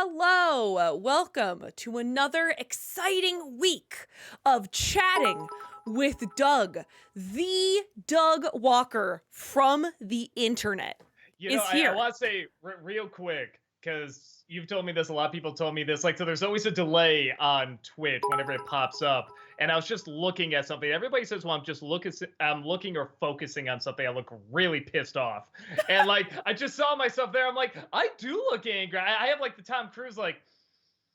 Hello, welcome to another exciting week of chatting with Doug. The Doug Walker from the internet is I here. want to say real quick, because you've told me this, a lot of people told me this, so there's always a delay on Twitch whenever it pops up. And I was just looking at something. Everybody says, well, I'm looking or focusing on something, I look really pissed off. And I just saw myself there. I'm like, I do look angry. I have the Tom Cruise, like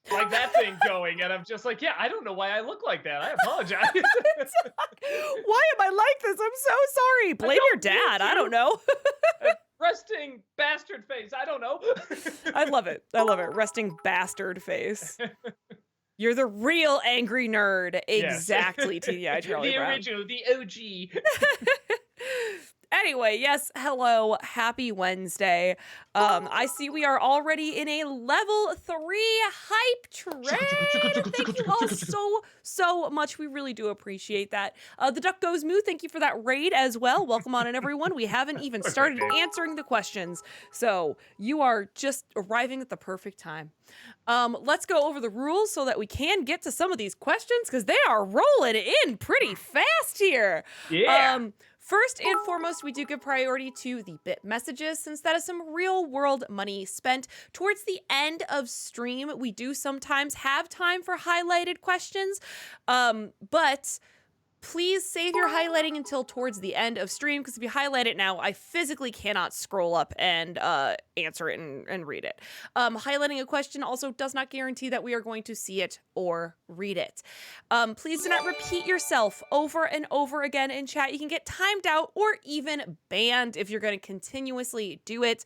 that thing going. And I'm just like, yeah, I don't know why I look like that. I apologize. Why am I like this? I'm so sorry. Blame your dad. I don't know. Resting bastard face. I don't know. I love it. Resting bastard face. You're the real angry nerd. Exactly, Yes. T.I. Charlie The Brown. original, the OG. Anyway, yes, hello, happy Wednesday. I see we are already in a level 3 hype train. Thank you all so much. We really do appreciate that. The Duck Goes Moo, thank you for that raid as well. Welcome on in, everyone. We haven't even started answering the questions, so you are just arriving at the perfect time. Let's go over the rules so that we can get to some of these questions, because they are rolling in pretty fast here. Yeah. First and foremost, we do give priority to the bit messages, since that is some real world money spent. Towards the end of stream, we do sometimes have time for highlighted questions, but please save your highlighting until towards the end of stream, because if you highlight it now, I physically cannot scroll up and answer it and read it. Highlighting a question also does not guarantee that we are going to see it or read it. Please do not repeat yourself over and over again in chat. You can get timed out or even banned if you're going to continuously do it.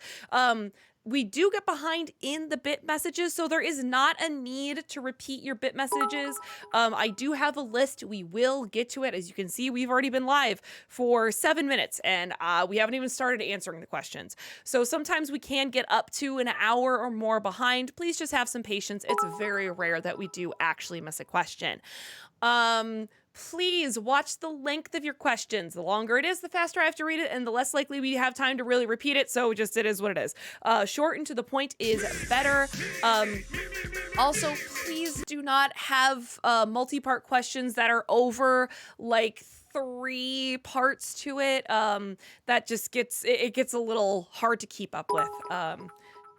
We do get behind in the bit messages, so there is not a need to repeat your bit messages. I do have a list. We will get to it. As you can see, we've already been live for 7 minutes, and we haven't even started answering the questions. So sometimes we can get up to an hour or more behind. Please just have some patience. It's very rare that we do actually miss a question. Please watch the length of your questions. The longer it is, the faster I have to read it, and the less likely we have time to really repeat it. So just, it is what it is. Short and to the point is better. Also, please do not have multi-part questions that are over 3 parts to it. That just gets a little hard to keep up with.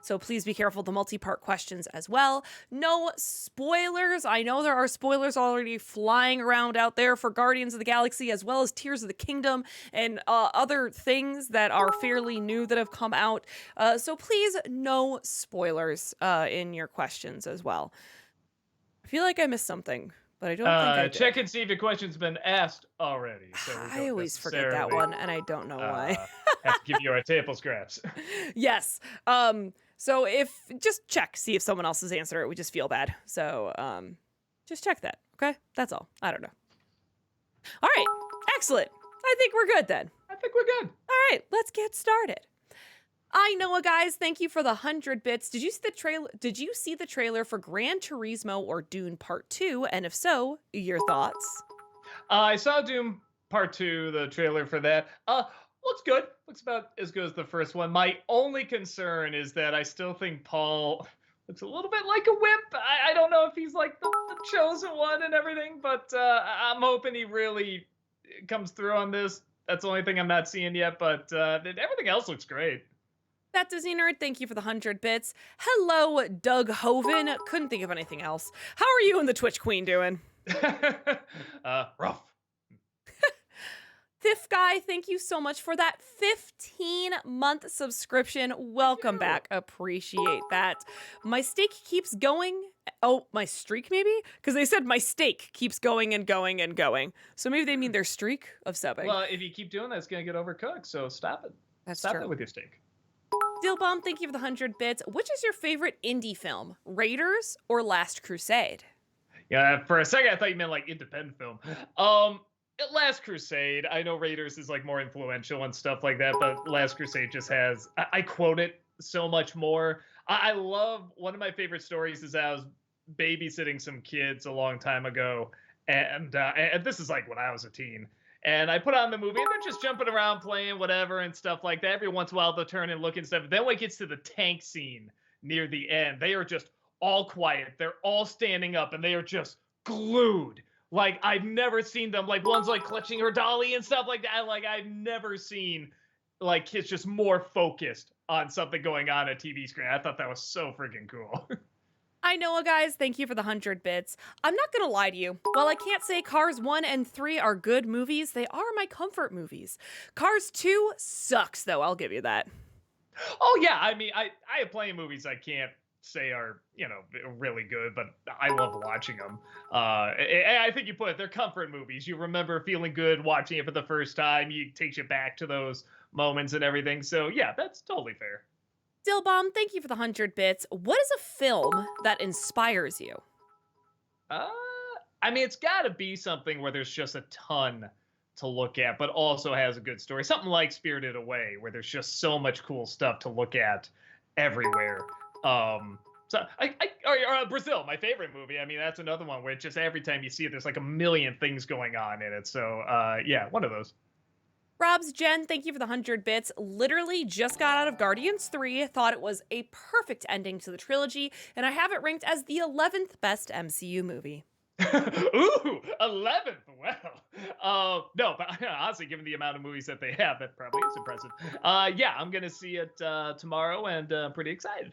So please be careful of the multi-part questions as well. No spoilers. I know there are spoilers already flying around out there for Guardians of the Galaxy, as well as Tears of the Kingdom and other things that are fairly new that have come out. So please, no spoilers in your questions as well. I feel like I missed something, but I don't think I did. Check and see if your question's been asked already. So I always forget that one, and I don't know why. Have to give you our table scraps. Yes. So just check, see if someone else has answered it. We just feel bad. So just check that. Okay. That's all. I don't know. All right. Excellent. I think we're good then. I think we're good. All right. Let's get started. I know, guys. Thank you for the 100 bits. Did you see the trailer? Did you see the trailer for Gran Turismo or Dune Part 2? And if so, your thoughts? I saw Doom Part 2, the trailer for that. Looks good. Looks about as good as the first one. My only concern is that I still think Paul looks a little bit like a wimp. I don't know if he's like the chosen one and everything, but I'm hoping he really comes through on this. That's the only thing I'm not seeing yet, but everything else looks great. That Disney Nerd, thank you for the 100 bits. Hello, Doug Hoven. Couldn't think of anything else. How are you and the Twitch Queen doing? Rough. Thief Guy, thank you so much for that 15-month subscription. Welcome back. Appreciate that. My steak keeps going. Oh, my streak maybe? Because they said my steak keeps going and going and going. So maybe they mean their streak of subbing. Well, if you keep doing that, it's going to get overcooked. So stop it. Stop it with your steak. Dillbomb, thank you for the 100 bits. Which is your favorite indie film? Raiders or Last Crusade? Yeah, for a second I thought you meant independent film. Last Crusade. I know Raiders is more influential and stuff like that, but Last Crusade just has, I quote it so much more. I love, one of my favorite stories is I was babysitting some kids a long time ago, and this is when I was a teen. And I put on the movie, and they're just jumping around, playing whatever and stuff like that. Every once in a while, they'll turn and look and stuff. Then when it gets to the tank scene near the end, they are just all quiet. They're all standing up and they are just glued. Like I've never seen them. Like one's like clutching her dolly and stuff like that. Like I've never seen like kids just more focused on something going on at TV screen. I thought that was so freaking cool. I know, guys. Thank you for the 100 bits. I'm not gonna lie to you. While I can't say Cars 1 and 3 are good movies, they are my comfort movies. Cars 2 sucks, though. I'll give you that. Oh yeah, I mean, I have plenty of movies I can't say are really good, but I love watching them. I think you put it, they're comfort movies. You remember feeling good watching it for the first time. It takes you back to those moments and everything. So yeah, that's totally fair. Dillbomb, thank you for the 100 bits. What is a film that inspires you? Uh, I mean, it's got to be something where there's just a ton to look at, but also has a good story. Something like Spirited Away, where there's just so much cool stuff to look at everywhere. Or Brazil, my favorite movie. I mean, that's another one where just every time you see it, there's like a million things going on in it. So yeah, one of those. Rob's Jen, thank you for the 100 bits. Literally just got out of Guardians 3, thought it was a perfect ending to the trilogy, and I have it ranked as the 11th best MCU movie. Ooh, 11th. Well, no, but honestly, given the amount of movies that they have, that probably is impressive. Yeah, I'm going to see it tomorrow, and I'm pretty excited.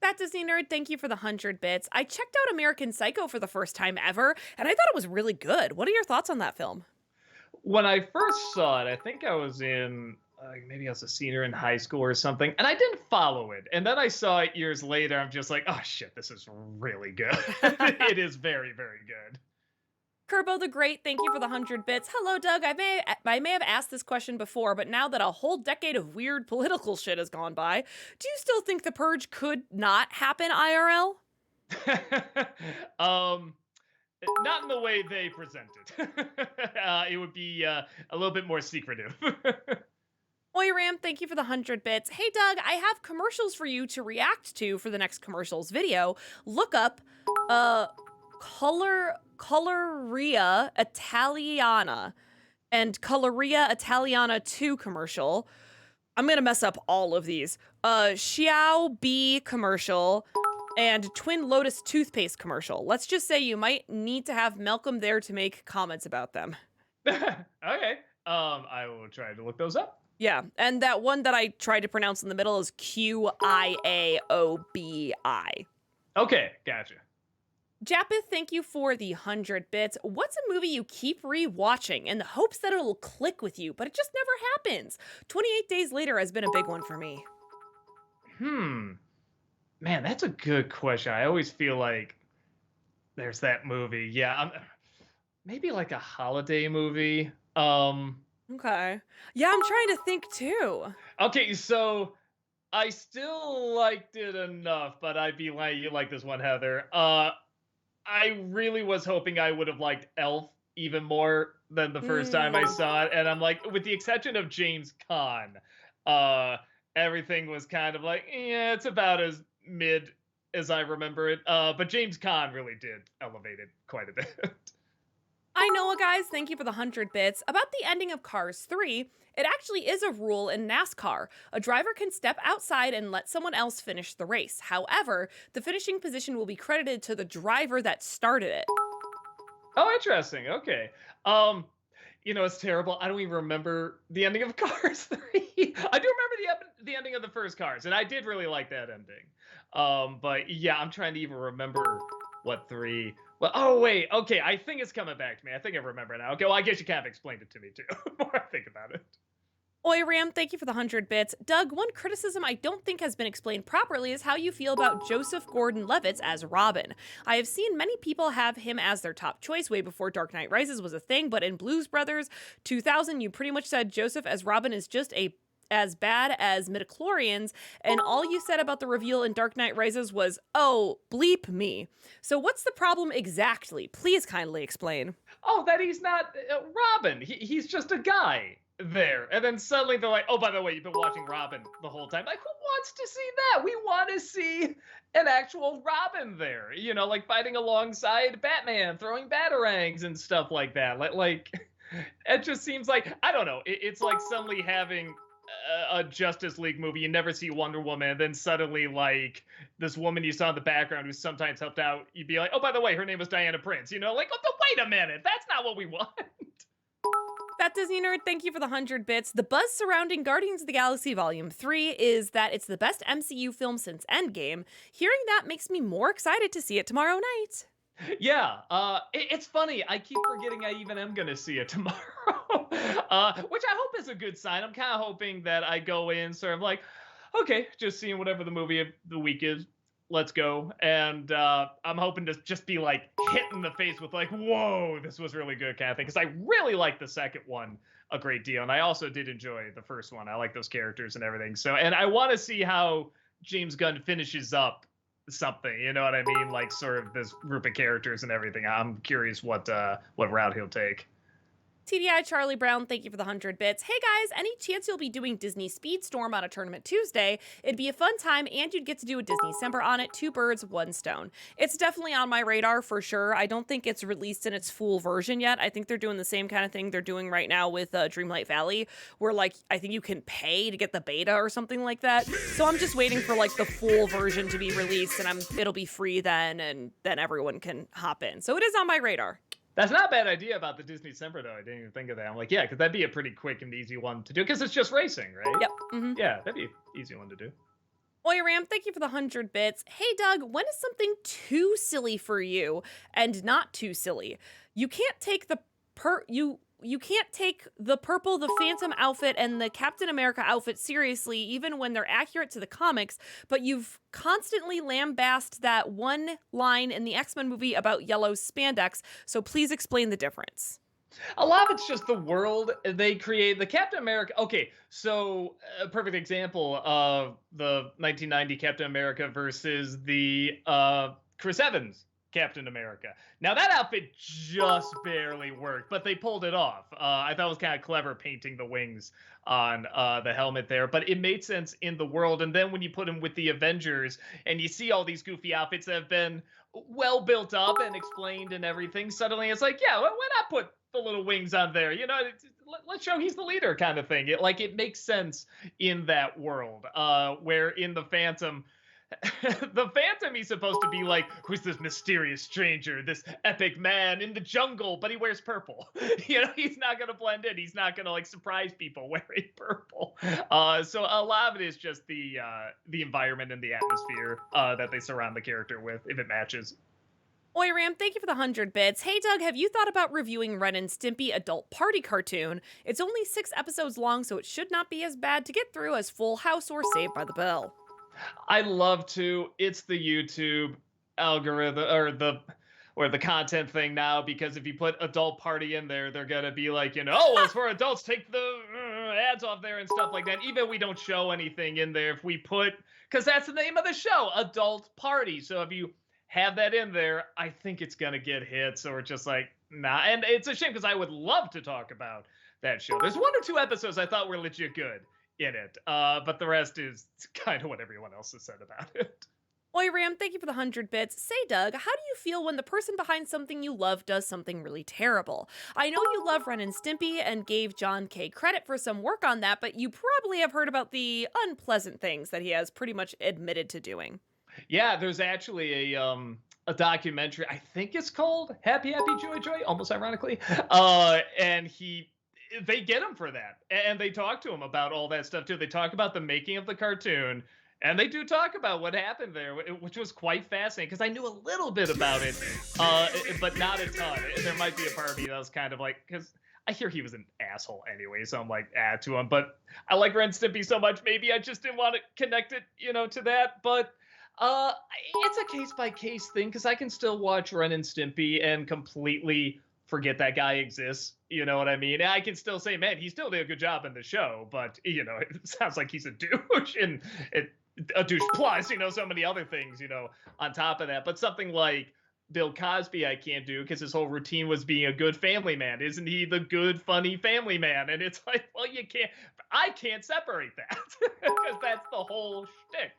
That Disney Nerd, thank you for the 100 bits. I checked out American Psycho for the first time ever, and I thought it was really good. What are your thoughts on that film? When I first saw it, I think I was in maybe I was a senior in high school or something, and I didn't follow it. And then I saw it years later. I'm just like, oh shit, this is really good. It is very, very good. Kerbo the Great, thank you for the 100 bits. Hello, Doug. I may have asked this question before, but now that a whole decade of weird political shit has gone by, do you still think the purge could not happen IRL? Not in the way they present it. It would be a little bit more secretive. Oiram, thank you for the 100 bits. Hey, Doug, I have commercials for you to react to for the next commercials video. Look up Coloria Italiana and Coloria Italiana 2 commercial. I'm going to mess up all of these. Xiao B commercial and Twin Lotus toothpaste commercial. Let's just say you might need to have Malcolm there to make comments about them. Okay. I will try to look those up. Yeah, and that one that I tried to pronounce in the middle is Qiaobi. Okay, gotcha. Japeth, thank you for the 100 bits. What's a movie you keep rewatching in the hopes that it'll click with you, but it just never happens? 28 Days Later has been a big one for me. Man, that's a good question. I always feel like there's that movie. Yeah, maybe like a holiday movie. Okay. Yeah, I'm trying to think too. Okay, so I still liked it enough, but I'd be like, you like this one, Heather. I really was hoping I would have liked Elf even more than the first time I saw it. And I'm like, with the exception of James Caan, everything was kind of like, yeah, it's about as mid as I remember it. But James Caan really did elevate it quite a bit. I know, guys. Thank you for the 100 bits. About the ending of Cars 3, it actually is a rule in NASCAR. A driver can step outside and let someone else finish the race. However, the finishing position will be credited to the driver that started it. Oh, interesting. Okay. It's terrible. I don't even remember the ending of Cars 3. I do remember the ending of the first Cars, and I did really like that ending. But yeah, I'm trying to even remember what 3. Well, oh wait, okay. I think it's coming back to me. I think I remember now. Okay, well, I guess you kind of explained it to me too. The more I think about it. Oiram, thank you for the 100 bits. Doug, one criticism I don't think has been explained properly is how you feel about Joseph Gordon-Levitt as Robin. I have seen many people have him as their top choice way before Dark Knight Rises was a thing, but in Blues Brothers 2000, you pretty much said Joseph as Robin is just as bad as midichlorians, and all you said about the reveal in Dark Knight Rises was, oh, bleep me. So what's the problem exactly? Please kindly explain. Oh, that he's not Robin. He's just a guy there. And then suddenly they're like, oh, by the way, you've been watching Robin the whole time. Like, who wants to see that? We want to see an actual Robin there, like fighting alongside Batman, throwing batarangs and stuff like that. Like it just seems like, I don't know, it's like suddenly having a Justice League movie, you never see Wonder Woman, and then suddenly, like, this woman you saw in the background who sometimes helped out, you'd be like, oh, by the way, her name was Diana Prince. Like, oh, but wait a minute, that's not what we want. That Disney nerd, thank you for the 100 bits. The buzz surrounding Guardians of the Galaxy Volume 3 is that it's the best MCU film since Endgame. Hearing that makes me more excited to see it tomorrow night. Yeah, it's funny. I keep forgetting I even am gonna see it tomorrow, which I hope is a good sign. I'm kind of hoping that I go in sort of like, okay, just seeing whatever the movie of the week is. Let's go. And I'm hoping to just be like hit in the face with like, whoa, this was really good kind of thing. Because I really like the second one a great deal. And I also did enjoy the first one. I like those characters and everything. So, and I want to see how James Gunn finishes up something, you know what I mean? Like sort of this group of characters and everything. I'm curious what route he'll take. TDI Charlie Brown, thank you for the 100 bits. Hey guys, any chance you'll be doing Disney Speedstorm on a Tournament Tuesday? It'd be a fun time and you'd get to do a Disney December on it. 2 birds, 1 stone. It's definitely on my radar for sure. I don't think it's released in its full version yet. I think they're doing the same kind of thing they're doing right now with Dreamlight Valley, where like I think you can pay to get the beta or something like that. So I'm just waiting for like the full version to be released and it'll be free then and then everyone can hop in. So it is on my radar. That's not a bad idea about the Disney December, though. I didn't even think of that. I'm like, yeah, because that'd be a pretty quick and easy one to do, because it's just racing, right? Yep. Mm-hmm. Yeah, that'd be an easy one to do. Oiram, thank you for the 100 bits. Hey, Doug, when is something too silly for you and not too silly? You can't take the you can't take the purple, the Phantom outfit, and the Captain America outfit seriously, even when they're accurate to the comics, but you've constantly lambasted that one line in the X-Men movie about yellow spandex, so please explain the difference. A lot of it's just the world they create. The Captain America. Okay, so a perfect example of the 1990 Captain America versus the Chris Evans Captain America. Now that outfit just barely worked, but they pulled it off. I thought it was kind of clever painting the wings on the helmet there, but it made sense in the world. And then when you put him with the Avengers and you see all these goofy outfits that have been well built up and explained and everything, suddenly it's like, yeah, why not put the little wings on there? Let's show he's the leader kind of thing. It makes sense in that world, where in the Phantom, the Phantom, he's supposed to be like, who's this mysterious stranger, this epic man in the jungle, but he wears purple. He's not going to blend in. He's not going to like surprise people wearing purple. So a lot of it is just the environment and the atmosphere that they surround the character with, if it matches. Oiram, thank you for the 100 bits. Hey, Doug, have you thought about reviewing Ren and Stimpy Adult Party Cartoon? It's only 6 episodes long, so it should not be as bad to get through as Full House or Saved by the Bell. I love to. It's the YouTube algorithm or the content thing now, because if you put adult party in there, they're gonna be like, oh, well, it's for adults. Take the ads off there and stuff like that. Even if we don't show anything in there, if we put, because that's the name of the show, Adult Party. So if you have that in there, I think it's gonna get hits, or just like nah. And it's a shame because I would love to talk about that show. There's 1 or 2 episodes I thought were legit good in it, but the rest is kind of what everyone else has said about it. Oiram, thank you for the 100 bits. Say, Doug, how do you feel when the person behind something you love does something really terrible? I know you love Ren and Stimpy and gave John K. credit for some work on that, but you probably have heard about the unpleasant things that he has pretty much admitted to doing. Yeah, there's actually a documentary, I think it's called Happy Happy Joy Joy, almost ironically, and they get him for that, and they talk to him about all that stuff too. They talk about the making of the cartoon, and they do talk about what happened there, which was quite fascinating, because I knew a little bit about it, but not a ton. There might be a part of me that was kind of like, because I hear he was an asshole anyway, so I'm like, to him. But I like Ren and Stimpy so much, maybe I just didn't want to connect it, to that. But it's a case-by-case thing, because I can still watch Ren and Stimpy and completely forget that guy exists. You know what I mean? I can still say, man, he still did a good job in the show, but, it sounds like he's a douche, and a douche plus, so many other things, on top of that. But something like Bill Cosby I can't do, because his whole routine was being a good family man. Isn't he the good, funny family man? And it's like, well, I can't separate that, because that's the whole shtick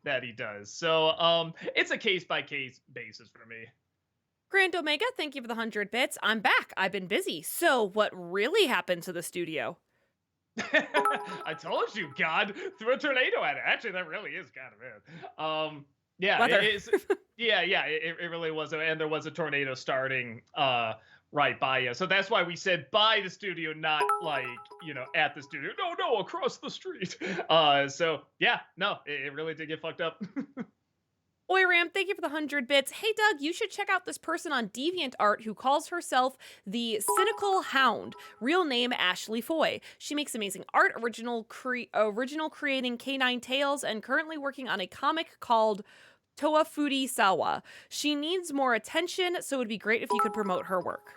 that he does. So it's a case-by-case basis for me. Grand Omega, thank you for the 100 bits. I'm back. I've been busy. So what really happened to the studio? I told you, God threw a tornado at it. Actually, that really is kind of it. Yeah, Weather. it really was, and there was a tornado starting right by you. So that's why we said by the studio, not like at the studio. No, no, across the street. So yeah, no, it really did get fucked up. Oiram, thank you for the 100 bits. Hey, Doug, you should check out this person on DeviantArt who calls herself the Cynical Hound. Real name, Ashley Foy. She makes amazing art, original creating canine tales, and currently working on a comic called Toafudi Sawa. She needs more attention, so it would be great if you could promote her work.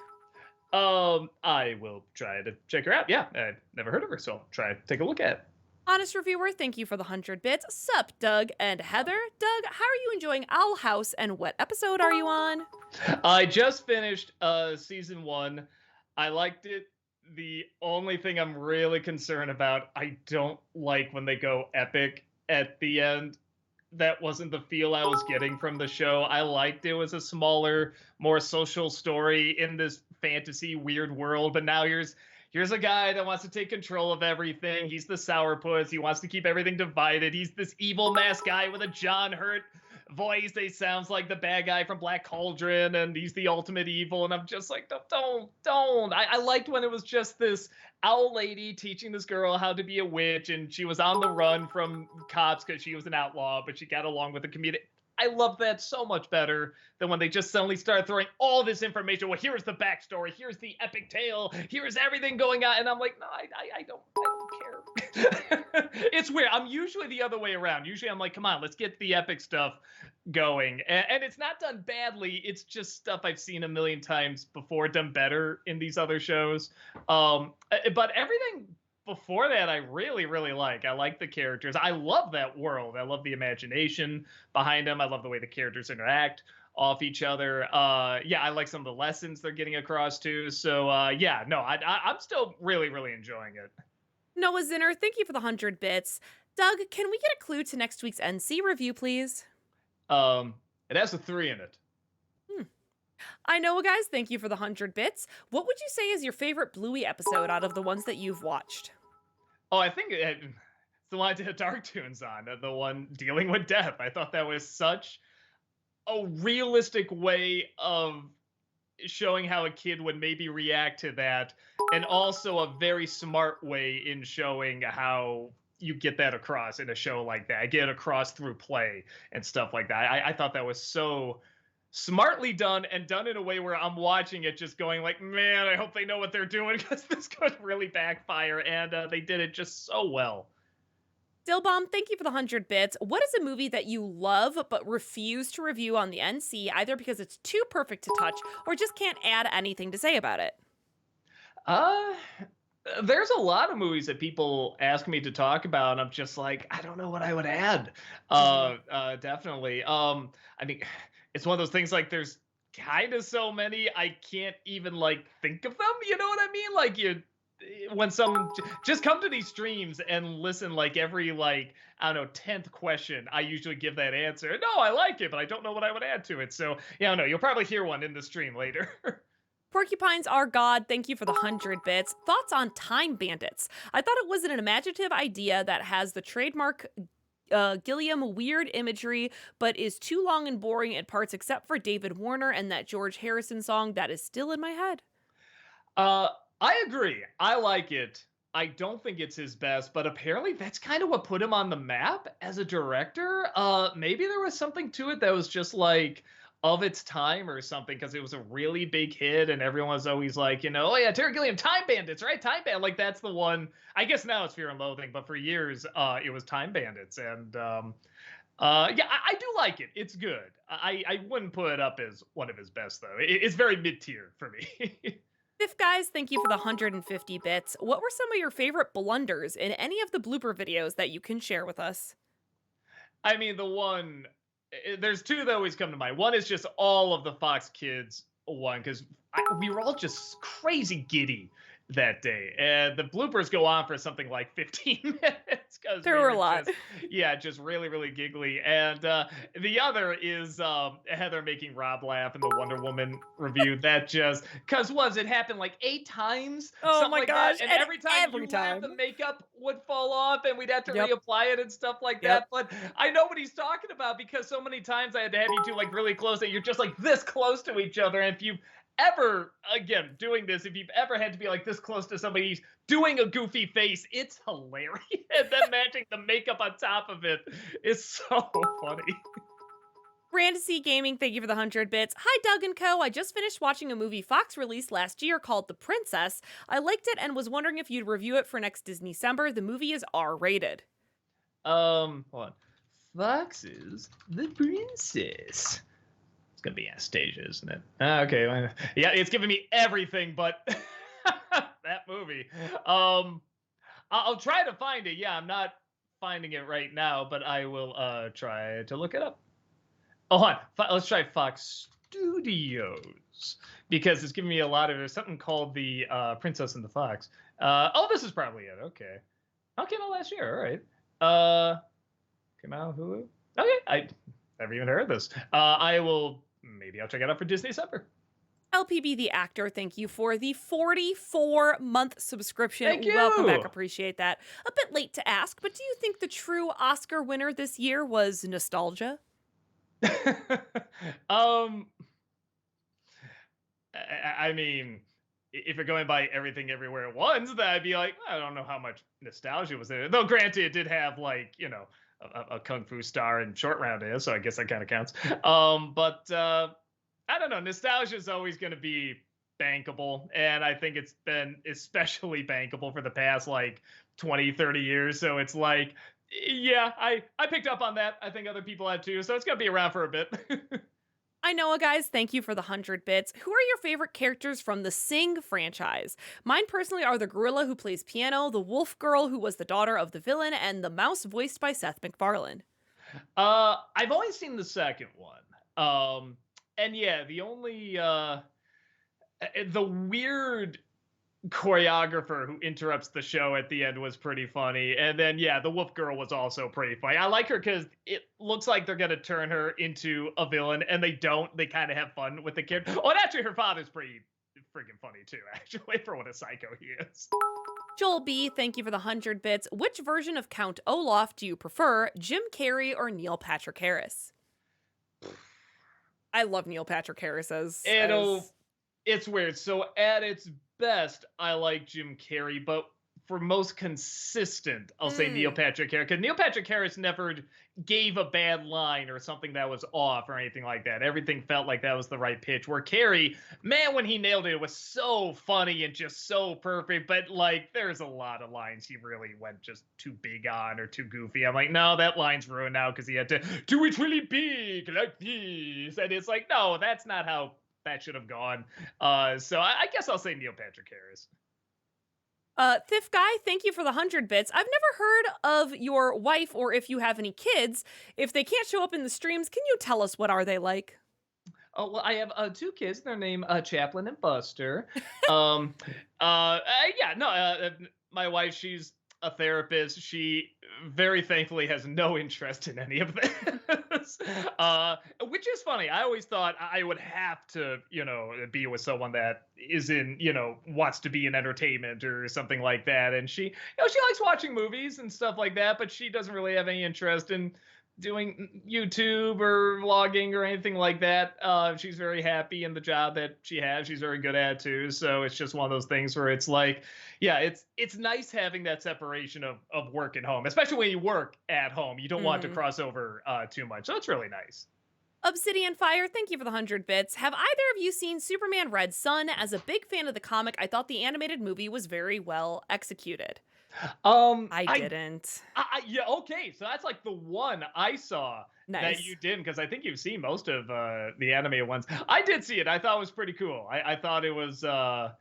I will try to check her out. Yeah, I've never heard of her, so I'll try to take a look at it. Honest Reviewer, thank you for the 100 bits. Sup, Doug and Heather. Doug, how are you enjoying Owl House, and what episode are you on? I just finished season 1. I liked it. The only thing I'm really concerned about, I don't like when they go epic at the end. That wasn't the feel I was getting from the show. I liked it was a smaller, more social story in this fantasy weird world, but now here's a guy that wants to take control of everything. He's the sourpuss. He wants to keep everything divided. He's this evil masked guy with a John Hurt voice. He sounds like the bad guy from Black Cauldron, and he's the ultimate evil. And I'm just like, don't. I liked when it was just this owl lady teaching this girl how to be a witch, and she was on the run from cops because she was an outlaw, but she got along with the community. I love that so much better than when they just suddenly start throwing all this information. Well, here's the backstory. Here's the epic tale. Here's everything going on. And I'm like, no, I don't care. It's weird. I'm usually the other way around. Usually I'm like, come on, let's get the epic stuff going. And it's not done badly. It's just stuff I've seen a million times before, done better in these other shows. But everything before that, I really, really like. I like the characters. I love that world. I love the imagination behind them. I love the way the characters interact off each other. Yeah, I like some of the lessons they're getting across too. So yeah, no, I'm still really, really enjoying it. Noah Zinner, thank you for the 100 bits. Doug, can we get a clue to next week's NC review, please? It has a 3 in it. I know, guys, thank you for the 100 bits. What would you say is your favorite Bluey episode out of the ones that you've watched? Oh, I think it's the one I did Dark Tunes on, the one dealing with death. I thought that was such a realistic way of showing how a kid would maybe react to that, and also a very smart way in showing how you get that across in a show like that. Get it across through play and stuff like that. I thought that was so smartly done, and done in a way where I'm watching it just going like, man, I hope they know what they're doing, because this could really backfire, and they did it just so well. Dillbomb, thank you for the 100 bits. What is a movie that you love but refuse to review on the NC, either because it's too perfect to touch or just can't add anything to say about it? There's a lot of movies that people ask me to talk about, and I'm just like, I don't know what I would add. Definitely. I mean, it's one of those things, like, there's kind of so many, I can't even like think of them. You know what I mean? Like, when some just come to these streams and listen, like every, like, I don't know, 10th question, I usually give that answer. No, I like it, but I don't know what I would add to it. So yeah, no, you'll probably hear one in the stream later. Porcupines are God, thank you for the 100 bits. Thoughts on Time Bandits? I thought it was an imaginative idea that has the trademark Gilliam weird imagery, but is too long and boring at parts, except for David Warner and that George Harrison song that is still in my head. I agree. I like it. I don't think it's his best, but apparently that's kind of what put him on the map as a director. Maybe there was something to it that was just like of its time or something, because it was a really big hit and everyone was always like, you know, oh yeah, Terry Gilliam, Time Bandits, right? Time Bandits, like that's the one. I guess now it's Fear and Loathing, but for years it was Time Bandits. And yeah, I do like it. It's good. I wouldn't put it up as one of his best though. It's very mid-tier for me. Fifth guys, thank you for the 150 bits. What were some of your favorite blunders in any of the blooper videos that you can share with us? I mean, there's two that always come to mind. One is just all of the Fox Kids one, because we were all just crazy giddy that day. And the bloopers go on for something like 15 minutes because There we were a were lot. just, yeah, just really, really giggly. And the other is Heather making Rob laugh in the Wonder Woman review. That just, because it happened like 8 times, Oh something my like that. gosh. And And every time every you laugh, time. the makeup would fall off and we'd have to Yep. reapply it and stuff like Yep. that. But I know what he's talking about because so many times I had to have you two like really close that you're just like this close to each other. And if you ever again doing this, if you've ever had to be like this close to somebody doing a goofy face, it's hilarious. And then matching the makeup on top of it is so funny. Fantasy Gaming, thank you for the 100 bits. Hi, Doug and Co. I just finished watching a movie Fox released last year called The Princess. I liked it and was wondering if you'd review it for next Disney-cember. The movie is R-rated. Hold on. Fox's The Princess. It's gonna be Anastasia, isn't it? Okay, yeah, it's giving me everything but that movie. I'll try to find it. Yeah, I'm not finding it right now, but I will try to look it up. Oh, hold on. Let's try Fox Studios because it's giving me a lot of. There's something called the Princess and the Fox. Oh, this is probably it. Okay. Okay, no, last year. All right. Came out Hulu. Okay, I never even heard of this. Maybe I'll check it out for Disney Supper. LPB the actor, thank you for the 44-month subscription. Thank you. Welcome back, appreciate that. A bit late to ask, but do you think the true Oscar winner this year was nostalgia? I mean, if you're going by Everything Everywhere at Once, then I'd be like, I don't know how much nostalgia was there. Though, granted, it did have like a kung fu star and Short Round is, so I guess that kind of counts. But I don't know. Nostalgia is always going to be bankable, and I think it's been especially bankable for the past like 20, 30 years. So it's like, yeah, I picked up on that. I think other people have too. So it's going to be around for a bit. I know, guys, thank you for the 100 bits. Who are your favorite characters from the Sing franchise? Mine personally are the gorilla who plays piano, the wolf girl who was the daughter of the villain, and the mouse voiced by Seth MacFarlane. I've only seen the second one. And yeah, the weird choreographer who interrupts the show at the end was pretty funny. And then yeah, the wolf girl was also pretty funny. I like her because it looks like they're gonna turn her into a villain, and they don't. They kind of have fun with the kid. Oh, and actually her father's pretty freaking funny too, actually, for what a psycho he is. Joel B, thank you for the 100 bits. Which version of Count Olaf do you prefer, Jim Carrey or Neil Patrick Harris? I love Neil Patrick Harris as... It's weird. So at its best, I like Jim Carrey, but for most consistent, I'll say Neil Patrick Harris. Because Neil Patrick Harris never gave a bad line or something that was off or anything like that. Everything felt like that was the right pitch. Where Carrey, man, when he nailed it, it was so funny and just so perfect. But like, there's a lot of lines he really went just too big on or too goofy. I'm like, no, that line's ruined now because he had to do it really big like this. And it's like, no, that's not how that should have gone. So I guess I'll say Neil Patrick Harris. Thiff Guy, thank you for the 100 bits. I've never heard of your wife or if you have any kids. If they can't show up in the streams, can you tell us what are they like? Oh, well, I have 2 kids. They're named Chaplin and Buster. My wife, she's a therapist. She very thankfully has no interest in any of this, which is funny. I always thought I would have to, be with someone that is in, wants to be in entertainment or something like that. And she likes watching movies and stuff like that, but she doesn't really have any interest in doing YouTube or vlogging or anything like that. She's very happy in the job that she has. She's very good at it too. So it's just one of those things where it's like, yeah, it's nice having that separation of work and home, especially when you work at home. You don't want to cross over too much. So it's really nice. Obsidian Fire, thank you for the 100 bits. Have either of you seen Superman Red Sun? As a big fan of the comic, I thought the animated movie was very well executed. I didn't. Yeah, okay. So that's like the one I saw that you didn't, because I think you've seen most of the animated ones. I did see it. I thought it was pretty cool. I thought it was a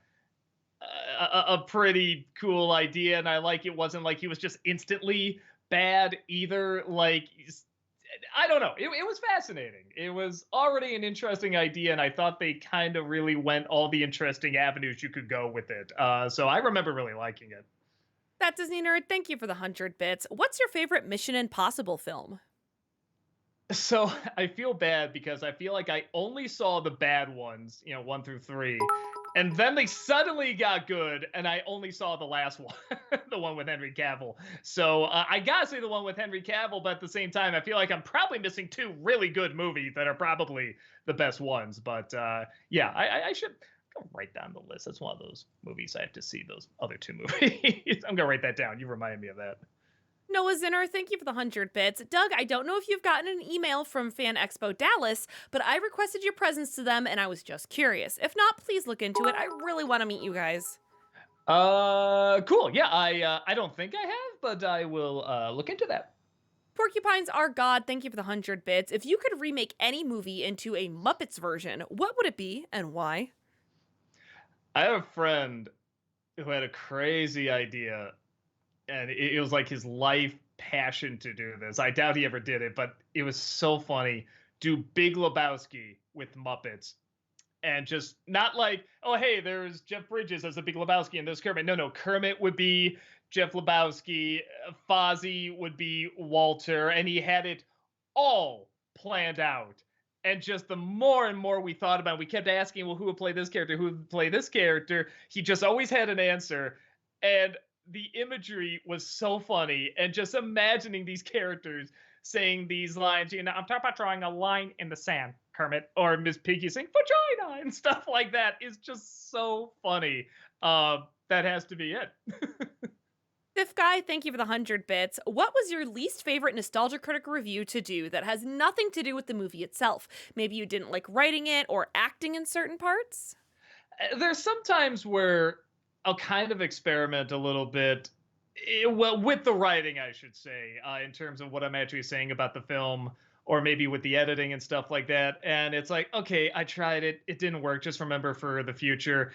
pretty cool idea, and I like it wasn't like he was just instantly bad either. Like I don't know. It was fascinating. It was already an interesting idea, and I thought they kind of really went all the interesting avenues you could go with it. So I remember really liking it. That Disney nerd, thank you for the 100 bits. What's your favorite Mission Impossible film? So I feel bad because I feel like I only saw the bad ones, 1 through 3, and then they suddenly got good, and I only saw the last one, the one with Henry Cavill. So I gotta say the one with Henry Cavill, but at the same time, I feel like I'm probably missing two really good movies that are probably the best ones. But yeah, I should go write down the list. That's one of those movies I have to see. Those other two movies. I'm gonna write that down. You remind me of that. Noah Zinner, thank you for the 100 bits. Doug, I don't know if you've gotten an email from Fan Expo Dallas, but I requested your presence to them and I was just curious. If not, please look into it. I really want to meet you guys. Cool. Yeah, I don't think I have, but I will look into that. Porcupines are God, thank you for the 100 bits. If you could remake any movie into a Muppets version, what would it be and why? I have a friend who had a crazy idea, and it was like his life passion to do this. I doubt he ever did it, but it was so funny. Do Big Lebowski with Muppets, and just not like, oh hey, there's Jeff Bridges as a Big Lebowski, and there's Kermit. No, no, Kermit would be Jeff Lebowski, Fozzie would be Walter, and he had it all planned out. And just the more and more we thought about it, we kept asking, well, who would play this character? Who would play this character? He just always had an answer. And the imagery was so funny. And just imagining these characters saying these lines, I'm talking about drawing a line in the sand, Kermit, or Miss Piggy saying vagina and stuff like that is just so funny. That has to be it. Fifth Guy, thank you for the 100 bits. What was your least favorite Nostalgia Critic review to do that has nothing to do with the movie itself? Maybe you didn't like writing it or acting in certain parts? There's sometimes where I'll kind of experiment a little bit, well, with the writing, I should say, in terms of what I'm actually saying about the film, or maybe with the editing and stuff like that. And it's like, okay, I tried it, it didn't work. Just remember for the future.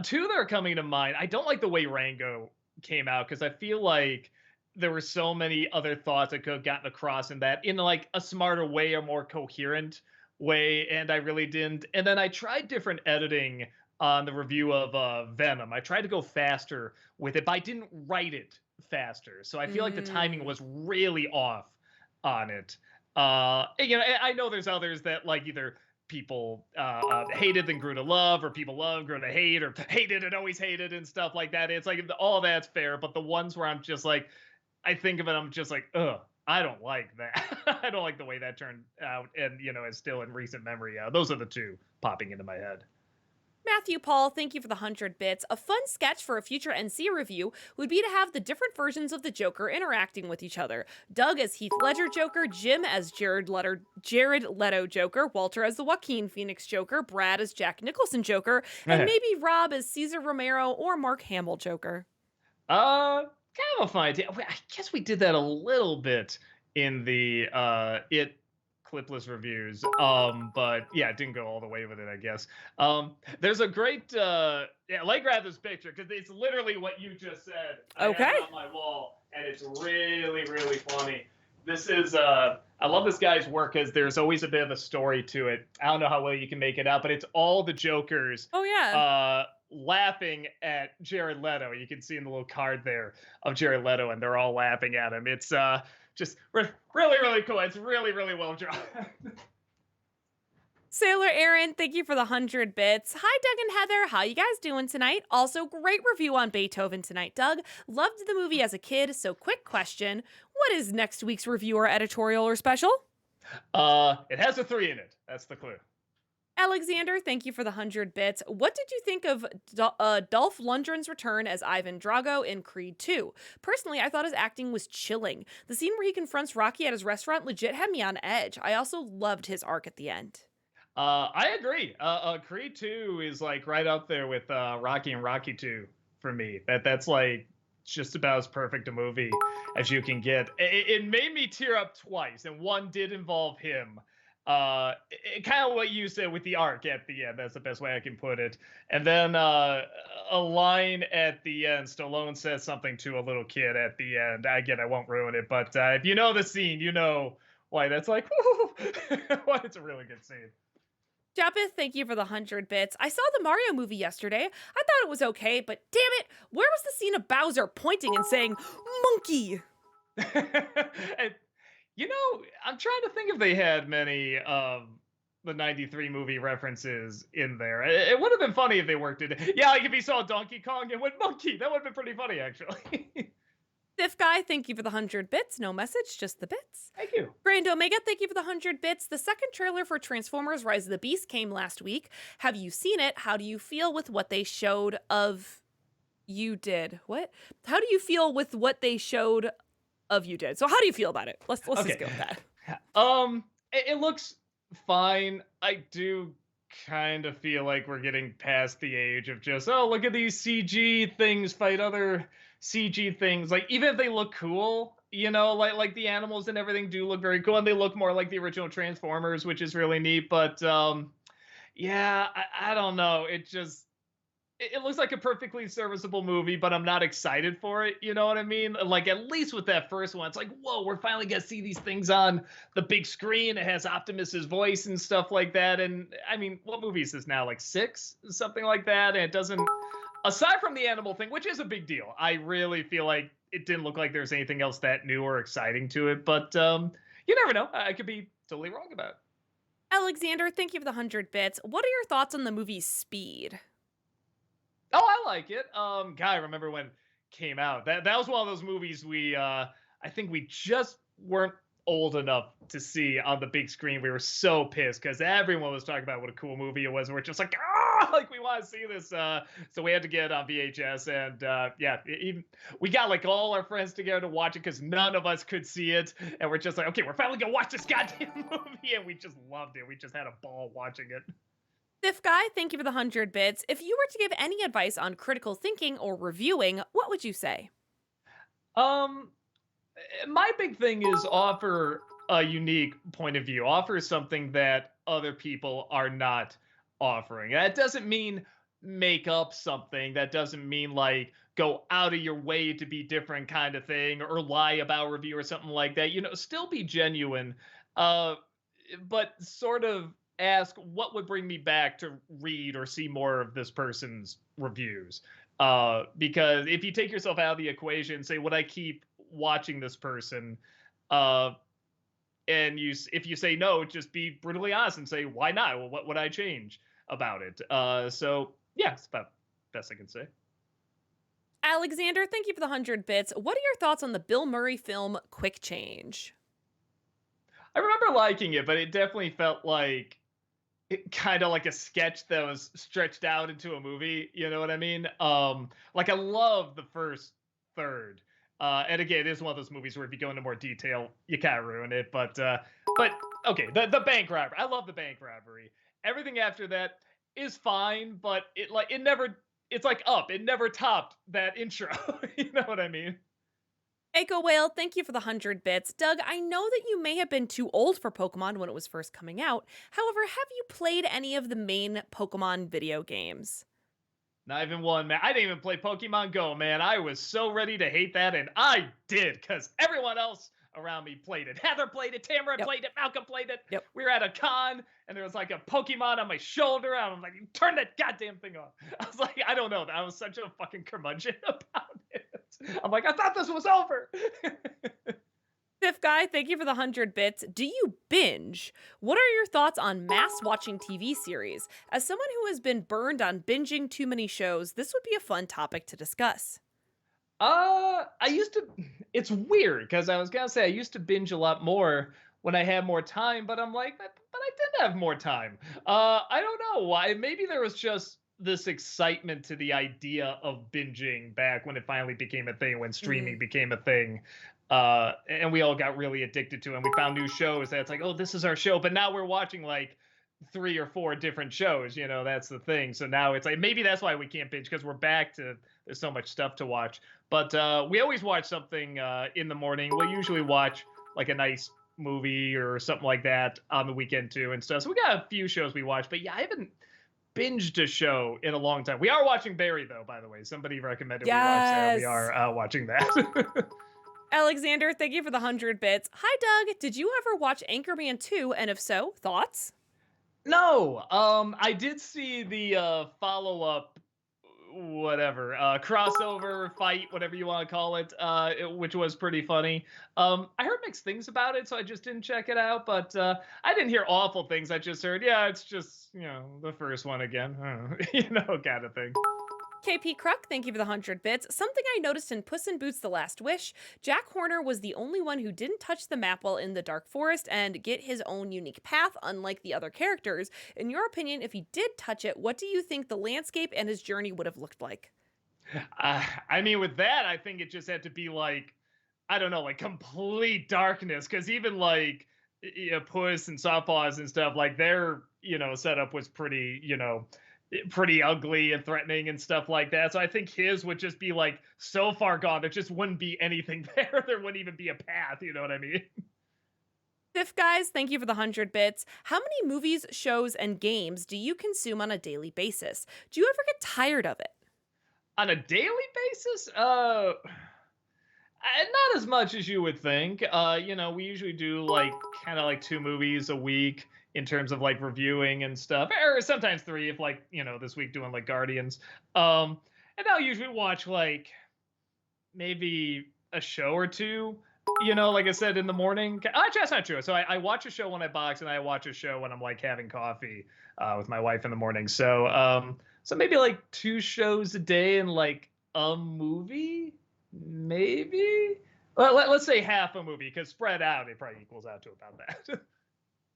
Two that are coming to mind. I don't like the way Rango came out because I feel like there were so many other thoughts that could have gotten across in that in like a smarter way, a more coherent way, and I really didn't. And then I tried different editing on the review of Venom. I tried to go faster with it, but I didn't write it faster. So I feel like the timing was really off on it. I know there's others that like either people hated and grew to love, or people love grew to hate, or hated and always hated and stuff like that. It's like all that's fair, but the ones where I'm just like, I think of it, I'm just like, ugh, I don't like that. I don't like the way that turned out, and is still in recent memory. Those are the two popping into my head. Matthew Paul, thank you for the 100 bits. A fun sketch for a future NC review would be to have the different versions of the Joker interacting with each other. Doug as Heath Ledger Joker, Jim as Jared Leto Joker, Walter as the Joaquin Phoenix Joker, Brad as Jack Nicholson Joker, and maybe Rob as Caesar Romero or Mark Hamill Joker. Kind of a fun idea. I guess we did that a little bit in the clipless reviews, but yeah, it didn't go all the way with it, I guess. There's a great like grab this picture because it's literally what you just said. Okay. I have it on my wall, and it's really, really funny. This is I love this guy's work because there's always a bit of a story to it. I don't know how well you can make it out, but it's all the Jokers laughing at Jared Leto. You can see in the little card there of Jared Leto, and they're all laughing at him. It's just really, really cool. It's really, really well drawn. Sailor Aaron, thank you for the 100 bits. Hi, Doug and Heather. How you guys doing tonight? Also, great review on Beethoven tonight, Doug. Loved the movie as a kid, so quick question. What is next week's review or editorial or special? It has a 3 in it. That's the clue. Alexander, thank you for the 100 bits. What did you think of Dolph Lundgren's return as Ivan Drago in Creed 2? Personally, I thought his acting was chilling. The scene where he confronts Rocky at his restaurant legit had me on edge. I also loved his arc at the end. I agree. Creed 2 is like right up there with Rocky and Rocky 2 for me. That's like just about as perfect a movie as you can get. It made me tear up twice, and one did involve him. Kind of what you said with the arc at the end. That's the best way I can put it. And then a line at the end, Stallone says something to a little kid at the end. Again, I won't ruin it, but if you know the scene, you know why that's like, why it's a really good scene. Japeth, thank you for the 100 bits. I saw the Mario movie yesterday. I thought it was okay, but damn it, where was the scene of Bowser pointing and saying, monkey? And, I'm trying to think if they had many the 93 movie references in there. It would have been funny if they worked it. Yeah, like if he saw Donkey Kong and went monkey, that would have been pretty funny, actually. Stiff Guy, thank you for the 100 bits. No message, just the bits. Thank you. Grand Omega, thank you for the 100 bits. The second trailer for Transformers Rise of the Beast came last week. Have you seen it? How do you feel with what they showed of You Did? What? How do you feel with what they showed of You Did? So how do you feel about it? Let's Okay. just go with that. It looks fine. I do kind of feel like we're getting past the age of just, oh, look at these CG things fight other CG things. Like, even if they look cool, like the animals and everything do look very cool, and they look more like the original Transformers, which is really neat. But yeah, I don't know. It looks like a perfectly serviceable movie, but I'm not excited for it. You know what I mean? Like, at least with that first one, it's like, whoa, we're finally gonna see these things on the big screen. It has Optimus's voice and stuff like that. And I mean, what movie is this now? Like 6, something like that. And it doesn't, aside from the animal thing, which is a big deal, I really feel like it didn't look like there's anything else that new or exciting to it. But you never know. I could be totally wrong about it. Alexander, thank you for the 100 bits. What are your thoughts on the movie Speed? Oh, I like it. God, I remember when it came out. That was one of those movies I think we just weren't old enough to see on the big screen. We were so pissed because everyone was talking about what a cool movie it was. We're just like, like we want to see this. So we had to get it on VHS, and even we got like all our friends together to watch it because none of us could see it, and we're just like, okay, we're finally gonna watch this goddamn movie, and we just loved it. We just had a ball watching it. Stiff Guy, thank you for the 100 bits. If you were to give any advice on critical thinking or reviewing, what would you say? My big thing is offer a unique point of view. Offer something that other people are not offering. That doesn't mean make up something. That doesn't mean like go out of your way to be different kind of thing or lie about a review or something like that. Still be genuine, but sort of ask what would bring me back to read or see more of this person's reviews. Because if you take yourself out of the equation, say, would I keep watching this person? And if you say no, just be brutally honest and say, why not? Well, what would I change about it? So yeah, it's about the best I can say. Alexander, thank you for the 100 bits. What are your thoughts on the Bill Murray film Quick Change? I remember liking it, but it definitely felt like kind of like a sketch that was stretched out into a movie. You know what I mean? Like I love the first third. And again, it is one of those movies where if you go into more detail, you kind of ruin it. But okay, the bank robbery. I love the bank robbery. Everything after that is fine, but it's like Up. It never topped that intro. You know what I mean? Echo Whale, thank you for the 100 bits. Doug, I know that you may have been too old for Pokemon when it was first coming out. However, have you played any of the main Pokemon video games? Not even one, man. I didn't even play Pokemon Go, man. I was so ready to hate that, and I did, because everyone else around me played it. Heather played it, Tamara played it, Malcolm played it. Yep. We were at a con, and there was like a Pokemon on my shoulder. I was like, turn that goddamn thing off. I was like, I don't know. I was such a fucking curmudgeon about it. I'm like, I thought this was over. Fifth Guy, thank you for the 100 bits. Do you binge? What are your thoughts on mass watching TV series? As someone who has been burned on binging too many shows, this would be a fun topic to discuss. I used to, it's weird because I was gonna say I used to binge a lot more when I had more time, but I'm like, but I didn't have more time. I don't know why. Maybe there was just this excitement to the idea of binging back when it finally became a thing, when streaming became a thing. And we all got really addicted to it. And we found new shows that's like, oh, this is our show. But now we're watching like 3 or 4 different shows, that's the thing. So now it's like, maybe that's why we can't binge, because we're back to, there's so much stuff to watch. But we always watch something in the morning. We'll usually watch like a nice movie or something like that on the weekend too and stuff. So we got a few shows we watch, but yeah, I haven't binged a show in a long time. We are watching Barry though, by the way. Somebody recommended we watch that. We are watching that. Alexander, thank you for the 100 bits. Hi, Doug. Did you ever watch Anchorman 2? And if so, thoughts? No, I did see the follow-up, whatever, crossover fight, whatever you want to call it, which was pretty funny. I heard mixed things about it, so I just didn't check it out. But I didn't hear awful things. I just heard, yeah, it's just the first one again, kind of thing. KP Kruk, thank you for the 100 bits. Something I noticed in Puss in Boots: The Last Wish, Jack Horner was the only one who didn't touch the map while in the Dark Forest and get his own unique path, unlike the other characters. In your opinion, if he did touch it, what do you think the landscape and his journey would have looked like? I mean, with that, I think it just had to be like, I don't know, like complete darkness. Because even like Puss and Sawpaws and stuff, like their setup was pretty ugly and threatening and stuff like that. So I think his would just be like so far gone, there just wouldn't be anything there. There wouldn't even be a path. You know what I mean? Fifth guys, thank you for the 100 bits. How many movies, shows, and games do you consume on a daily basis? Do you ever get tired of it? On a daily basis, not as much as you would think. We usually do like kind of like 2 movies a week in terms of like reviewing and stuff, or sometimes 3 if like this week doing like Guardians. And I'll usually watch like maybe a show or two. Like I said in the morning. Actually, that's not true. So I watch a show when I box, and I watch a show when I'm like having coffee with my wife in the morning. So maybe like 2 shows a day and like a movie, maybe. Let's say half a movie, because spread out, it probably equals out to about that.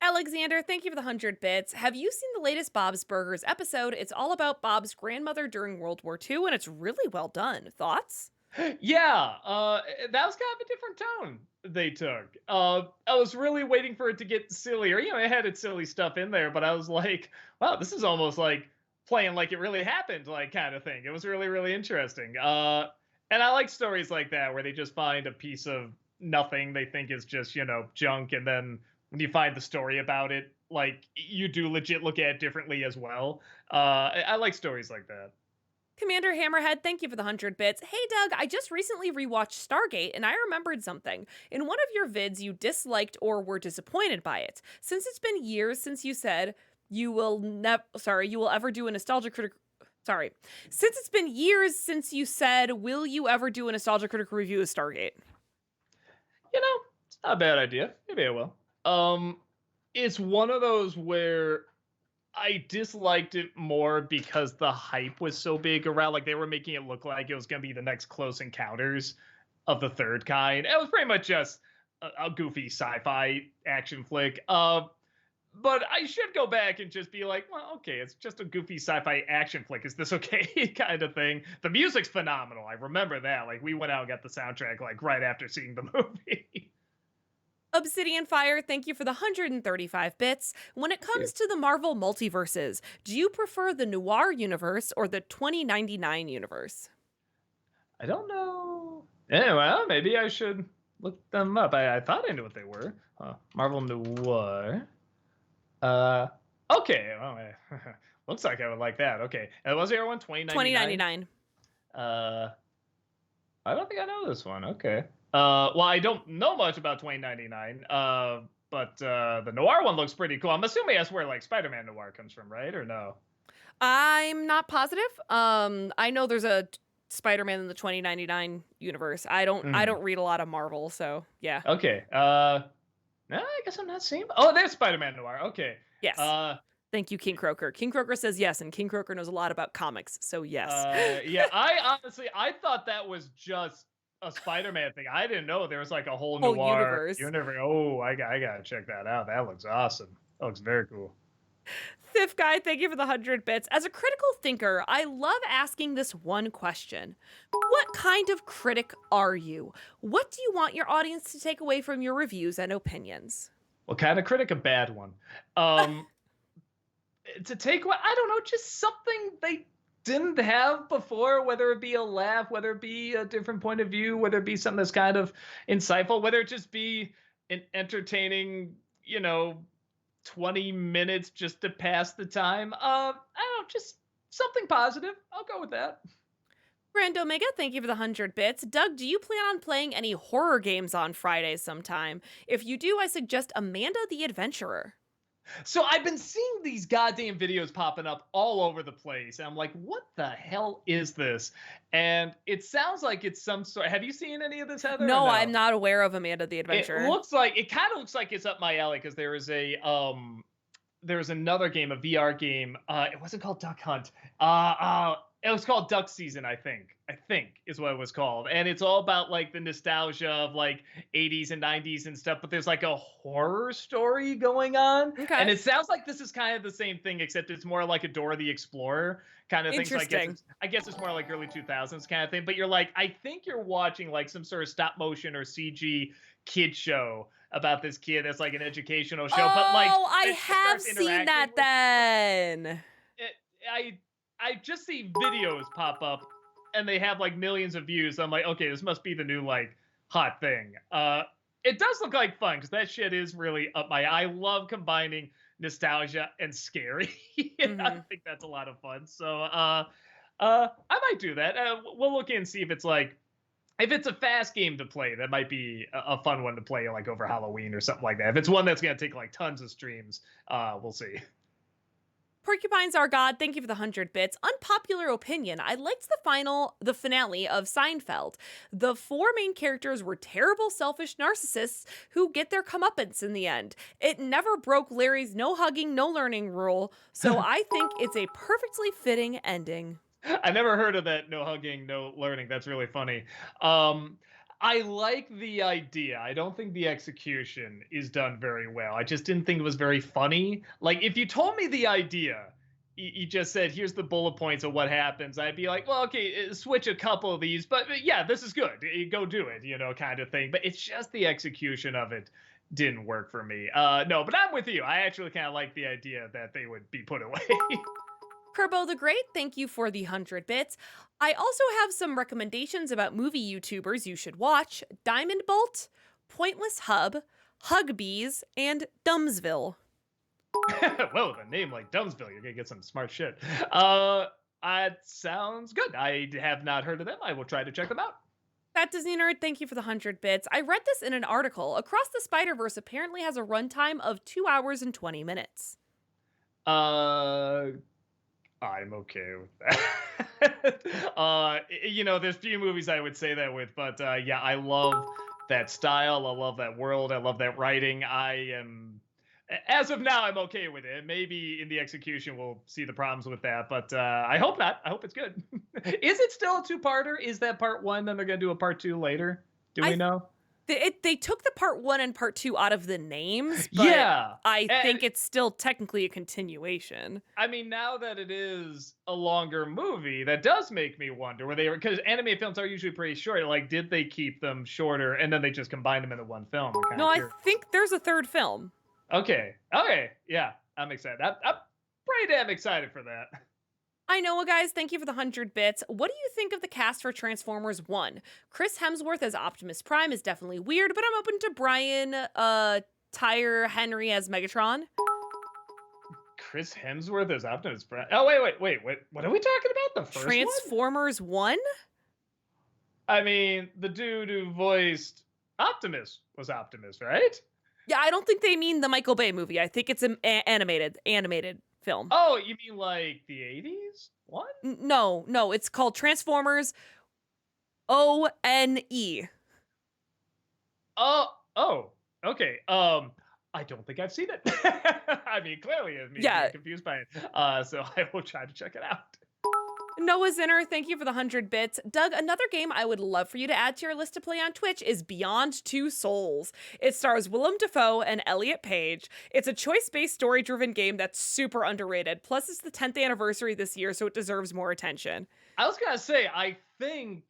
Alexander, thank you for the 100 bits. Have you seen the latest Bob's Burgers episode? It's all about Bob's grandmother during World War II, and it's really well done. Thoughts? Yeah, that was kind of a different tone they took. I was really waiting for it to get sillier. It had its silly stuff in there, but I was like, wow, this is almost like playing like it really happened, like kind of thing. It was really, really interesting. And I like stories like that where they just find a piece of nothing they think is just, junk. And then when you find the story about it, like you do legit look at it differently as well. I like stories like that. Commander Hammerhead, thank you for the 100 bits. Hey, Doug, I just recently rewatched Stargate and I remembered something. In one of your vids, you disliked or were disappointed by it. Since it's been years since you said you will ever do a nostalgia critic. Sorry. Since it's been years since you said, will you ever do a nostalgia critic review of Stargate? It's not a bad idea. Maybe I will. It's one of those where I disliked it more because the hype was so big around. Like they were making it look like it was going to be the next Close Encounters of the Third Kind. It was pretty much just a goofy sci-fi action flick. But I should go back and just be like, well, okay, it's just a goofy sci-fi action flick. Is this okay? Kind of thing. The music's phenomenal. I remember that. Like we went out and got the soundtrack like right after seeing the movie. Obsidian Fire, thank you for the 135 bits. When it comes to the Marvel multiverses, do you prefer the noir universe or the 2099 universe? I don't know. Yeah, well, maybe I should look them up. I thought I knew what they were. Marvel Noir. Okay. Well, looks like I would like that. Okay. And was there one 2099? 2099. I don't think I know this one. Okay. Well, I don't know much about 2099. But the noir one looks pretty cool. I'm assuming that's where like Spider-Man noir comes from, right? Or no? I'm not positive. I know there's a Spider-Man in the 2099 universe. I don't read a lot of Marvel, so yeah. Okay. No, I guess I'm not seeing. Oh, there's Spider-Man noir. Okay. Yes. Thank you, King Croker. King Croker says yes, and King Croker knows a lot about comics, so yes. Yeah, I thought that was just a Spider-Man thing. I didn't know there was like a whole noir universe. Oh, I gotta check that out. That looks awesome. That looks very cool. Thief Guy, thank you for the 100 bits. As a critical thinker, I love asking this one question. What kind of critic are you? What do you want your audience to take away from your reviews and opinions? What kind of critic? A bad one. To take what, I don't know, just something they didn't have before, whether it be a laugh, whether it be a different point of view, whether it be something that's kind of insightful, whether it just be an entertaining, 20 minutes just to pass the time. I don't know, just something positive. I'll go with that. Grand Omega, thank you for the 100 bits. Doug, do you plan on playing any horror games on Fridays sometime? If you do, I suggest Amanda the Adventurer. So I've been seeing these goddamn videos popping up all over the place, and I'm like, what the hell is this? And it sounds like it's some sort. Have you seen any of this, Heather? Or No, I'm no? not aware of Amanda the It Adventurer. looks like it kind of looks like it's up my alley because there's another game, a VR game. It wasn't called Duck Hunt. It was called Duck Season, I think. I think is what it was called. And it's all about like the nostalgia of like 80s and 90s and stuff, but there's like a horror story going on. Okay. And it sounds like this is kind of the same thing, except it's more like a Dora the Explorer kind of thing. So Interesting. I guess it's more like early 2000s kind of thing. But you're like, I think you're watching like some sort of stop motion or CG kid show about this kid that's like an educational show. Oh, But like, I it have starts seen interacting that with- then. I just see videos pop up and they have like millions of views. I'm like, okay, this must be the new like hot thing. It does look like fun because that shit is really up my. I love combining nostalgia and scary. I think that's a lot of fun. So I might do that. We'll look in and see if it's like. If it's a fast game to play, that might be a fun one to play like over Halloween or something like that. If it's one that's going to take like tons of streams, we'll see. Porcupines Are God, thank you for the 100 bits. Unpopular opinion, I liked the finale of Seinfeld. The four main characters were terrible, selfish narcissists who get their comeuppance in the end. It never broke Larry's no hugging, no learning rule, so I think it's a perfectly fitting ending. I never heard of that no hugging, no learning. That's really funny. I like the idea. I don't think the execution is done very well. I just didn't think it was very funny. Like, if you told me the idea, you just said, here's the bullet points of what happens, I'd be like, well, okay, switch a couple of these, but yeah, this is good. Go do it, kind of thing. But it's just the execution of it didn't work for me. No, but I'm with you. I actually kind of like the idea that they would be put away. Kerbo the Great, thank you for the 100 bits. I also have some recommendations about movie YouTubers you should watch: Diamond Bolt, Pointless Hub, Hugbees, and Dumbsville. Whoa, the name like Dumbsville, you're gonna get some smart shit. It sounds good. I have not heard of them. I will try to check them out. That Disney Nerd, thank you for the 100 bits. I read this in an article. Across the Spider-Verse apparently has a runtime of 2 hours and 20 minutes. I'm okay with that. There's few movies I would say that with, but yeah, I love that style. I love that world. I love that writing. As of now, I'm okay with it. Maybe in the execution, we'll see the problems with that, but I hope not. I hope it's good. Is it still a two-parter? Is that part one? Then they're going to do a part two later? Do we know? They took the part 1 and part 2 out of the names, but yeah, I think it's still technically a continuation. I mean, now that it is a longer movie, that does make me wonder where they were, because animated films are usually pretty short. Like, did they keep them shorter and then they just combined them into one film? No, I think there's a third film. Okay, yeah, I'm excited. I'm pretty damn excited for that. I know, guys, thank you for the 100 bits. What do you think of the cast for Transformers 1? Chris Hemsworth as Optimus Prime is definitely weird, but I'm open to Brian Tyree Henry as Megatron. Chris Hemsworth as Optimus Prime? Oh, wait. What are we talking about? The first Transformers 1? I mean, the dude who voiced Optimus was Optimus, right? Yeah, I don't think they mean the Michael Bay movie. I think it's an animated film. Oh, you mean like the 80s? What? No, it's called Transformers ONE. Oh, okay. I don't think I've seen it. I mean, clearly I'm confused by it. So I will try to check it out. Noah Zinner, thank you for the 100 bits. Doug, another game I would love for you to add to your list to play on Twitch is Beyond Two Souls. It stars Willem Dafoe and Elliot Page. It's a choice-based, story-driven game that's super underrated. Plus, it's the 10th anniversary this year, so it deserves more attention. I was gonna say, I think...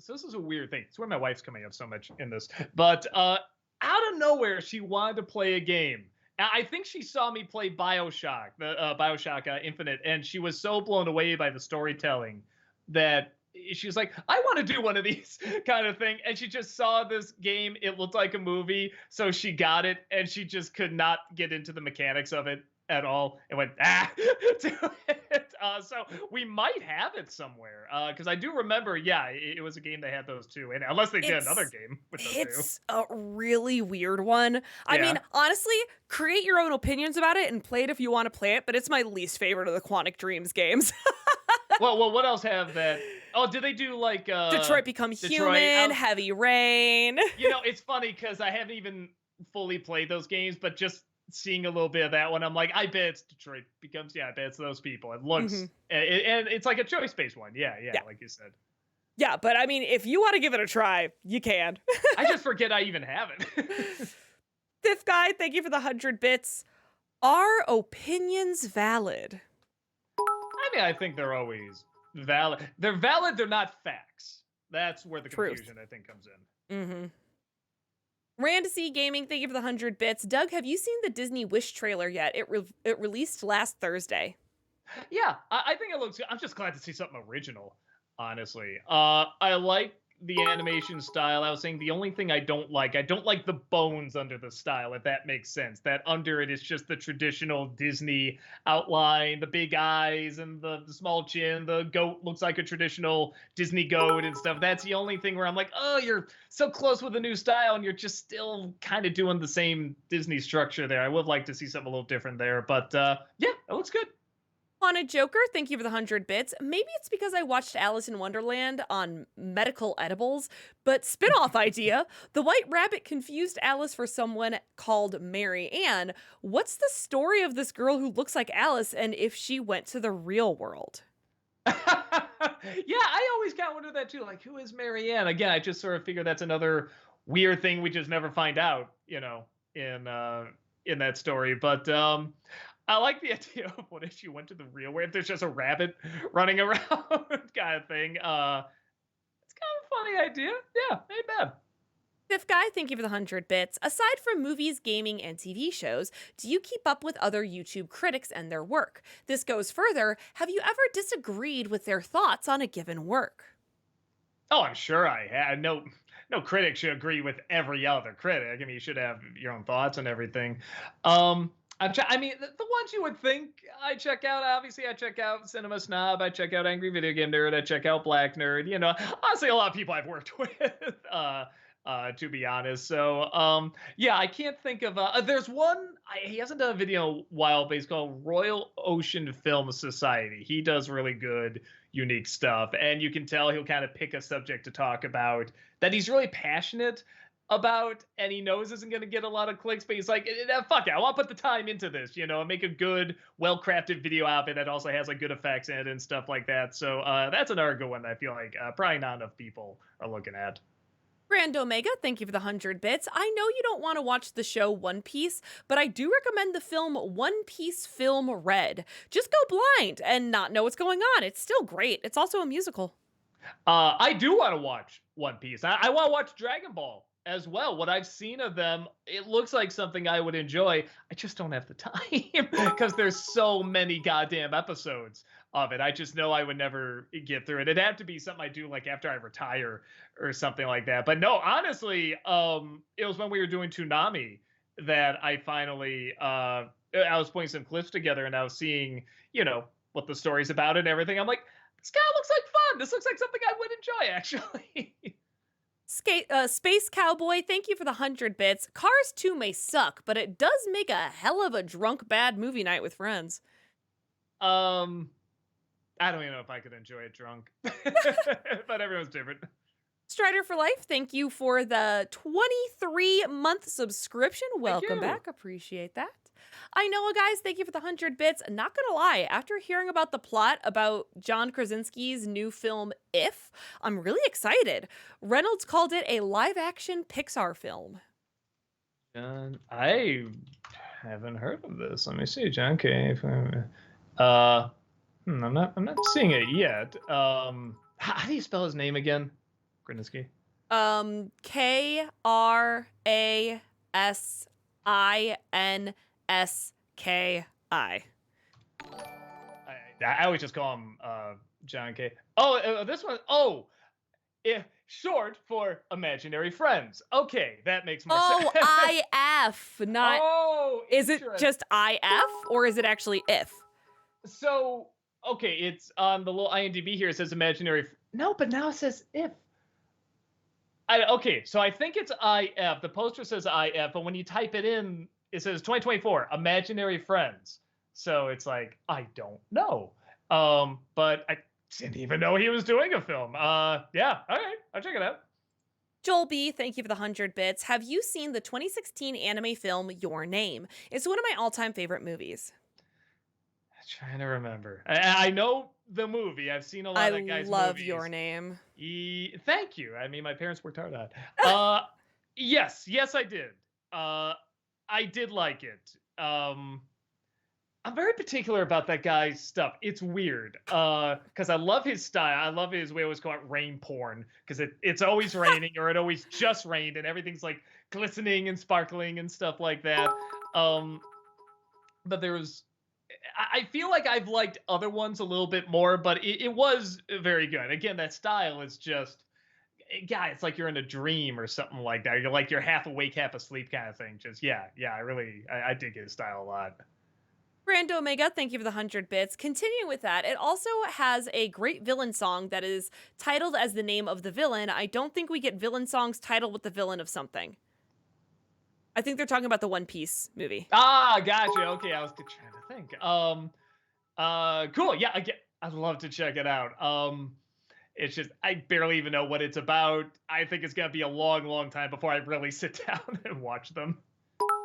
So this is a weird thing. It's where my wife's coming up so much in this. But out of nowhere, she wanted to play a game. I think she saw me play BioShock, the BioShock Infinite, and she was so blown away by the storytelling that she was like, I want to do one of these kind of thing. And she just saw this game. It looked like a movie. So she got it, and she just could not get into the mechanics of it at all and went, to it. So we might have it somewhere. Because I do remember, yeah, it was a game that had those two. And unless they did another It's game with those two. it's a really weird one. I mean, Yeah. honestly, create your own opinions about it and play it if you want to play it, but it's my least favorite of the Quantic Dreams games. Well, what else have that? Oh, did they do like Detroit Become Detroit? Human, Heavy Rain. It's funny because I haven't even fully played those games, but just seeing a little bit of that one, I'm like, I bet it's Detroit Becomes. Yeah, I bet it's those people. It looks, Mhm. and it's like a choice-based one. Yeah, Yeah. like you said. Yeah, but I mean, if you want to give it a try, you can. I just forget I even have it. Fifth guy, thank you for the 100 bits. Are opinions valid? I mean, I think they're always valid. They're valid. They're not facts. That's where the Truth. confusion, I think, comes in. Mm-hmm. Randacy Gaming, thank you for the 100 bits. Doug, have you seen the Disney Wish trailer yet? It released last Thursday. Yeah, I think it looks good. I'm just glad to see something original, honestly. I like the animation style. I was saying the only thing I don't like the bones under the style, if that makes sense. That under it is just the traditional Disney outline, the big eyes and the small chin. The goat looks like a traditional Disney goat and stuff. That's the only thing where I'm like, oh, you're so close with a new style and you're just still kind of doing the same Disney structure there. I would like to see something a little different there. But yeah, it looks good. Haunted Joker, thank you for the 100 bits. Maybe it's because I watched Alice in Wonderland on medical edibles, but spin-off idea. The White Rabbit confused Alice for someone called Mary Ann. What's the story of this girl who looks like Alice and if she went to the real world? Yeah, I always kind of wonder that too. Like, who is Marianne? Again, I just sort of figure that's another weird thing we just never find out, in that story. But I like the idea of what if she went to the real world? If there's just a rabbit running around kind of thing. It's kind of a funny idea. Yeah, ain't bad. Fifth guy, thank you for the 100 bits. Aside from movies, gaming, and TV shows, do you keep up with other YouTube critics and their work? This goes further. Have you ever disagreed with their thoughts on a given work? Oh, I'm sure I had. No critic should agree with every other critic. I mean, you should have your own thoughts and everything. I mean, the ones you would think I check out, obviously, I check out Cinema Snob, I check out Angry Video Game Nerd, I check out Black Nerd, honestly, a lot of people I've worked with, to be honest. So, yeah, I can't think of, there's one, he hasn't done a video in a while, but he's called Royal Ocean Film Society. He does really good, unique stuff, and you can tell he'll kind of pick a subject to talk about that he's really passionate about, and he knows isn't going to get a lot of clicks, but he's like, fuck it, I want to put the time into this, and make a good, well-crafted video out of it that also has like good effects in it and stuff like that. So that's another good one that I feel like probably not enough people are looking at. Grand Omega, thank you for the 100 bits. I know you don't want to watch the show One Piece, but I do recommend the film One Piece Film Red. Just go blind and not know what's going on. It's still great. It's also a musical. I do want to watch One Piece. I want to watch Dragon Ball as well. What I've seen of them, it looks like something I would enjoy. I just don't have the time because there's so many goddamn episodes of it. I just know I would never get through it. It'd have to be something I do like after I retire or something like that. But no, honestly, it was when we were doing Toonami that I finally, I was putting some clips together and I was seeing, what the story's about and everything. I'm like, this guy looks like fun. This looks like something I would enjoy, actually. Space Cowboy, thank you for the 100 bits. Cars 2 may suck, but it does make a hell of a drunk bad movie night with friends. I don't even know if I could enjoy it drunk, but everyone's different. Strider for Life, thank you for the 23-month subscription. Welcome back. Appreciate that. I know, guys, thank you for the 100 bits. Not gonna lie, after hearing about the plot about John Krasinski's new film, If, I'm really excited. Reynolds called it a live-action Pixar film. I haven't heard of this. Let me see, John K. I'm not seeing it yet. How do you spell his name again? Krasinski. Krasnski. I always just call him John K. Oh, this one. Oh, short for imaginary friends. Okay, that makes more sense. Oh, IF, not. Oh, is it just IF or is it actually if? So, Okay, it's on the little IMDb here. It says imaginary. No, but now it says if. Okay, so I think it's IF. The poster says IF, but when you type it in, it says 2024 imaginary friends. So it's like I don't know. But I didn't even know he was doing a film. Yeah, all right, I'll check it out. Joel B, thank you for the 100 bits. Have you seen the 2016 anime film Your Name? It's one of my all time favorite movies. Trying to remember. I know the movie. I've seen a I lot of guys' love Your movies. Name. Thank you. I mean, my parents worked hard on it. Yes, I did. I did like it. I'm very particular about that guy's stuff. It's weird. Because I love his style. I love his way always call it rain porn. Because it's always raining or it always just rained and everything's like glistening and sparkling and stuff like that. But there was I feel like I've liked other ones a little bit more, but it was very good. Again, that style is just, yeah, it's like you're in a dream or something like that. You're like you're half awake, half asleep kind of thing. Just yeah. I dig his style a lot. Grand Omega, thank you for the 100 bits. Continuing with that, it also has a great villain song that is titled as the name of the villain. I don't think we get villain songs titled with the villain of something. I think they're talking about the One Piece movie. Ah, gotcha. Okay, I was trying to think. Cool. Yeah, I'd love to check it out. It's just I barely even know what it's about. I think it's gonna be a long time before I really sit down and watch them.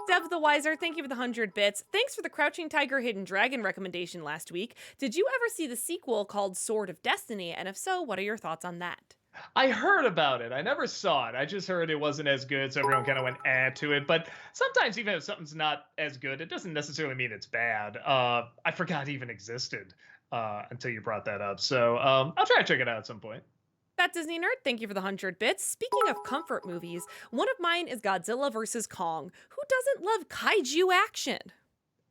Dev the Wiser, thank you for the 100 bits. Thanks for the Crouching Tiger, Hidden Dragon recommendation last week. Did you ever see the sequel called Sword of Destiny? And if so, what are your thoughts on that? I heard about it. I never saw it. I just heard it wasn't as good, so everyone kind of went to it. But sometimes, even if something's not as good, it doesn't necessarily mean it's bad. I forgot it even existed until you brought that up. So I'll try to check it out at some point. That Disney Nerd, thank you for the 100 bits. Speaking of comfort movies, one of mine is Godzilla vs. Kong. Who doesn't love kaiju action?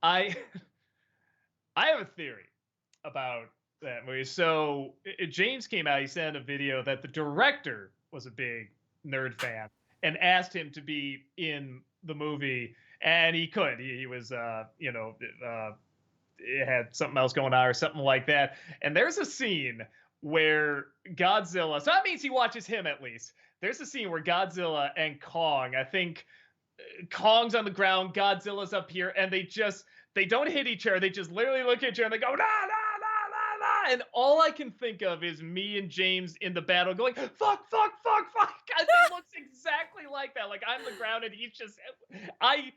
I I have a theory about that movie. So James came out. He sent a video that the director was a big nerd fan and asked him to be in the movie, and he could. He was, it had something else going on or something like that. And there's a scene where Godzilla. So that means he watches him at least. There's a scene where Godzilla and Kong. I think Kong's on the ground, Godzilla's up here, and they don't hit each other. They just literally look at each other and they go, nah, nah, nah, nah, nah. And all I can think of is me and James in the battle going, fuck. And it looks exactly like that. Like I'm the ground and he's just, I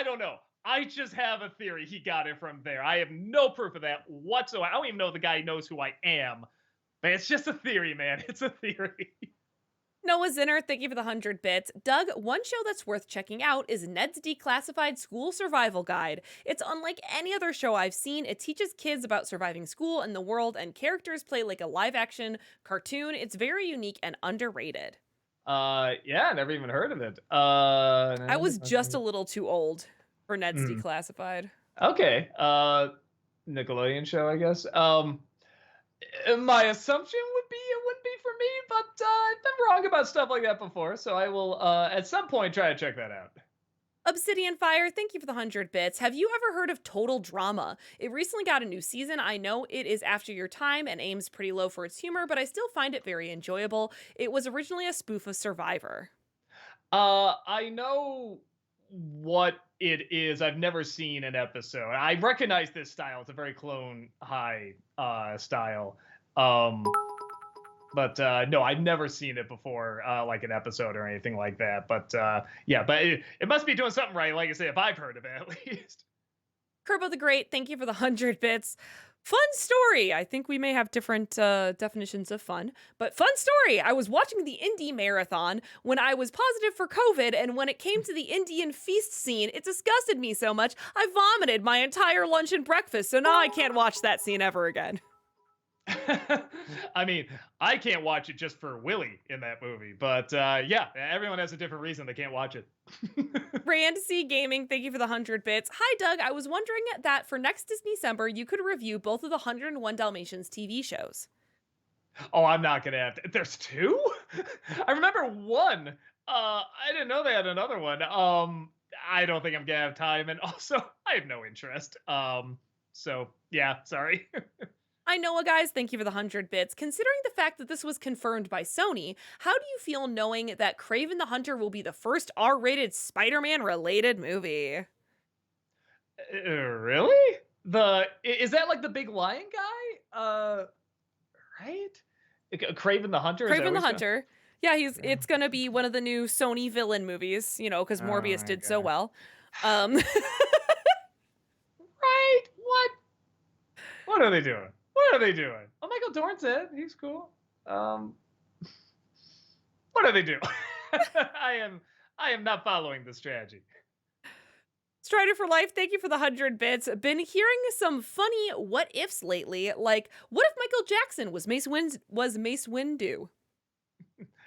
don't know. I just have a theory he got it from there. I have no proof of that whatsoever. I don't even know if the guy knows who I am. But it's just a theory, man. It's a theory. Noah Zinner, thank you for the 100 bits. Doug, one show that's worth checking out is Ned's Declassified School Survival Guide. It's unlike any other show I've seen. It teaches kids about surviving school and the world, and characters play like a live-action cartoon. It's very unique and underrated. Yeah, never even heard of it. I was just a little too old for Ned's Declassified. Okay. Nickelodeon show, I guess. My assumption would be it wouldn't be for me, but I've been wrong about stuff like that before, so I will at some point try to check that out. Obsidian Fire, thank you for the 100 bits. Have you ever heard of Total Drama? It recently got a new season. I know it is after your time and aims pretty low for its humor, but I still find it very enjoyable. It was originally a spoof of Survivor. I know what it is. I've never seen an episode. I recognize this style. It's a very Clone High style. But no, I've never seen it before, like an episode or anything like that. But yeah, but it must be doing something right. Like I say, if I've heard of it at least. Kerbo the Great, thank you for the 100 bits. Fun story. I think we may have different definitions of fun, but fun story. I was watching the Indie Marathon when I was positive for COVID, and when it came to the Indian feast scene, it disgusted me so much I vomited my entire lunch and breakfast, so now I can't watch that scene ever again. I mean, I can't watch it just for Willie in that movie, but yeah, everyone has a different reason they can't watch it. Rand C Gaming, thank you for the 100 bits. Hi, Doug. I was wondering that for next Disney-cember, you could review both of the 101 Dalmatians TV shows. Oh, I'm not gonna have to. There's two? I remember one. I didn't know they had another one. I don't think I'm gonna have time, and also I have no interest. So yeah, sorry. I know, guys. Thank you for the 100 bits. Considering the fact that this was confirmed by Sony, how do you feel knowing that Kraven the Hunter will be the first R-rated Spider-Man related movie? Really? Is that like the big lion guy? Right? Craven the Hunter, is that Kraven what the he's going? Hunter. Yeah, it's gonna be one of the new Sony villain movies, because Oh Morbius my did so god. well. Um, Right? What? What are they doing? What are they doing? Oh, Michael Dorn's in. He's cool. Um, what are they doing? I am I am not following the strategy. Strider for Life, thank you for the 100 bits. Been hearing some funny what ifs lately, like what if Michael Jackson was Mace Windu?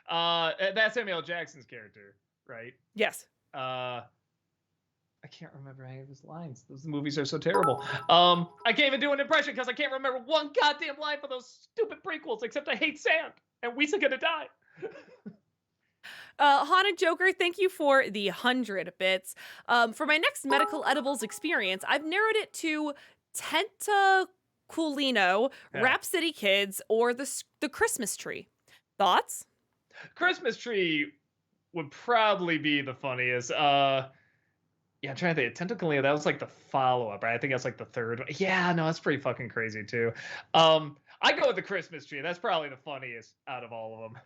That's Samuel L. Jackson's character, right? Yes. I can't remember any of his lines. Those movies are so terrible. I can't even do an impression because I can't remember one goddamn line for those stupid prequels, except I hate sand and Wee's gonna die. Haunted Joker, thank you for the 100 bits. For my next medical edibles experience, I've narrowed it to Tentaculino, Yeah. Rhapsody Kids, or the Christmas tree. Thoughts? Christmas tree would probably be the funniest. Yeah, I'm trying to think. Tentacly, that was like the follow-up, right? I think that's like the third one. Yeah, no, that's pretty fucking crazy too. I go with the Christmas tree. That's probably the funniest out of all of them.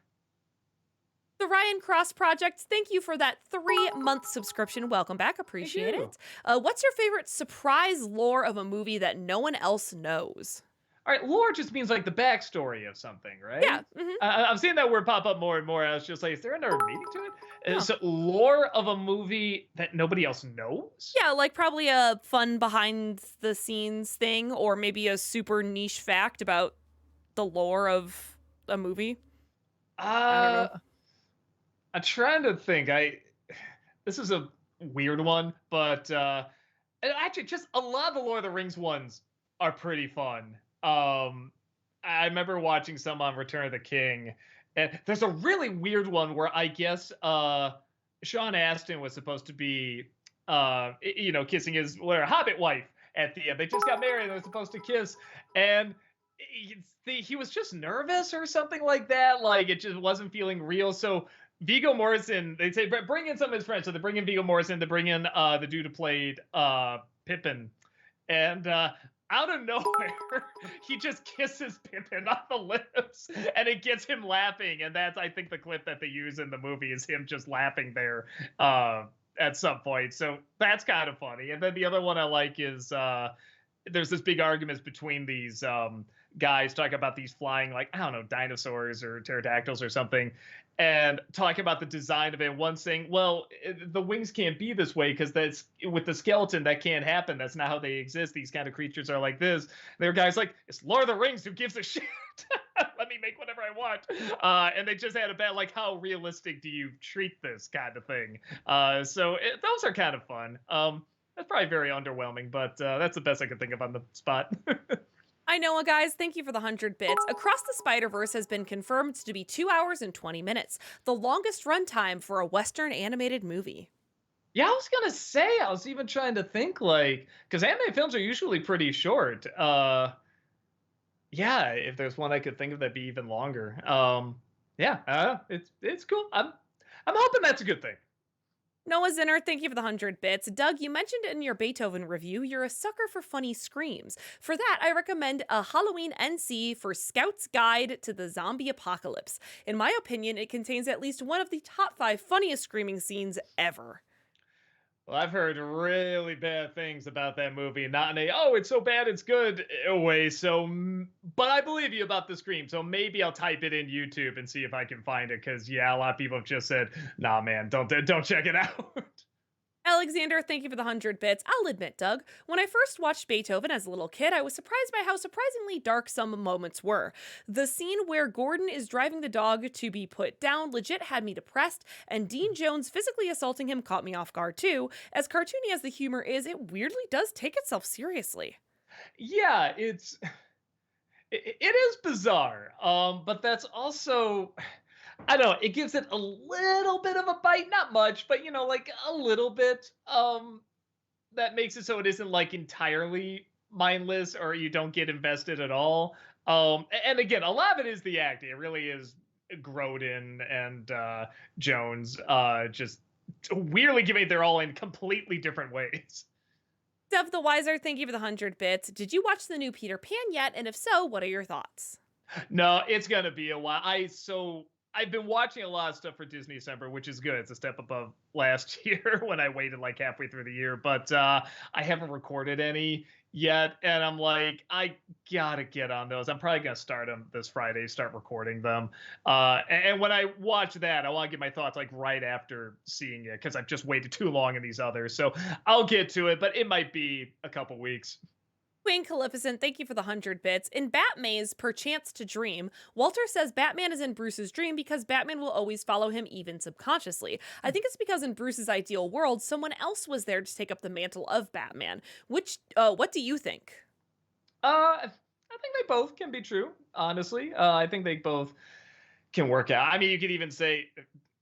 The Ryan Cross Project, thank you for that 3-month subscription. Welcome back. Appreciate you. it. What's your favorite surprise lore of a movie that no one else knows? All right, lore just means like the backstory of something, right? Yeah. I'm seeing that word pop up more and more. I was just like, is there another meaning to it? No. So lore of a movie that nobody else knows? Yeah, like probably a fun behind the scenes thing, or maybe a super niche fact about the lore of a movie. I don't know. I'm trying to think. This is a weird one, but and actually, just a lot of the Lord of the Rings ones are pretty fun. I remember watching some on Return of the King, and there's a really weird one where I guess Sean Astin was supposed to be kissing his Hobbit wife at the end. They just got married and they're supposed to kiss, and he was just nervous or something like that. Like it just wasn't feeling real. So Viggo Mortensen, they say bring in some of his friends. So they bring in Viggo Mortensen to bring in the dude who played Pippin, and out of nowhere, he just kisses Pippin on the lips, and it gets him laughing. And that's, I think, the clip that they use in the movie is him just laughing there at some point. So that's kind of funny. And then the other one I like is there's this big argument between these guys talking about these flying, like, I don't know, dinosaurs or pterodactyls or something, and talking about the design of it. One saying, well, the wings can't be this way because that's with the skeleton, that can't happen. That's not how they exist. These kind of creatures are like this. There are guys like, it's Lord of the Rings. Who gives a shit? Let me make whatever I want. And they just had a bet, like, how realistic do you treat this kind of thing? Those are kind of fun. That's probably very underwhelming, but that's the best I could think of on the spot. I know, guys. Thank you for the 100 bits. Across the Spider-Verse has been confirmed to be 2 hours and 20 minutes, the longest runtime for a Western animated movie. Yeah, I was gonna say, I was even trying to think, like, because anime films are usually pretty short. Yeah, if there's one I could think of that'd be even longer. Yeah, it's cool. I'm hoping that's a good thing. Noah Zinner, thank you for the 100 bits. Doug, you mentioned in your Beethoven review you're a sucker for funny screams. For that, I recommend a Halloween NC for Scout's Guide to the Zombie Apocalypse. In my opinion, it contains at least one of the top 5 funniest screaming scenes ever. Well, I've heard really bad things about that movie. Not in a, oh, it's so bad, it's good way. But I believe you about the scream. So maybe I'll type it in YouTube and see if I can find it. Because, yeah, a lot of people have just said, nah, man, don't check it out. Alexander, thank you for the 100 bits. I'll admit, Doug, when I first watched Beethoven as a little kid, I was surprised by how surprisingly dark some moments were. The scene where Gordon is driving the dog to be put down legit had me depressed, and Dean Jones physically assaulting him caught me off guard too. As cartoony as the humor is, it weirdly does take itself seriously. Yeah, it is bizarre. But that's also, I don't know, it gives it a little bit of a bite, not much, but like a little bit. That makes it so it isn't like entirely mindless or you don't get invested at all. And again, a lot of it is the acting. It really is Grodin and Jones just weirdly giving it their all in completely different ways. Dev the Wiser, thank you for the 100 bits. Did you watch the new Peter Pan yet? And if so, what are your thoughts? No, it's gonna be a while. I've been watching a lot of stuff for Disney December, which is good. It's a step above last year when I waited like halfway through the year. But I haven't recorded any yet, and I'm like, I gotta get on those. I'm probably gonna start them this Friday, start recording them. And when I watch that, I want to get my thoughts like right after seeing it because I've just waited too long in these others. So I'll get to it, but it might be a couple weeks. Queen Calificent, thank you for the 100 bits. In Batmaze Perchance to Dream, Walter says Batman is in Bruce's dream because Batman will always follow him even subconsciously. I think it's because in Bruce's ideal world, someone else was there to take up the mantle of Batman. What do you think? I think they both can be true, honestly. I think they both can work out. I mean, you could even say,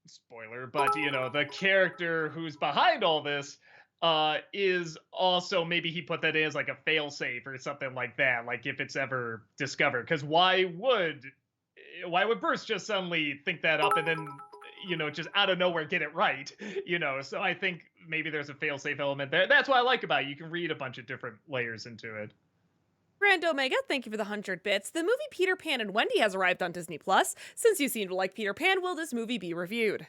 spoiler, but the character who's behind all this is also maybe he put that in as like a failsafe or something like that. Like if it's ever discovered, because why would Bruce just suddenly think that up and then just out of nowhere get it right? So I think maybe there's a failsafe element there. That's what I like about it. You can read a bunch of different layers into it. Grand Omega, thank you for the 100 bits. The movie Peter Pan and Wendy has arrived on Disney Plus. Since you seem to like Peter Pan, will this movie be reviewed?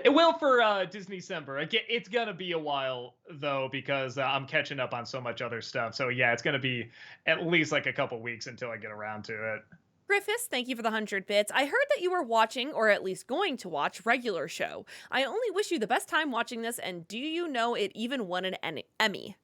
It will for Disney December. Again, it's gonna be a while though because I'm catching up on so much other stuff. So yeah, it's gonna be at least like a couple weeks until I get around to it. Griffiths, thank you for the 100 bits. I heard that you were watching, or at least going to watch, Regular Show. I only wish you the best time watching this, and do you know it even won an Emmy?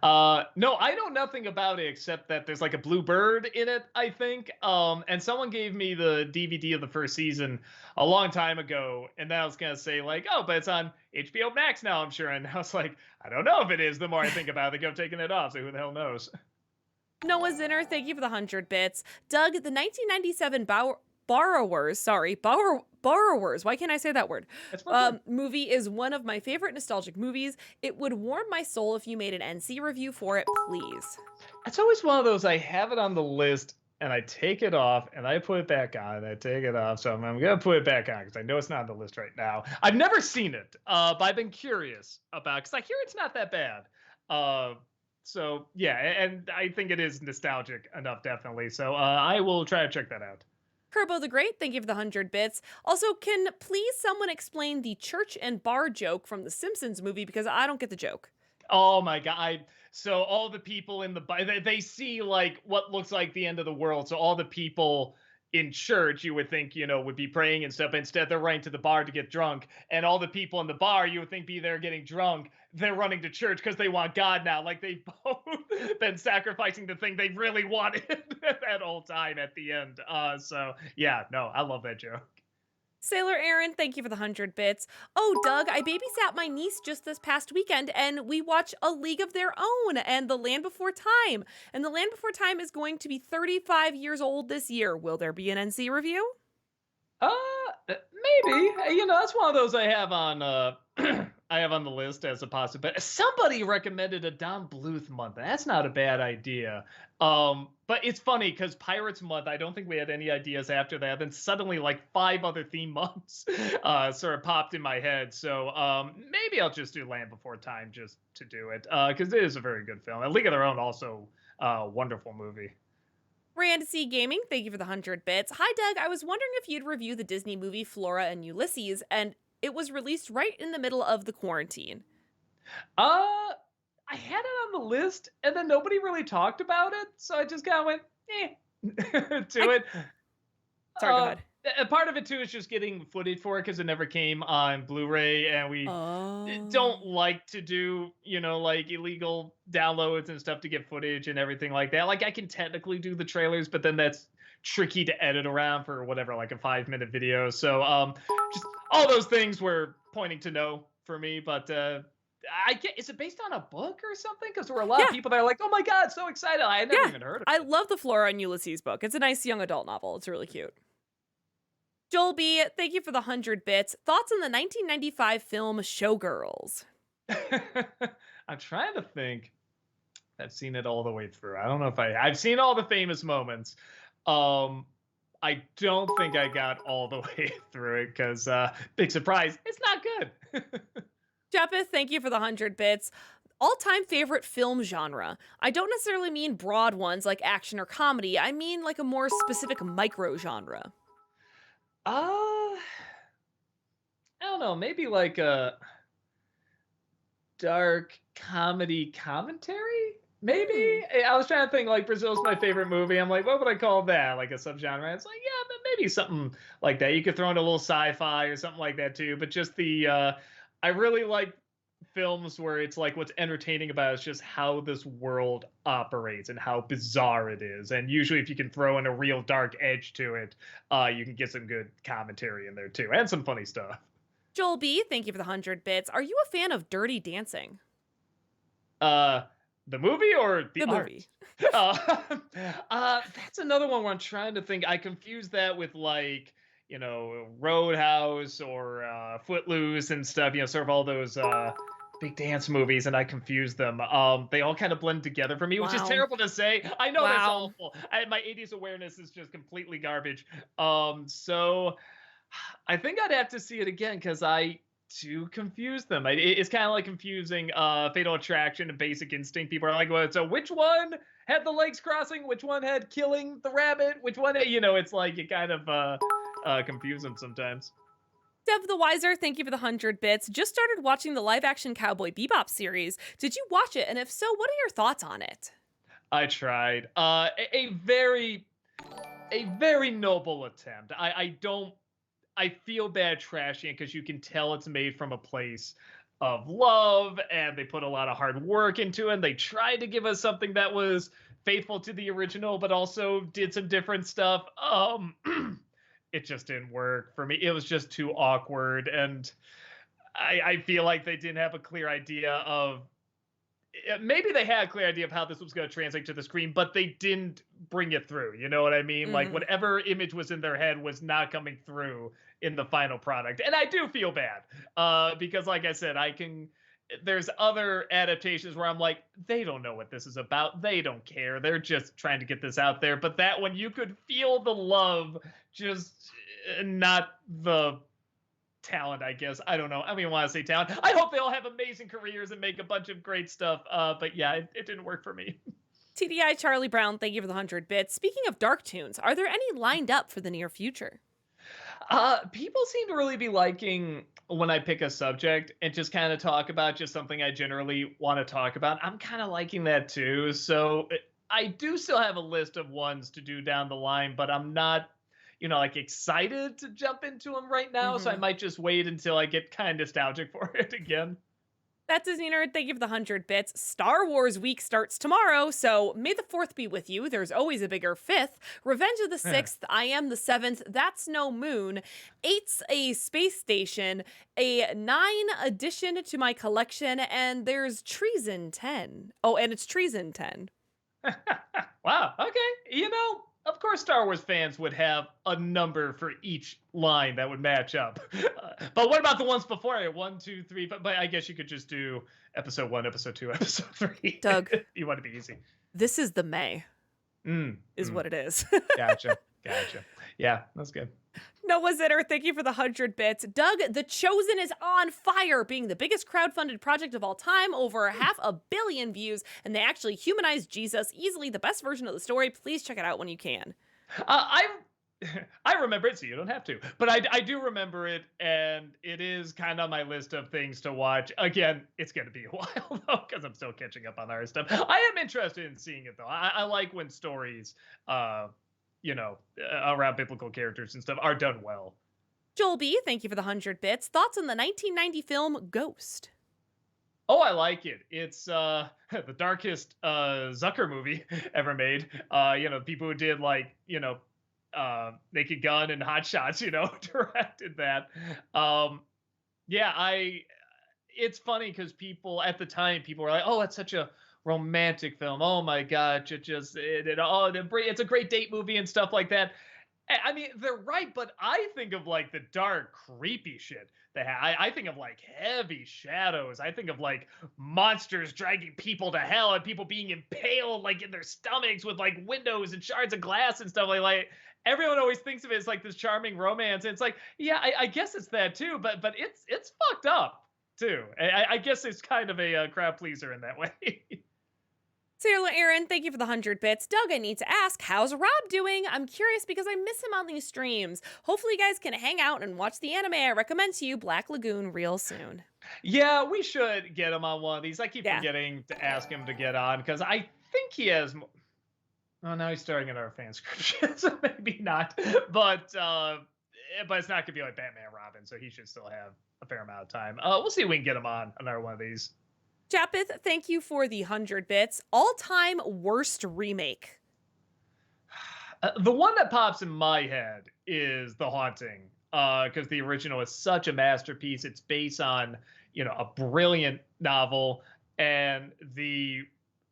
No, I know nothing about it except that there's like a blue bird in it, I think. And someone gave me the DVD of the first season a long time ago, and then I was gonna say like, oh, but it's on HBO Max now, I'm sure. And I was like, I don't know if it is. The more I think about it, I think I'm taking it off. So who the hell knows? Noah Zinner, thank you for the 100 bits. Doug, the 1997 Borrowers, why can't I say that word? That's fun. Movie is one of my favorite nostalgic movies. It would warm my soul if you made an NC review for it, please. It's always one of those. I have it on the list and I take it off and I put it back on and I take it off. So I'm gonna put it back on because I know it's not on the list right now. I've never seen it, but I've been curious about because I hear it's not that bad. So yeah, and I think it is nostalgic enough, definitely. So I will try to check that out. Kerbo the Great, thank you for the 100 bits. Also, can please someone explain the church and bar joke from the Simpsons movie because I don't get the joke. Oh my god! So all the people in they see like what looks like the end of the world. So all the people in church you would think would be praying and stuff. Instead, they're running to the bar to get drunk, and all the people in the bar you would think be there getting drunk. They're running to church because they want God now. Like they've both been sacrificing the thing they really wanted that whole time at the end. So yeah, no, I love that joke. Sailor Aaron, thank you for the 100 bits. Oh, Doug, I babysat my niece just this past weekend and we watched A League of Their Own and The Land Before Time. And The Land Before Time is going to be 35 years old this year. Will there be an NC review? Maybe. That's one of those I have on I have on the list as a possibility. Somebody recommended a Don Bluth month. That's not a bad idea. But it's funny because Pirates month, I don't think we had any ideas after that. Then suddenly like 5 other theme months sort of popped in my head. So maybe I'll just do Land Before Time just to do it. Because it is a very good film. And League of Their Own also wonderful movie. Rand C Gaming, thank you for the 100 bits. Hi, Doug. I was wondering if you'd review the Disney movie Flora and Ulysses, and it was released right in the middle of the quarantine. I had it on the list, and then nobody really talked about it, so I just kind of went, to it. Sorry, go ahead. Part of it too is just getting footage for it because it never came on Blu-ray, and we don't like to do, like illegal downloads and stuff to get footage and everything like that. Like I can technically do the trailers, but then that's tricky to edit around for whatever, like a 5-minute video. So just all those things were pointing to no for me, but is it based on a book or something? Because there were a lot of people that are like, oh my god, so excited. I had never even heard of it. I love the Flora and Ulysses book. It's a nice young adult novel. It's really cute. Joel B, thank you for the 100 bits. Thoughts on the 1995 film Showgirls? I'm trying to think. I've seen it all the way through. I don't know if I've seen all the famous moments. Um, I don't think I got all the way through it because big surprise, it's not good. Jeppeth, thank you for the 100 bits. All time favorite film genre. I don't necessarily mean broad ones like action or comedy, I mean like a more specific micro genre. I don't know, maybe like a dark comedy commentary? Maybe? I was trying to think like Brazil's my favorite movie. I'm like, what would I call that? Like a subgenre? It's like, yeah, but maybe something like that. You could throw in a little sci-fi or something like that too. But just I really like films where it's like what's entertaining about it is just how this world operates and how bizarre it is. And usually if you can throw in a real dark edge to it, you can get some good commentary in there too. And some funny stuff. Joel B, thank you for the 100 bits. Are you a fan of Dirty Dancing? Uh the movie or the The art? movie. That's another one where I'm trying to think. I confuse that with like, Roadhouse or Footloose and stuff, sort of all those big dance movies, and I confuse them. They all kind of blend together for me, which is Wow. terrible to say. I know that's Wow. awful. My 80s awareness is just completely garbage. So I think I'd have to see it again because I do confuse them. It's kind of like confusing Fatal Attraction and Basic Instinct. People are like, well, so which one had the legs crossing? Which one had killing the rabbit? Which one, it's like you kind of confuse them sometimes. Dev the Wiser, thank you for the 100 bits. Just started watching the live action Cowboy Bebop series. Did you watch it? And if so, what are your thoughts on it? I tried. A very noble attempt. I feel bad trashing it because you can tell it's made from a place of love and they put a lot of hard work into it. And they tried to give us something that was faithful to the original, but also did some different stuff. It just didn't work for me. It was just too awkward. And I feel like they didn't have a clear idea of maybe they had a clear idea of how this was going to translate to the screen, but they didn't bring it through. You know what I mean? Like whatever image was in their head was not coming through in the final product. And I do feel bad because like I said, there's other adaptations where I'm like, they don't know what this is about. They don't care. They're just trying to get this out there. But that one, you could feel the love, just not the talent, I guess. I don't know. I don't even want to say talent. I hope they all have amazing careers and make a bunch of great stuff. But yeah, it didn't work for me. TDI Charlie Brown, thank you for the 100 bits. Speaking of dark tunes, are there any lined up for the near future? People seem to really be liking when I pick a subject and just kind of talk about just something I generally want to talk about. I'm kind of liking that too. So I do still have a list of ones to do down the line, but I'm not, like excited to jump into them right now. So I might just wait until I get kind of nostalgic for it again. That's Disney Nerd. Thank you for the 100 bits. Star Wars week starts tomorrow, so may the 4th be with you. There's always a bigger 5th. Revenge of the 6th. I Am the 7th. That's No Moon. 8's a space station. A 9 addition to my collection, and there's Treason 10. Oh, and it's Treason 10. Wow. Okay. Of course, Star Wars fans would have a number for each line that would match up. But what about the ones before it? 1, 2, 3. But I guess you could just do episode 1, episode 2, episode 3. Doug, you want to be easy. This is the May. What it is. Gotcha. Yeah, that's good. Noah Zitter, thank you for the 100 bits. Doug, The Chosen is on fire, being the biggest crowdfunded project of all time, over 500 million views, and they actually humanized Jesus, easily the best version of the story. Please check it out when you can. I remember it, so you don't have to. But I do remember it, and it is kind of on my list of things to watch. Again, it's going to be a while, though, because I'm still catching up on our stuff. I am interested in seeing it, though. I like when stories, around biblical characters and stuff are done well. Joel B, thank you for the 100 bits. Thoughts on the 1990 film Ghost? Oh, I like it. It's the darkest Zucker movie ever made. People who did Naked Gun and Hot Shots, directed that. It's funny because at the time, people were like, oh, it's such a romantic film. Oh my God, it's a great date movie and stuff like that. I mean, they're right, but I think of like the dark, creepy shit. I think of like heavy shadows. I think of like monsters dragging people to hell and people being impaled like in their stomachs with like windows and shards of glass and stuff like. Everyone always thinks of it as like this charming romance. And it's like, yeah, I guess it's that too, but it's fucked up too. I guess it's kind of a crowd pleaser in that way. Sailor Aaron, thank you for the 100 bits. Doug, I need to ask, how's Rob doing? I'm curious because I miss him on these streams. Hopefully you guys can hang out and watch the anime I recommend to you, Black Lagoon, real soon. Yeah, we should get him on one of these. I keep Yeah. forgetting to ask him to get on because I think he has. Oh, now he's starting another fan subscription, so maybe not. But it's not gonna be like Batman Robin, so he should still have a fair amount of time. We'll see if we can get him on another one of these. Japith, thank you for the 100 bits. All-time worst remake. The one that pops in my head is The Haunting, because the original is such a masterpiece. It's based on, a brilliant novel, and the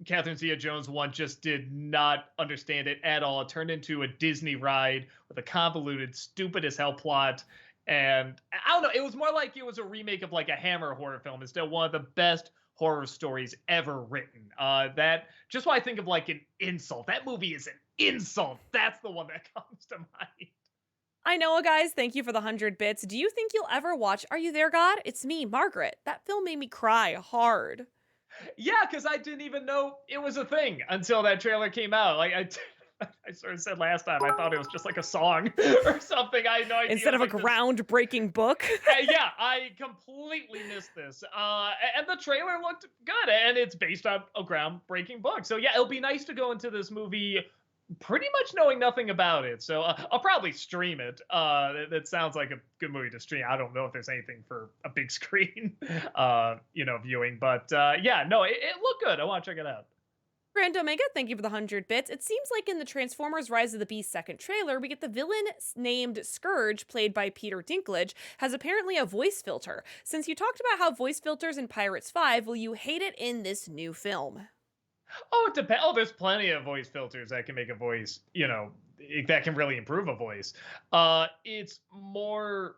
Catherine Zeta-Jones one just did not understand it at all. It turned into a Disney ride with a convoluted, stupid as hell plot. And I don't know, it was more like it was a remake of like a Hammer horror film instead of one of the best horror stories ever written. That just why I think of like an insult. That movie is an insult. That's the one that comes to mind. I know, guys. Thank you for the 100 bits. Do you think you'll ever watch Are You There, God? It's me, Margaret. That film made me cry hard. Yeah, because I didn't even know it was a thing until that trailer came out. Like I sort of said last time, I thought it was just like a song or something. I had no idea. Instead of a like groundbreaking book. Yeah, I completely missed this. And the trailer looked good, and it's based on a groundbreaking book. So yeah, it'll be nice to go into this movie pretty much knowing nothing about it. So I'll probably stream it. That sounds like a good movie to stream. I don't know if there's anything for a big screen, viewing. But yeah, no, it looked good. I want to check it out. Grand Omega, thank you for the 100 bits. It seems like in the Transformers Rise of the Beast second trailer, we get the villain named Scourge, played by Peter Dinklage, has apparently a voice filter. Since you talked about how voice filters in Pirates 5, will you hate it in this new film? Oh, it depends. Oh, there's plenty of voice filters that can make a voice, that can really improve a voice. It's more...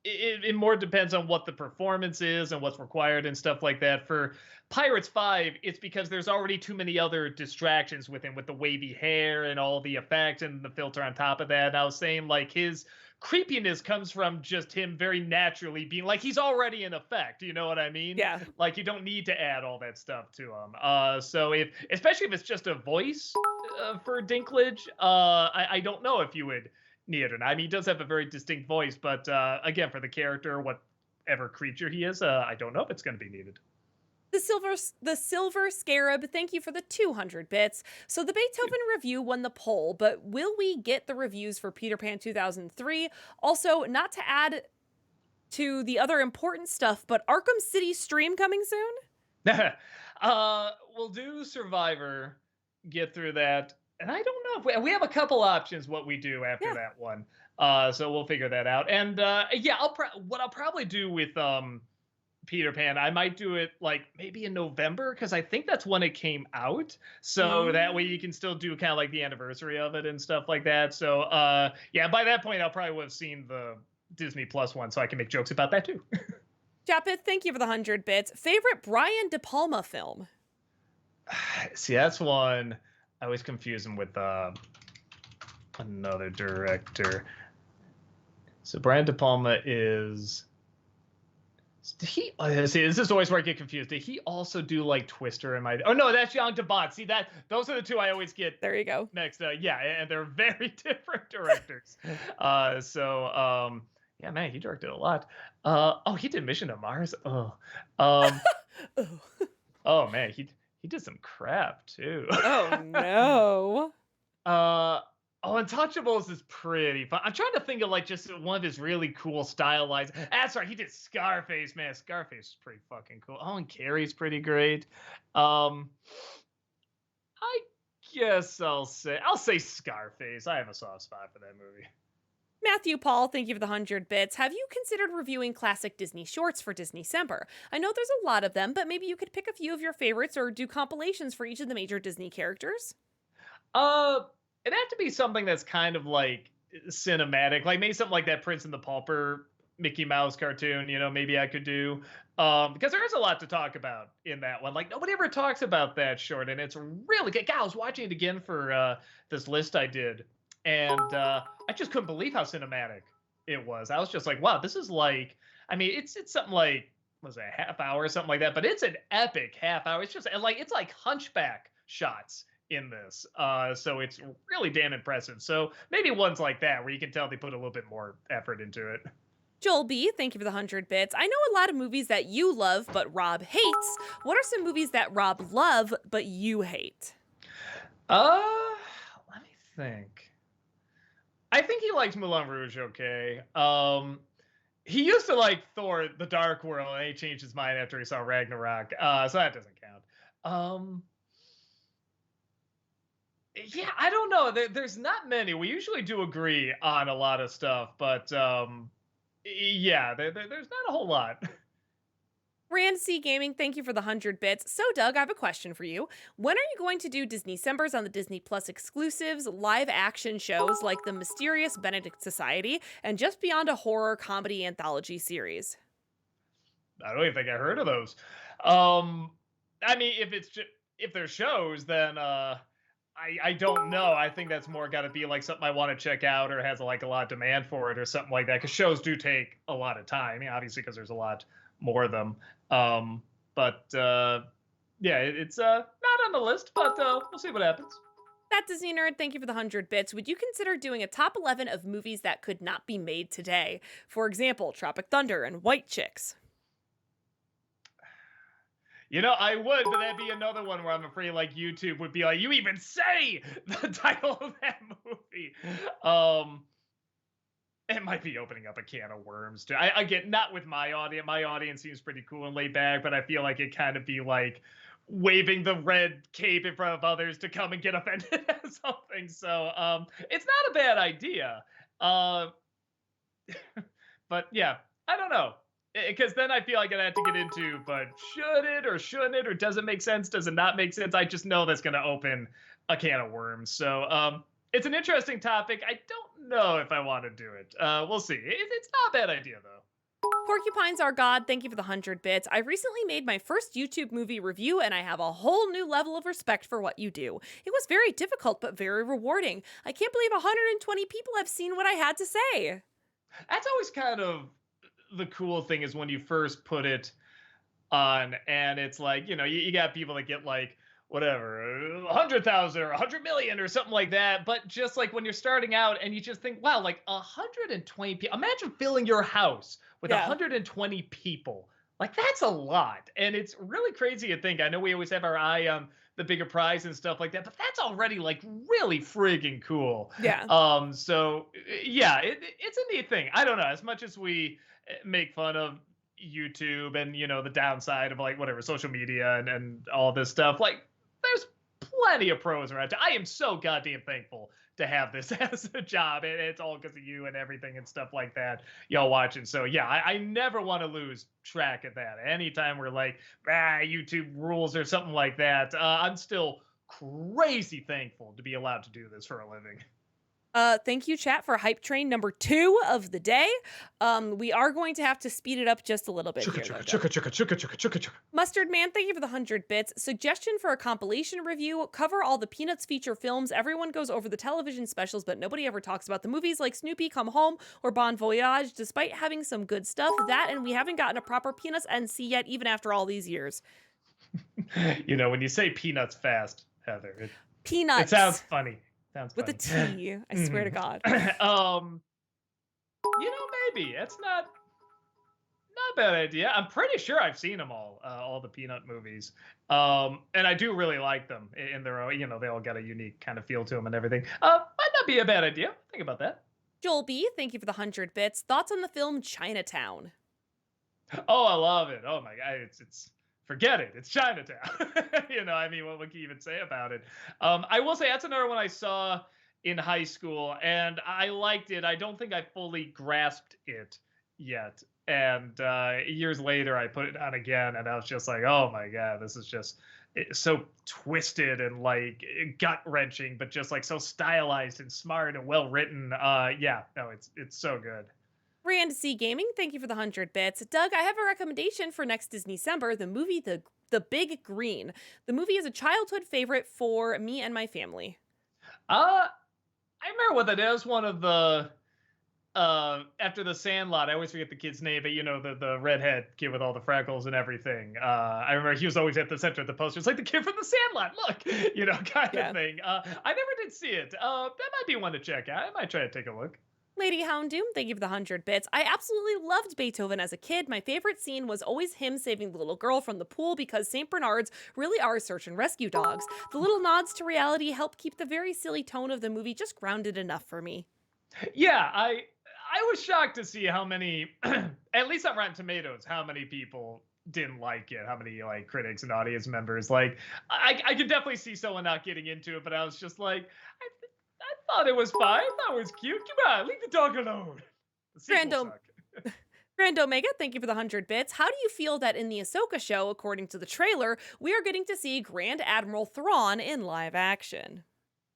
It more depends on what the performance is and what's required and stuff like that. For Pirates 5, it's because there's already too many other distractions with him, with the wavy hair and all the effects and the filter on top of that. And I was saying, like, his creepiness comes from just him very naturally being like, he's already in effect. You know what I mean? Yeah. Like, you don't need to add all that stuff to him. So especially if it's just a voice for Dinklage, I don't know if you would need it or not. I mean, he does have a very distinct voice, but again, for the character, whatever creature he is, I don't know if it's going to be needed. The Silver Scarab, thank you for the 200 bits. So the Beethoven review won the poll, but will we get the reviews for Peter Pan 2003? Also, not to add to the other important stuff, but Arkham City stream coming soon? We'll do Survivor, get through that. And I don't know if we have a couple options what we do after that one. So we'll figure that out. And yeah, what I'll probably do with Peter Pan, I might do it like maybe in November, because I think that's when it came out. So that way you can still do kind of like the anniversary of it and stuff like that. So yeah, by that point I'll probably have seen the Disney Plus one, so I can make jokes about that too. Japith, thank you for the 100 bits. Favorite Brian De Palma film? See, that's one I always confuse him with another director. So Brian De Palma is... Did he... see, this is always where I get confused. Did he also do like Twister? Oh no, that's Jean Tabot. See, those are the two I always get. There you go. Next, yeah, and they're very different directors. Yeah, man, he directed a lot. Oh, he did Mission to Mars. Oh man, he did some crap too. Oh no. Untouchables is pretty fun. I'm trying to think of like just one of his really cool stylized. That's right, he did Scarface, man. Scarface is pretty fucking cool. Oh, and Carrie's pretty great. I guess I'll say Scarface. I have a soft spot for that movie. Matthew Paul, thank you for the 100 bits. Have you considered reviewing classic Disney shorts for Disney-cember? I know there's a lot of them, but maybe you could pick a few of your favorites or do compilations for each of the major Disney characters? it'd have to be something that's kind of like cinematic, like maybe something like that Prince and the Pauper Mickey Mouse cartoon. Maybe I could do, because there is a lot to talk about in that one. Like nobody ever talks about that short, and it's really good. God, I was watching it again for this list I did, and I just couldn't believe how cinematic it was. I was just like, wow, this is like, I mean, it's something like, was it a half hour or something like that? But it's an epic half hour. It's just like it's like Hunchback shots in this. So it's really damn impressive. So maybe ones like that where you can tell they put a little bit more effort into it. Joel B, thank you for the 100 bits. I know a lot of movies that you love, but Rob hates. What are some movies that Rob love, but you hate? Uh, Let me think. I think he likes Moulin Rouge. Okay. He used to like Thor: The Dark World, and he changed his mind after he saw Ragnarok. So that doesn't count. Yeah, I don't know. There's not many. We usually do agree on a lot of stuff, but yeah, there's not a whole lot. Rand C Gaming, thank you for the 100 bits. So, Doug, I have a question for you. When are you going to do Disney Decembers on the Disney Plus exclusives, live action shows like The Mysterious Benedict Society, and just beyond a horror comedy anthology series? I don't even think I heard of those. I mean, if there's shows, then I don't know. I think that's more got to be like something I want to check out or has like a lot of demand for it or something like that. Because shows do take a lot of time, obviously, because there's a lot more of them. But yeah, it's not on the list, but we'll see what happens. That Disney Nerd, thank you for the 100 bits. Would you consider doing a top 11 of movies that could not be made today? For example, Tropic Thunder and White Chicks. I would, but that'd be another one where I'm afraid like YouTube would be like, you even say the title of that movie. It might be opening up a can of worms too. I get not with my audience. My audience seems pretty cool and laid back, but I feel like it kind of be like waving the red cape in front of others to come and get offended at something. So it's not a bad idea. But yeah, I don't know. Because then I feel like I have to get into, but should it or shouldn't it, or does it make sense? Does it not make sense? I just know that's going to open a can of worms. So it's an interesting topic. I don't know if I want to do it. We'll see. It's not a bad idea, though. Porcupines Are God, thank you for the 100 bits. I recently made my first YouTube movie review, and I have a whole new level of respect for what you do. It was very difficult, but very rewarding. I can't believe 120 people have seen what I had to say. That's always kind of the cool thing is when you first put it on, and it's like, you got people that get like, whatever, 100,000 or 100 million or something like that. But just like when you're starting out and you just think, wow, like 120 people, imagine filling your house with 120 people. Like that's a lot. And it's really crazy to think. I know we always have our eye on the bigger prize and stuff like that, but that's already like really friggin' cool. Yeah. So yeah, it's a neat thing. I don't know. As much as we make fun of YouTube and the downside of like whatever social media and all this stuff, like there's plenty of pros around. I am so goddamn thankful to have this as a job. It's all because of you and everything and stuff like that y'all watching. So yeah, I never want to lose track of that. Anytime we're like, YouTube rules or something like that, I'm still crazy thankful to be allowed to do this for a living. Thank you, chat, for hype train number 2 of the day. We are going to have to speed it up just a little bit here. Mustard Man, thank you for the 100 bits. Suggestion for a compilation review: cover all the Peanuts feature films. Everyone goes over the television specials, but nobody ever talks about the movies like Snoopy Come Home or Bon Voyage, despite having some good stuff. That, and we haven't gotten a proper Peanuts NC yet, even after all these years. When you say Peanuts fast, Heather, Peanuts. It sounds funny. With a T, I swear to God. Maybe it's not a bad idea. I'm pretty sure I've seen them all the Peanut movies, and I do really like them in their own. They all got a unique kind of feel to them and everything. Might not be a bad idea. Think about that. Joel B, thank you for the 100 bits. Thoughts on the film Chinatown? Oh, I love it. Oh my God, it's. Forget it. It's Chinatown. What can you even say about it? I will say that's another one I saw in high school, and I liked it. I don't think I fully grasped it yet. And years later, I put it on again, and I was just like, oh my God, this is just so twisted and like gut wrenching, but just like so stylized and smart and well written. Yeah, no, it's so good. Rand C Gaming, thank you for the 100 bits. Doug, I have a recommendation for next Disney December, the movie The Big Green. The movie is a childhood favorite for me and my family. I remember what that is. One of the after the Sandlot, I always forget the kid's name, but you know the redhead kid with all the freckles and everything. I remember he was always at the center of the poster. It's like the kid from the Sandlot, look, kind Yeah. of thing. I never did see it. That might be one to check out. I might try to take a look. Lady Houndoom, thank you for the 100 bits. I absolutely loved Beethoven as a kid. My favorite scene was always him saving the little girl from the pool because St. Bernards really are search and rescue dogs. The little nods to reality help keep the very silly tone of the movie just grounded enough for me. Yeah, I was shocked to see how many, at least on Rotten Tomatoes, how many people didn't like it. How many like critics and audience members like I could definitely see someone not getting into it, but I was just like I thought it was fine. I thought it was cute. Come on, leave the dog alone. The sequel Random. suck. Grand Omega, thank you for the 100 bits. How do you feel that in the Ahsoka show, according to the trailer, we are getting to see Grand Admiral Thrawn in live action?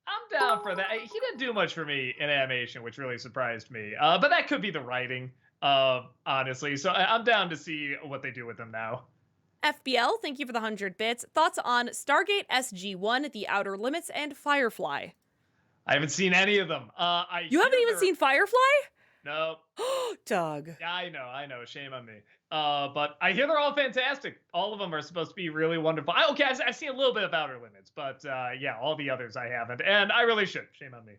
I'm down for that. He didn't do much for me in animation, which really surprised me. But that could be the writing, honestly. So I'm down to see what they do with him now. FBL, thank you for the 100 bits. Thoughts on Stargate SG-1, The Outer Limits, and Firefly? I haven't seen any of them. You haven't even seen Firefly? No. Doug. Yeah, I know. Shame on me. But I hear they're all fantastic. All of them are supposed to be really wonderful. Okay, I've seen a little bit of Outer Limits, but yeah, all the others I haven't, and I really should. Shame on me.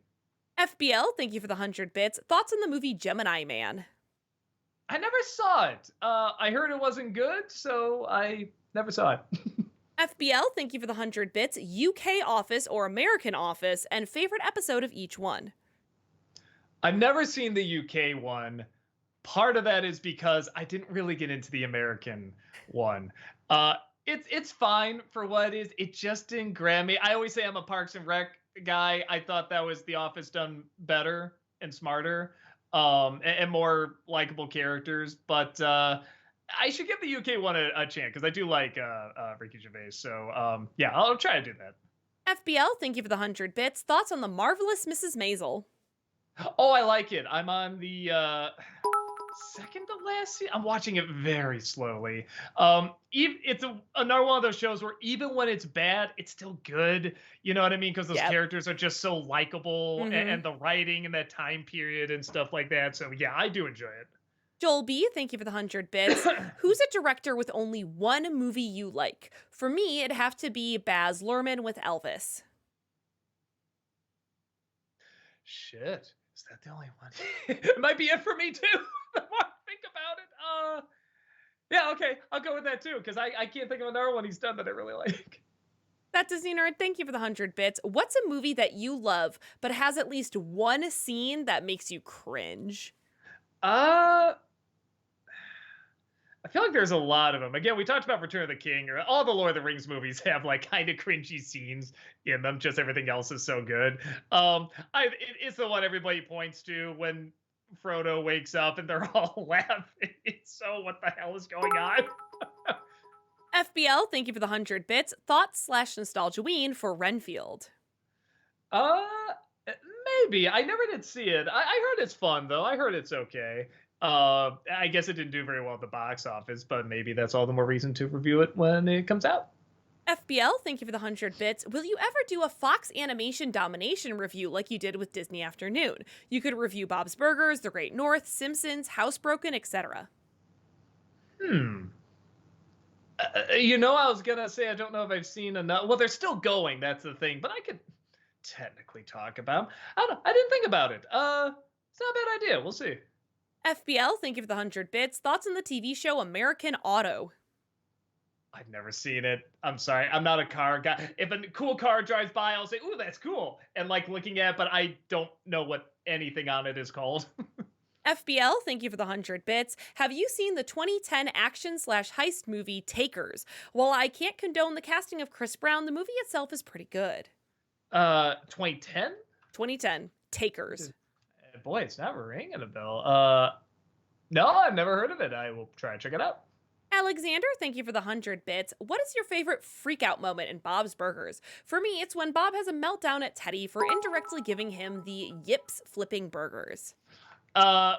FBL, thank you for the 100 bits. Thoughts on the movie Gemini Man? I never saw it. I heard it wasn't good, so I never saw it. FBL, thank you for the 100 bits. UK Office or American Office, and favorite episode of each one? I've never seen the UK one. Part of that is because I didn't really get into the American one. It's fine for what it is. It just didn't grab me. I always say I'm a Parks and Rec guy. I thought that was The Office done better and smarter, and more likable characters. But I should give the UK one a chance because I do like Ricky Gervais. So yeah, I'll try to do that. FBL, thank you for the 100 bits. Thoughts on The Marvelous Mrs. Maisel? Oh, I like it. I'm on the second to last season. I'm watching it very slowly. It's another one of those shows where even when it's bad, it's still good. You know what I mean? Because those characters are just so likable, and the writing and that time period and stuff like that. So yeah, I do enjoy it. Joel B, thank you for the 100 bits. Who's a director with only one movie you like? For me, it'd have to be Baz Luhrmann with Elvis. Shit. Is that the only one? It might be it for me too. The more I think about it. Yeah, okay. I'll go with that too, because I can't think of another one he's done that I really like. That Disney Nerd, thank you for the 100 bits. What's a movie that you love, but has at least one scene that makes you cringe? I feel like there's a lot of them. Again, we talked about Return of the King, or all the Lord of the Rings movies have like kind of cringy scenes in them. Just everything else is so good. It's the one everybody points to when Frodo wakes up and they're all laughing. So what the hell is going on? FBL, thank you for the 100 bits. Thoughts / nostalgiaween for Renfield? Maybe. I never did see it. I heard it's fun though. I heard it's okay. I guess it didn't do very well at the box office, but maybe that's all the more reason to review it when it comes out. FBL, thank you for the 100 bits. Will you ever do a Fox Animation Domination review like you did with Disney Afternoon? You could review Bob's Burgers, The Great North, Simpsons, Housebroken, etc. I was gonna say I don't know if I've seen enough. Well, they're still going. That's the thing, but I could technically talk about them. I don't know. I didn't think about it. It's not a bad idea. We'll see. FBL, thank you for the 100 bits. Thoughts on the TV show American Auto? I've never seen it. I'm sorry. I'm not a car guy. If a cool car drives by, I'll say, ooh, that's cool. And like looking at it, but I don't know what anything on it is called. FBL, thank you for the 100 bits. Have you seen the 2010 action / heist movie Takers? While I can't condone the casting of Chris Brown, the movie itself is pretty good. 2010? 2010, Takers. Boy, it's not ringing a bell. No, I've never heard of it. I will try to check it out. Alexander, thank you for the 100 bits. What is your favorite freakout moment in Bob's Burgers? For me, it's when Bob has a meltdown at Teddy for indirectly giving him the yips flipping burgers. Uh,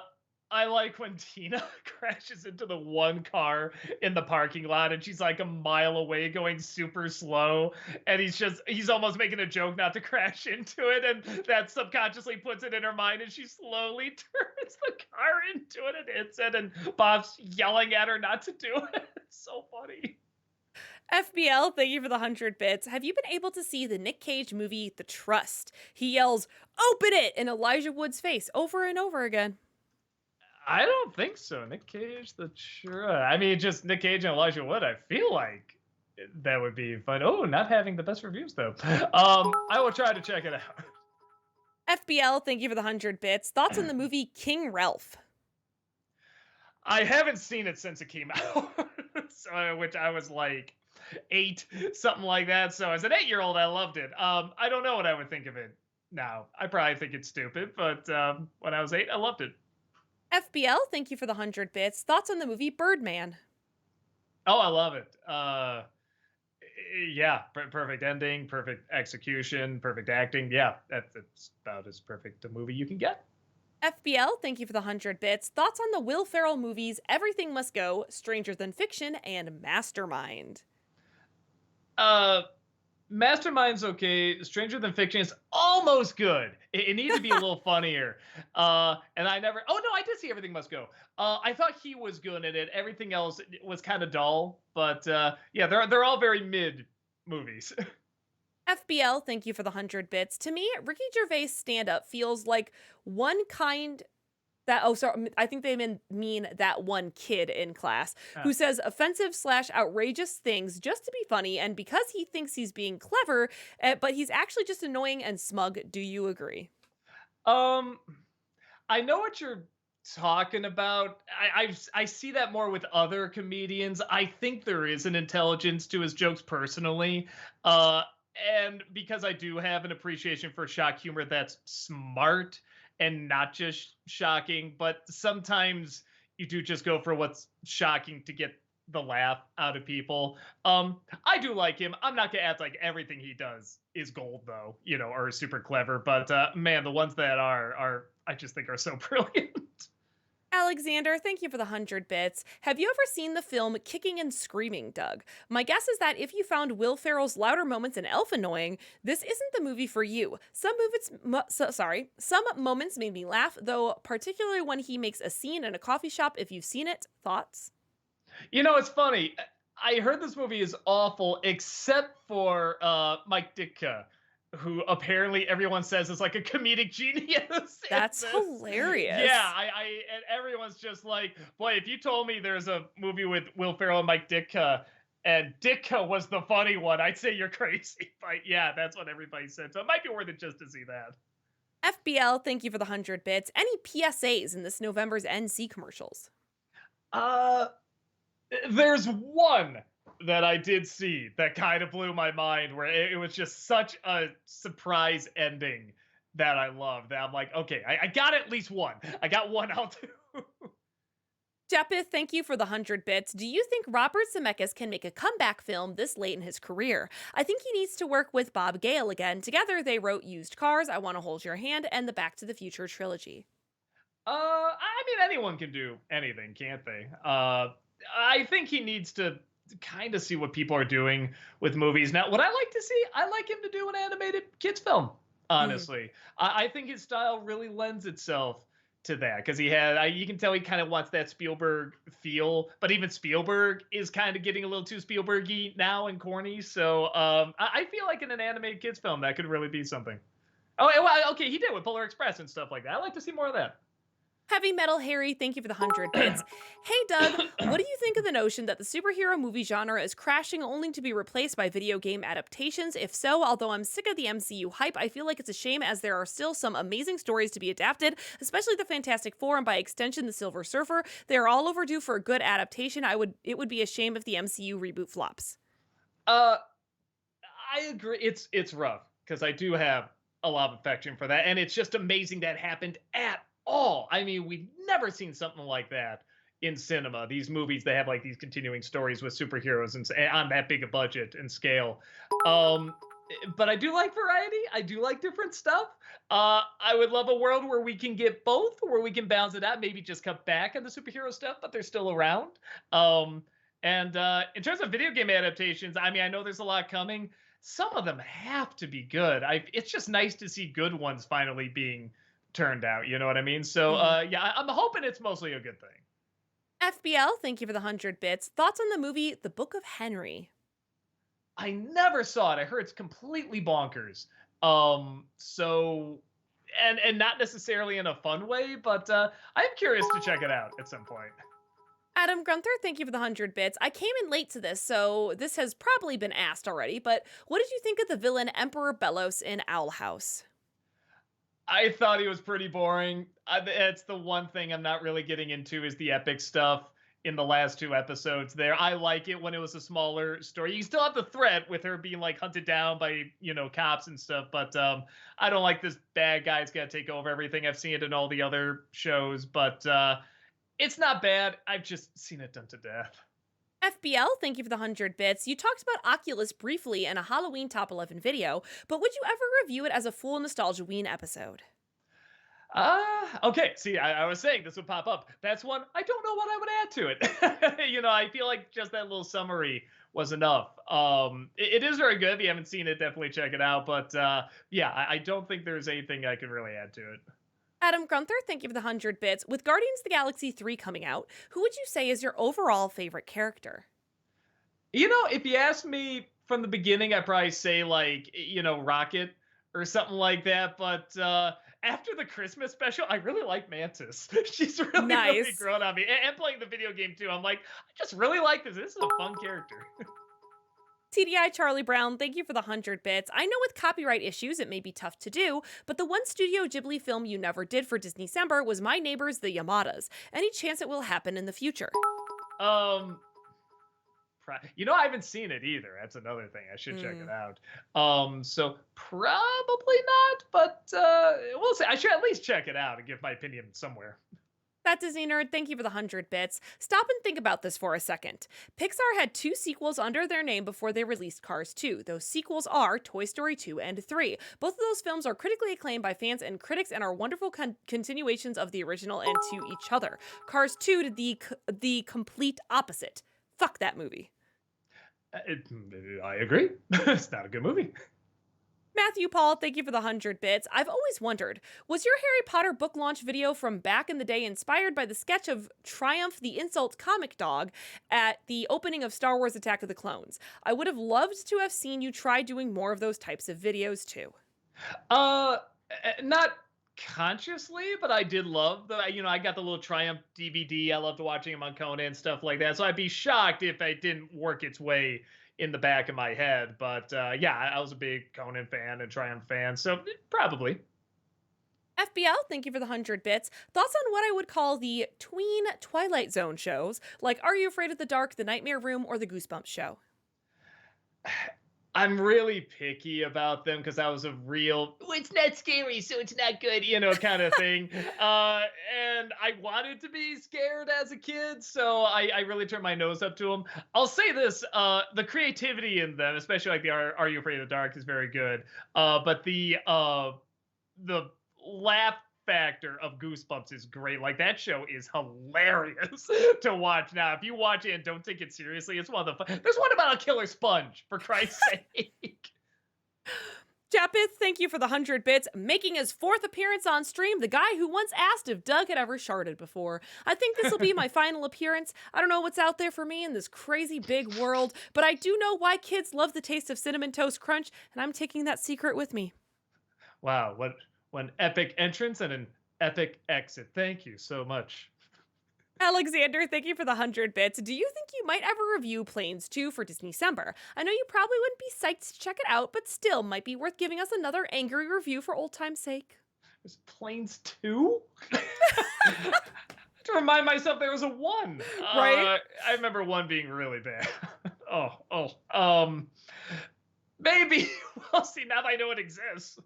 I like when Tina crashes into the one car in the parking lot and she's like a mile away going super slow. And he's almost making a joke not to crash into it. And that subconsciously puts it in her mind and she slowly turns the car into it and hits it. And Bob's yelling at her not to do it. It's so funny. FBL, thank you for the 100 bits. Have you been able to see the Nick Cage movie The Trust? He yells, "Open it!" in Elijah Wood's face over and over again. I don't think so. Nick Cage, the I mean, just Nick Cage and Elijah Wood. I feel like that would be fun. Oh, not having the best reviews though. I will try to check it out. FBL, thank you for the 100 bits. Thoughts on the movie King Ralph? I haven't seen it since it came out, so which I was like 8, something like that. So as an 8-year-old, I loved it. I don't know what I would think of it now. I probably think it's stupid, but when I was 8, I loved it. FBL, thank you for the 100 bits. Thoughts on the movie Birdman? Oh, I love it. Yeah, perfect ending, perfect execution, perfect acting. Yeah, that's about as perfect a movie you can get. FBL, thank you for the 100 bits. Thoughts on the Will Ferrell movies Everything Must Go, Stranger Than Fiction, and Mastermind? Uh, Mastermind's okay. Stranger Than Fiction is almost good. It needed to be a little funnier. And I never. Oh no, I did see Everything Must Go. I thought he was good at it. Everything else was kind of dull. But yeah, they're all very mid movies. FBL, thank you for the 100 bits. To me, Ricky Gervais stand up feels like one kind that, oh, sorry, I think they mean that one kid in class who says offensive / outrageous things just to be funny and because he thinks he's being clever, but he's actually just annoying and smug. Do you agree? I know what you're talking about. I see that more with other comedians. I think there is an intelligence to his jokes personally. And because I do have an appreciation for shock humor that's smart and not just shocking, but sometimes you do just go for what's shocking to get the laugh out of people. I do like him. I'm not gonna act like everything he does is gold though, or super clever. But man, the ones that are I just think are so brilliant. Alexander, thank you for the 100 bits. Have you ever seen the film Kicking and Screaming, Doug? My guess is that if you found Will Ferrell's louder moments in Elf annoying, this isn't the movie for you. Some moments made me laugh, though, particularly when he makes a scene in a coffee shop. If you've seen it, thoughts? It's funny. I heard this movie is awful, except for Mike Ditka, who apparently everyone says is like a comedic genius. That's hilarious. Yeah, and everyone's just like, boy, if you told me there's a movie with Will Ferrell and Mike Ditka, and Ditka was the funny one, I'd say you're crazy. But yeah, that's what everybody said. So it might be worth it just to see that. FBL, thank you for the 100 bits. Any PSAs in this November's NC commercials? There's one that I did see that kind of blew my mind, where it was just such a surprise ending that I loved. That I'm like, okay, I got at least one. I got one out too. Japith, thank you for the 100 bits. Do you think Robert Zemeckis can make a comeback film this late in his career? I think he needs to work with Bob Gale again. Together, they wrote Used Cars, I Want to Hold Your Hand, and the Back to the Future trilogy. I mean, anyone can do anything, can't they? I think he needs to kind of see what people are doing with movies. Now, what I like to see, I like him to do an animated kids film, honestly. I think his style really lends itself to that because you can tell he kind of wants that Spielberg feel, but even Spielberg is kind of getting a little too Spielbergy now and corny. So I feel like in an animated kids film, that could really be something. Oh, well, okay, he did with Polar Express and stuff like that. I like to see more of that. Heavy Metal Harry, thank you for the 100 bits. Hey, Doug, what do you think of the notion that the superhero movie genre is crashing only to be replaced by video game adaptations? If so, although I'm sick of the MCU hype, I feel like it's a shame as there are still some amazing stories to be adapted, especially the Fantastic Four and by extension the Silver Surfer. They are all overdue for a good adaptation. It would be a shame if the MCU reboot flops. I agree. It's rough because I do have a lot of affection for that, and it's just amazing that happened at all. I mean, we've never seen something like that in cinema. These movies that have like these continuing stories with superheroes and on that big a budget and scale. Um, but I do like variety. I do like different stuff. I would love a world where we can get both, where we can balance it out. Maybe just cut back on the superhero stuff, but they're still around. Um, and in terms of video game adaptations, I mean, I know there's a lot coming. Some of them have to be good. It's just nice to see good ones finally being turned out. You know what I mean? So yeah, I'm hoping it's mostly a good thing. FBL, thank you for the 100 bits. Thoughts on the movie The Book of Henry? I never saw it. I heard it's completely bonkers. So and not necessarily in a fun way, but I'm curious to check it out at some point. Adam Grunther, thank you for the 100 bits. I came in late to this, so this has probably been asked already, but what did you think of the villain Emperor Bellos in Owl House? I thought he was pretty boring. It's the one thing I'm not really getting into is the epic stuff in the last two episodes there. I like it when it was a smaller story. You still have the threat with her being like hunted down by, cops and stuff, but I don't like this bad guy's got to take over everything. I've seen it in all the other shows, but it's not bad. I've just seen it done to death. FBL, thank you for the 100 bits. You talked about Oculus briefly in a Halloween Top 11 video, but would you ever review it as a full Nostalgia-ween episode? Okay. See, I was saying this would pop up. That's one I don't know what I would add to it. I feel like just that little summary was enough. It is very good. If you haven't seen it, definitely check it out. But yeah, I don't think there's anything I could really add to it. Adam Grunther, thank you for the 100 bits. With Guardians of the Galaxy 3 coming out, who would you say is your overall favorite character? If you ask me from the beginning, I'd probably say like, Rocket or something like that. But after the Christmas special, I really like Mantis. She's really, Nice. really grown on me. And playing the video game too. I'm like, I just really like this. This is a fun character. TDI Charlie Brown, thank you for the 100 bits. I know with copyright issues it may be tough to do, but the one Studio Ghibli film you never did for Disney-cember was My Neighbors the Yamadas. Any chance it will happen in the future? I haven't seen it either. That's another thing. I should check it out. So probably not, but we'll see. I should at least check it out and give my opinion somewhere. That Disney nerd, thank you for the 100 bits. Stop and think about this for a second. Pixar had 2 sequels under their name before they released Cars 2. Those sequels are Toy Story 2 and 3. Both of those films are critically acclaimed by fans and critics and are wonderful continuations of the original and to each other. Cars 2 did the complete opposite. Fuck that movie. I agree. It's not a good movie. Matthew Paul, thank you for the 100 bits. I've always wondered, was your Harry Potter book launch video from back in the day inspired by the sketch of Triumph the Insult comic dog at the opening of Star Wars Attack of the Clones? I would have loved to have seen you try doing more of those types of videos too. Not consciously, but I did love I got the little Triumph DVD. I loved watching him on Conan and stuff like that. So I'd be shocked if it didn't work its way in the back of my head. But yeah, I was a big Conan fan and Triumph fan, so probably. FBL, thank you for the 100 bits. Thoughts on what I would call the tween Twilight Zone shows, like Are You Afraid of the Dark, The Nightmare Room, or The Goosebumps Show? I'm really picky about them because I was a real, well, it's not scary, so it's not good, kind of thing. And I wanted to be scared as a kid, so I really turned my nose up to them. I'll say this, the creativity in them, especially like the Are You Afraid of the Dark is very good. But the laugh factor of Goosebumps is great. Like, that show is hilarious to watch now. If you watch it and don't take it seriously, it's one of the there's one about a killer sponge, for Christ's sake. Japith, thank you for the 100 bits. Making his 4th appearance on stream, the guy who once asked if Doug had ever sharded before. I think this will be my final appearance. I don't know what's out there for me in this crazy big world, but I do know why kids love the taste of Cinnamon Toast Crunch, and I'm taking that secret with me. Wow, what an epic entrance and an epic exit. Thank you so much. Alexander, thank you for the 100 bits. Do you think you might ever review Planes 2 for Disney-cember? I know you probably wouldn't be psyched to check it out, but still might be worth giving us another angry review for old time's sake. There's Planes 2? To remind myself there was a 1. Right? I remember 1 being really bad. Maybe. We'll see now that I know it exists.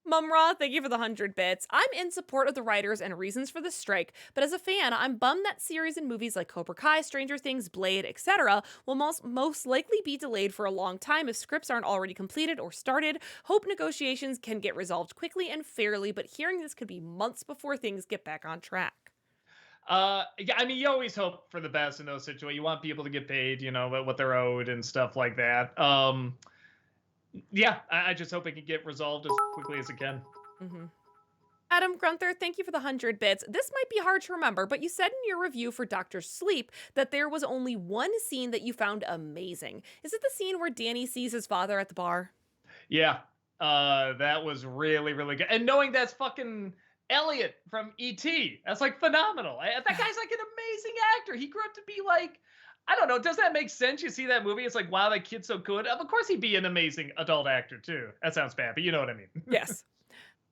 Mumra, thank you for the 100 bits. I'm in support of the writers and reasons for the strike, but as a fan, I'm bummed that series and movies like Cobra Kai, Stranger Things, Blade, etc. will most likely be delayed for a long time if scripts aren't already completed or started. Hope negotiations can get resolved quickly and fairly, but hearing this could be months before things get back on track. Yeah, I mean, you always hope for the best in those situations. You want people to get paid, what they're owed and stuff like that. Yeah, I just hope it can get resolved as quickly as it can. Mm-hmm. Adam Grunther, thank you for the 100 bits. This might be hard to remember, but you said in your review for Dr. Sleep that there was only one scene that you found amazing. Is it the scene where Danny sees his father at the bar? Yeah, that was really, really good. And knowing that's fucking Elliot from E.T., that's like phenomenal. That guy's like an amazing actor. He grew up to be like, I don't know, does that make sense? You see that movie, it's like, wow, that kid's so good. Of course he'd be an amazing adult actor too. That sounds bad, but you know what I mean. Yes.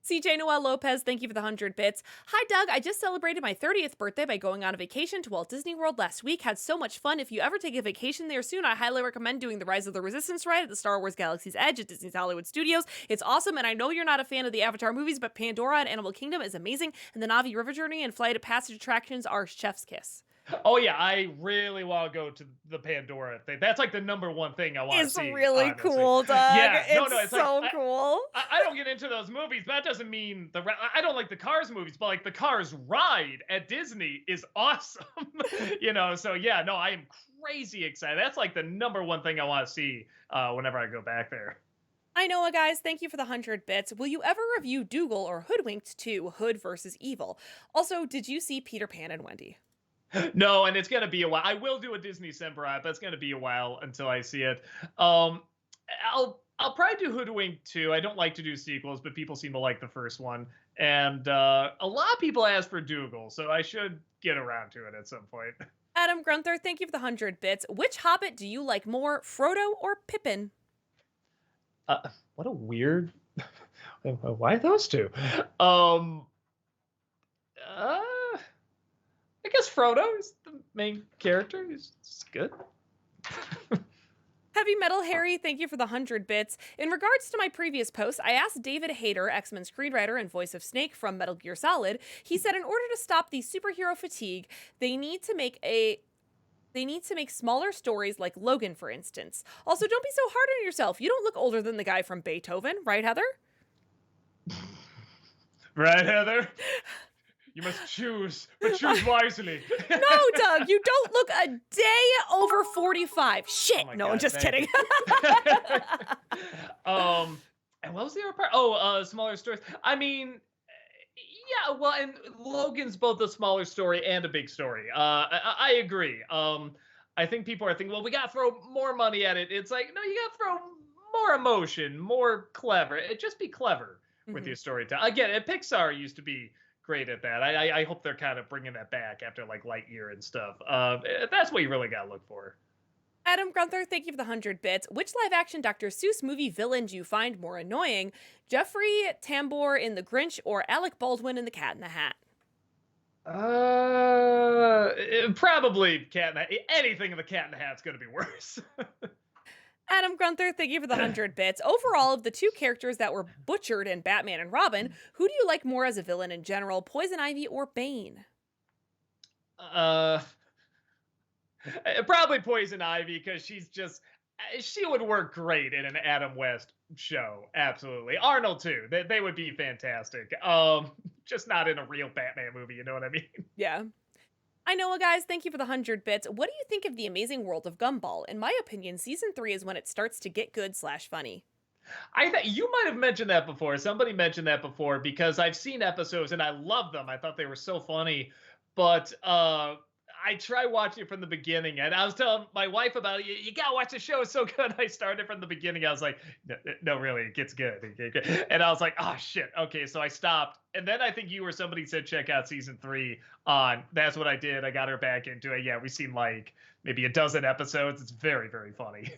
CJ Noel Lopez, thank you for the 100 bits. Hi, Doug. I just celebrated my 30th birthday by going on a vacation to Walt Disney World last week. Had so much fun. If you ever take a vacation there soon, I highly recommend doing the Rise of the Resistance ride at the Star Wars Galaxy's Edge at Disney's Hollywood Studios. It's awesome, and I know you're not a fan of the Avatar movies, but Pandora and Animal Kingdom is amazing, and the Navi River Journey and Flight of Passage attractions are chef's kiss. Oh yeah, I really want to go to the Pandora thing. That's like the number one thing I want to see. It's really honestly. cool, Doug. Yeah, it's so like, cool. I don't get into those movies, but that doesn't mean I don't like the Cars movies, but like the Cars ride at Disney is awesome. So yeah, no, I am crazy excited. That's like the number one thing I want to see whenever I go back there. I know, guys. Thank you for the 100 bits. Will you ever review Dougal or Hoodwinked 2, Hood versus Evil? Also, did you see Peter Pan and Wendy? No, and it's gonna be a while. I will do a Disney Semper, but it's gonna be a while until I see it. I'll probably do Hoodwink too. I don't like to do sequels, but people seem to like the first one, and a lot of people ask for Dougal, so I should get around to it at some point. Adam Grunther, thank you for the 100 bits. Which Hobbit do you like more, Frodo or Pippin? What a weird. Why those two? I guess Frodo is the main character. He's good. Heavy Metal Harry, thank you for the 100 bits. In regards to my previous post, I asked David Hayter, X-Men screenwriter and voice of Snake from Metal Gear Solid. He said in order to stop the superhero fatigue, they need to make smaller stories like Logan, for instance. Also, don't be so hard on yourself. You don't look older than the guy from Beethoven, right, Heather? Right, Heather? You must choose, but choose wisely. No, Doug, you don't look a day over 45. Shit. No, I'm just kidding. And what was the other part? Oh, smaller stories. I mean, yeah, well, and Logan's both a smaller story and a big story. I agree. I think people are thinking, well, we got to throw more money at it. It's like, no, you got to throw more emotion, more clever. Just be clever with your storytelling. Again, and Pixar used to be great at that. I hope they're kind of bringing that back after like Lightyear and stuff. That's what you really got to look for. Adam Grunther, thank you for the 100 bits. Which live-action Dr. Seuss movie villain do you find more annoying? Jeffrey Tambor in The Grinch or Alec Baldwin in The Cat in the Hat? Probably Cat in the Hat. Anything in The Cat in the Hat's going to be worse. Adam Grunther, thank you for the 100 bits. Overall, of the two characters that were butchered in Batman and Robin, who do you like more as a villain in general, Poison Ivy or Bane? Probably Poison Ivy, because she would work great in an Adam West show. Absolutely. Arnold too. They would be fantastic. Just not in a real Batman movie, you know what I mean? Yeah. I know, guys. Thank you for the 100 bits. What do you think of The Amazing World of Gumball? In my opinion, season 3 is when it starts to get good/funny. You might have mentioned that before. Somebody mentioned that before, because I've seen episodes and I love them. I thought they were so funny, but I tried watching it from the beginning, and I was telling my wife about it. You gotta watch the show; it's so good. I started from the beginning. I was like, no, really, it gets good. And I was like, oh shit, okay. So I stopped, and then I think you or somebody said check out season 3 on. That's what I did. I got her back into it. Yeah, we've seen like maybe a dozen episodes. It's very, very funny.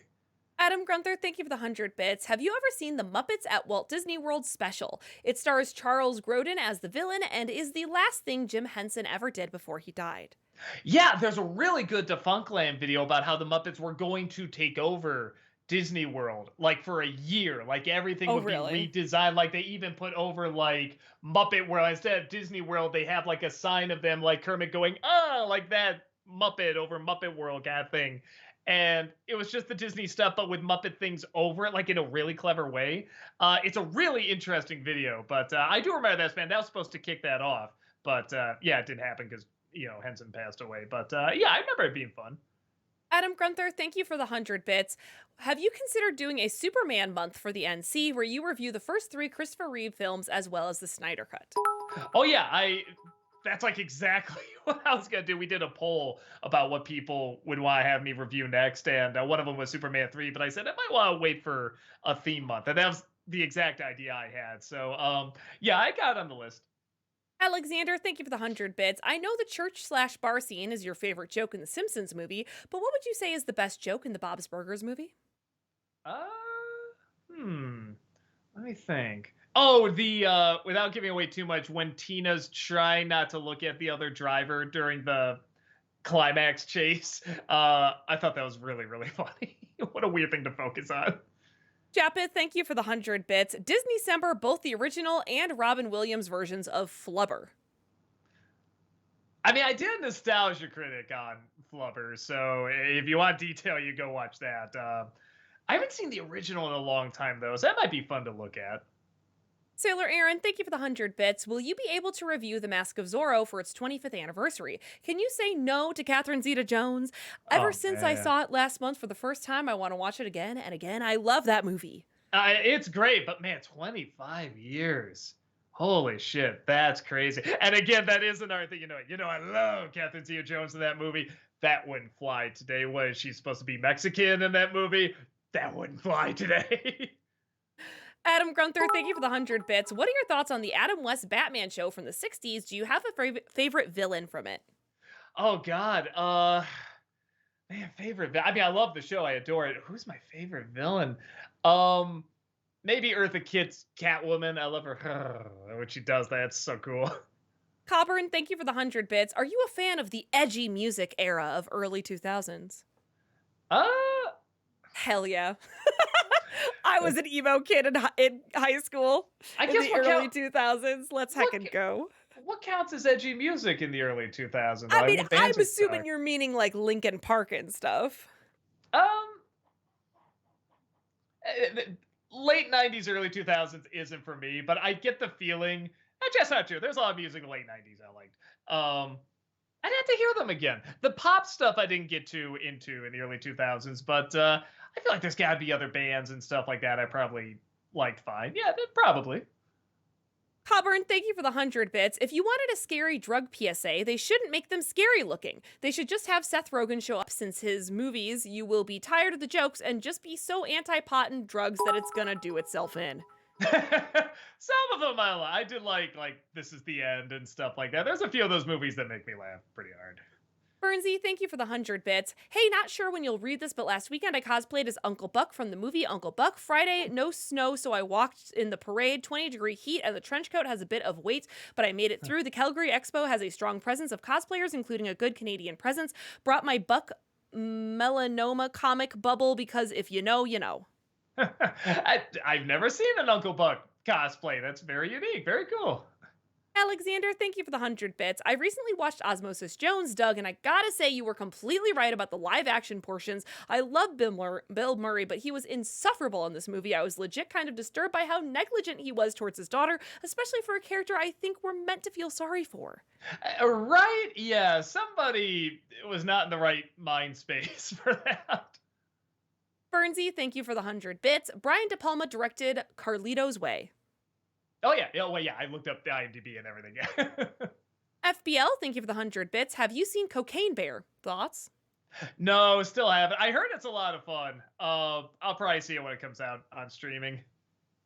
Adam Grunther, thank you for the 100 bits. Have you ever seen the Muppets at Walt Disney World special? It stars Charles Grodin as the villain and is the last thing Jim Henson ever did before he died. Yeah, there's a really good Defunctland video about how the Muppets were going to take over Disney World like for a year. Like everything Oh, would be really? redesigned. Like they even put over like Muppet World instead of Disney World. They have like a sign of them like Kermit going, "Oh," like that Muppet over Muppet World kind of thing. And it was just the Disney stuff, but with Muppet things over it, like in a really clever way. It's a really interesting video, but I do remember that, man. That was supposed to kick that off, but yeah, it didn't happen because Henson passed away. But yeah, I remember it being fun. Adam Grunther, thank you for the 100 bits. Have you considered doing a Superman month for the NC where you review the first three Christopher Reeve films as well as the Snyder Cut? Oh yeah, I that's like exactly what I was gonna do. We did a poll about what people would want to have me review next, and one of them was Superman 3. But I said I might want to wait for a theme month, and that was the exact idea I had. So yeah, I got it on the list. Alexander, thank you for the 100 bits. I know the church slash bar scene is your favorite joke in the Simpsons movie, but what would you say is the best joke in the Bob's Burgers movie? Uh, hmm. Let me think. Oh, the without giving away too much, when Tina's trying not to look at the other driver during the climax chase. I thought that was really, really funny. What a weird thing to focus on. Japeth, thank you for the 100 bits. Disney Sember both the original and Robin Williams versions of Flubber. I mean, I did a nostalgia critic on Flubber, so if you want detail, you go watch that. I haven't seen the original in a long time, though, so that might be fun to look at. Sailor Aaron, thank you for the 100 bits. Will you be able to review The Mask of Zorro for its 25th anniversary? Can you say no to Catherine Zeta-Jones? Ever Oh, since I man. saw it last month for the first time, I want to watch it again and again. I love that movie. It's great, but man, 25 years. Holy shit, that's crazy. And again, that is another thing, I love Catherine Zeta-Jones in that movie. That wouldn't fly today. Was she supposed to be Mexican in that movie? That wouldn't fly today. Adam Grunther, thank you for the 100 bits. What are your thoughts on the Adam West Batman show from the 60s? Do you have a favorite villain from it? Oh God. Man, I mean, I love the show. I adore it. Who's my favorite villain? Um, Maybe Eartha Kitt's Catwoman. I love her when she does that. It's so cool. Coburn, thank you for the 100 bits. Are you a fan of the edgy music era of early 2000s? Uh, Hell yeah. I was an emo kid in high school I in guess the what early count, 2000s. Let's what heckin' go. what counts as edgy music in the early 2000s? I Like, mean, what bands I'm would assuming suck? you're meaning like Linkin Park and stuff. Um, Late 90s, early 2000s isn't for me, but I get the feeling. That's not true. There's a lot of music in the late 90s I liked. I'd have to hear them again. The pop stuff I didn't get too into in the early 2000s, but I feel like there's got to be other bands and stuff like that I probably liked fine. Yeah, probably. Coburn, thank you for the 100 bits. If you wanted a scary drug PSA, they shouldn't make them scary looking. They should just have Seth Rogen show up since his movies, you will be tired of the jokes and just be so anti-pot and drugs that it's gonna do itself in. Some of them I did like This Is the End and stuff like that. There's a few of those movies that make me laugh pretty hard. Bernsey, thank you for the 100 bits. Hey, not sure when you'll read this, but last weekend I cosplayed as Uncle Buck from the movie Uncle Buck. Friday, no snow, so I walked in the parade, 20-degree heat, and the trench coat has a bit of weight, but I made it through. The Calgary Expo has a strong presence of cosplayers, including a good Canadian presence. Brought my Buck melanoma comic bubble because if you know, you know. I've never seen an Uncle Buck cosplay. That's very unique. Very cool. Alexander, thank you for the 100 bits. I recently watched Osmosis Jones, Doug, and I gotta say you were completely right about the live action portions. I love Bill Murray, but he was insufferable in this movie. I was legit kind of disturbed by how negligent he was towards his daughter, especially for a character I think we're meant to feel sorry for. Right? Yeah, somebody was not in the right mind space for that. Bernsey, thank you for the 100 bits. Brian De Palma directed Carlito's Way. Oh yeah, well yeah, I looked up the IMDb and everything. FBL, thank you for the 100 bits. Have you seen Cocaine Bear? Thoughts? No, still haven't. I heard it's a lot of fun. I'll probably see it when it comes out on streaming.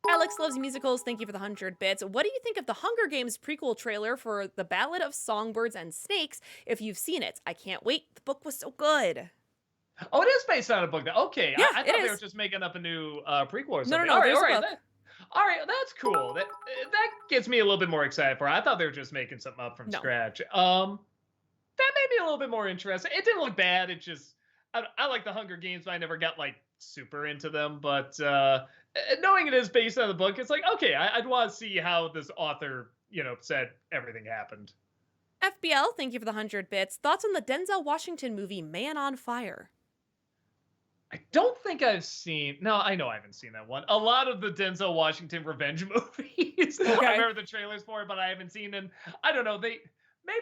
Alex loves musicals. Thank you for the 100 bits. What do you think of the Hunger Games prequel trailer for The Ballad of Songbirds and Snakes? If you've seen it, I can't wait. The book was so good. Oh, it is based on a book. Okay, Yeah, I it thought they is. were just making up a new prequel or No, something. no, there's a book. All right, that's cool. That gets me a little bit more excited for it. I thought they were just making something up from No. scratch. That made me a little bit more interested. It didn't look bad. It just I like the Hunger Games, but I never got like super into them, but knowing it is based on the book, it's like, okay, I'd want to see how this author, said everything happened. FBL, thank you for the 100 bits. Thoughts on the Denzel Washington movie Man on Fire? I don't think I've seen. No, I know I haven't seen that one. A lot of the Denzel Washington revenge movies. I Okay. remember the trailers for it, but I haven't seen them. I don't know. Maybe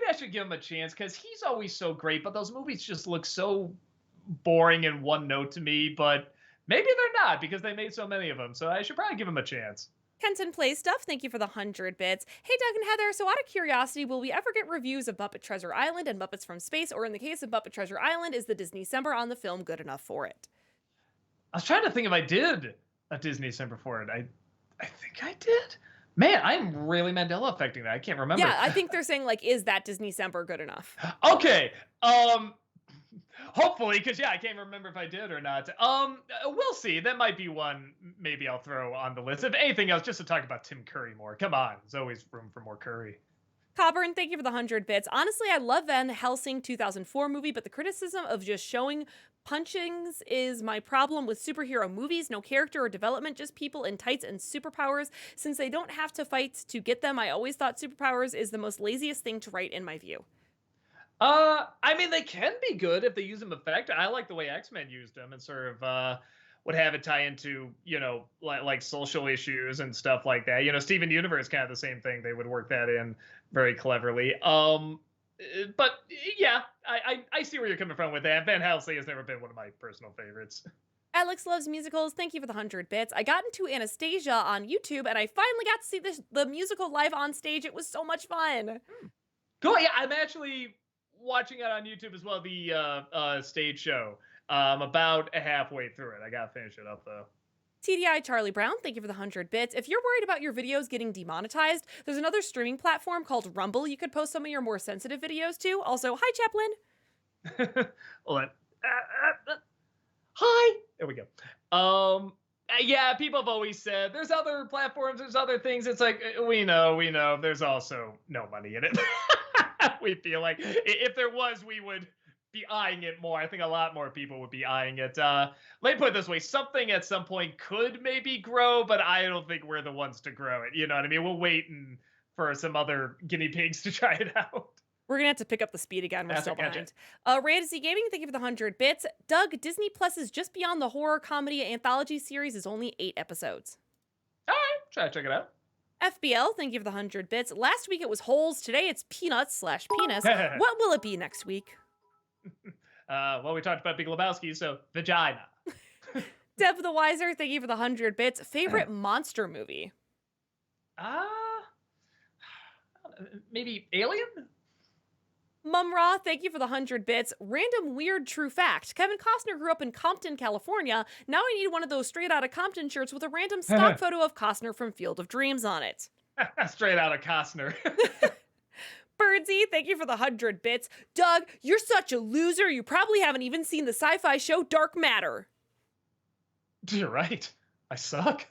I should give him a chance because he's always so great, but those movies just look so boring and one note to me. But maybe they're not because they made so many of them. So I should probably give him a chance. Kenton Play Stuff, thank you for the 100 bits. Hey, Doug and Heather, so out of curiosity, will we ever get reviews of Muppet Treasure Island and Muppets from Space? Or in the case of Muppet Treasure Island, is the Disney December on the film good enough for it? I was trying to think if I did a Disney December for it. I think I did. Man, I'm really Mandela affecting that. I can't remember. Yeah, I think they're saying, like, is that Disney December good enough? Okay. Hopefully, because I can't remember if I did or not. We'll see. That might be one maybe I'll throw on the list. If anything else, just to talk about Tim Curry more. Come on, there's always room for more Curry. Coburn, thank you for the 100 bits. Honestly, I love Van Helsing 2004 movie, but the criticism of just showing punchings is my problem with superhero movies. No character or development, just people in tights and superpowers. Since they don't have to fight to get them, I always thought superpowers is the most laziest thing to write in my view. I mean, they can be good if they use them effective. I like the way X-Men used them and sort of would have it tie into, like social issues and stuff like that. Steven Universe kind of the same thing. They would work that in very cleverly. But yeah, I see where you're coming from with that. Van Helsing has never been one of my personal favorites. Alex loves musicals. Thank you for the 100 bits. I got into Anastasia on YouTube, and I finally got to see the musical live on stage. It was so much fun. Cool. Yeah, I'm actually watching it on YouTube as well. The stage show. About halfway through it. I gotta finish it up though. TDI Charlie Brown, thank you for the 100 bits. If you're worried about your videos getting demonetized, there's another streaming platform called Rumble you could post some of your more sensitive videos to. Also, hi, Chaplin. Hold on. Hi. There we go. Yeah, people have always said there's other platforms, there's other things. It's like we know. There's also no money in it. We feel like if there was, we would be eyeing it more. I think a lot more people would be eyeing it. Let me put it this way: something at some point could maybe grow, but I don't think we're the ones to grow it. You know what I mean? We'll wait for some other guinea pigs to try it out. We're gonna have to pick up the speed again. We're still behind. Gotcha. Fantasy Gaming, thank you for the 100 bits. Doug, Disney Plus's Just Beyond the Horror Comedy Anthology series is only 8 episodes. All right, try to check it out. FBL, thank you for the 100 bits. Last week it was holes. Today it's peanuts/penis. What will it be next week? Well, we talked about Big Lebowski, so vagina. Deb the Wiser, thank you for the 100 bits. Favorite monster movie? Maybe Alien? Mumra, thank you for the 100 bits. Random weird true fact. Kevin Costner grew up in Compton, California. Now I need one of those straight out of Compton shirts with a random stock photo of Costner from Field of Dreams on it. Straight out of Costner. Birdsy, thank you for the 100 bits. Doug, you're such a loser. You probably haven't even seen the sci-fi show Dark Matter. You're right. I suck.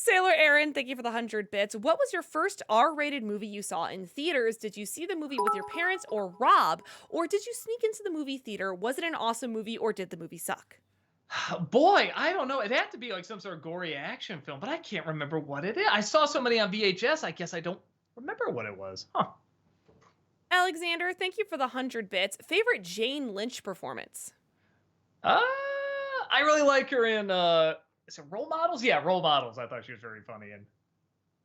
Sailor Aaron, thank you for the 100 bits. What was your first R-rated movie you saw in theaters? Did you see the movie with your parents or Rob? Or did you sneak into the movie theater? Was it an awesome movie or did the movie suck? Boy, I don't know. It had to be like some sort of gory action film, but I can't remember what it is. I saw so many on VHS, I guess I don't remember what it was. Huh. Alexander, thank you for the 100 bits. Favorite Jane Lynch performance? I really like her in is it Role Models? Yeah, Role Models. I thought she was very funny in.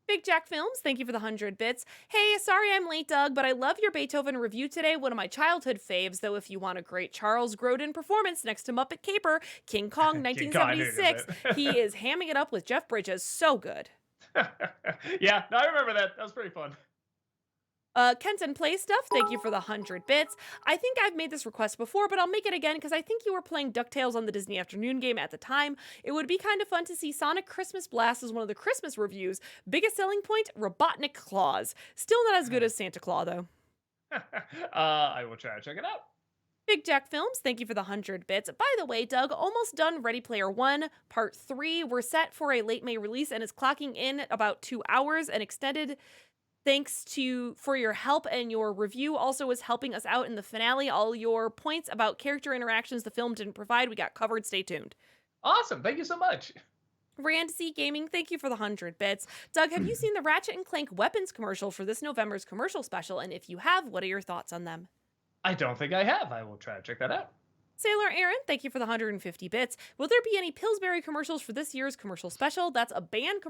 Big Jack Films, thank you for the 100 bits. Hey, sorry I'm late, Doug, but I love your Beethoven review today. One of my childhood faves, though if you want a great Charles Grodin performance next to Muppet Caper, King Kong 1976, he is hamming it up with Jeff Bridges. So good. Yeah, no, I remember that. That was pretty fun. Kenton Play Stuff, thank you for the 100 bits. I think I've made this request before, but I'll make it again because I think you were playing DuckTales on the Disney Afternoon game at the time. It would be kind of fun to see Sonic Christmas Blast as one of the Christmas reviews. Biggest selling point, Robotnik Claus. Still not as good as Santa Claus, though. I will try to check it out. Big Jack Films, thank you for the 100 bits. By the way, Doug, almost done Ready Player One, Part 3. We're set for a late May release and is clocking in about 2 hours and extended. Thanks for your help, and your review also is helping us out in the finale. All your points about character interactions the film didn't provide, we got covered. Stay tuned. Awesome. Thank you so much. Rand Z Gaming, thank you for the 100 bits. Doug, have you seen the Ratchet and Clank weapons commercial for this November's commercial special? And if you have, what are your thoughts on them? I don't think I have. I will try to check that out. Sailor Aaron, thank you for the 150 bits. Will there be any Pillsbury commercials for this year's commercial special? There's a band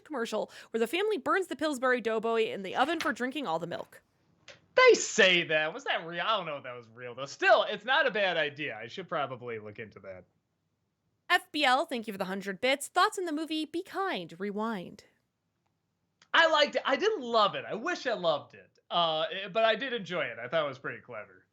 commercial where the family burns the Pillsbury Doughboy in the oven for drinking all the milk. They say that. Was that real? I don't know if that was real, though. Still, it's not a bad idea. I should probably look into that. FBL, thank you for the 100 bits. Thoughts on the movie Be Kind, Rewind? I liked it. I didn't love it. I wish I loved it. But I did enjoy it. I thought it was pretty clever.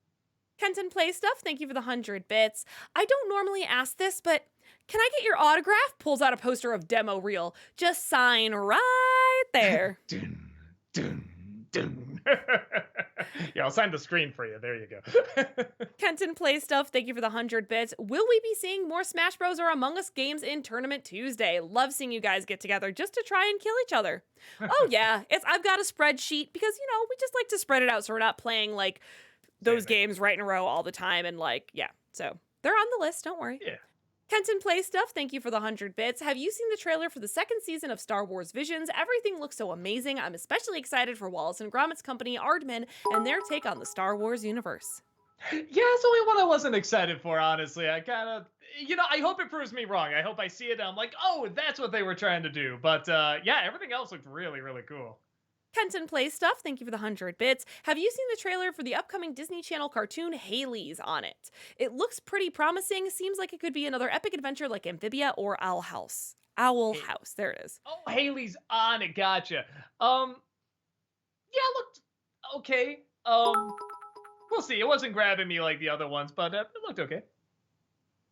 Kenton Play Stuff, thank you for the 100 bits. I don't normally ask this, but can I get your autograph? Pulls out a poster of Demo Reel. Just sign right there. Dun, dun, dun. Yeah, I'll sign the screen for you. There you go. Kenton Play Stuff, thank you for the 100 bits. Will we be seeing more Smash Bros. Or Among Us games in Tournament Tuesday? Love seeing you guys get together just to try and kill each other. Oh yeah, I've got a spreadsheet because, we just like to spread it out so we're not playing like those games right in a row all the time. And so they're on the list, don't worry. Yeah. Kenton Play Stuff, thank you for the 100 bits. Have you seen the trailer for the second season of Star Wars Visions? Everything looks so amazing. I'm especially excited for Wallace and Gromit's company, Aardman, and their take on the Star Wars universe. Yeah, it's the only one I wasn't excited for, honestly. I kind of, I hope it proves me wrong. I hope I see it and I'm like, oh, that's what they were trying to do. But yeah, everything else looked really, really cool. Kenton Play Stuff, thank you for the 100 bits. Have you seen the trailer for the upcoming Disney Channel cartoon Haley's on it? It looks pretty promising. Seems like it could be another epic adventure like Amphibia or Owl House. There it is. Oh, Haley's on it. Gotcha. Yeah, it looked okay. We'll see. It wasn't grabbing me like the other ones, but it looked okay.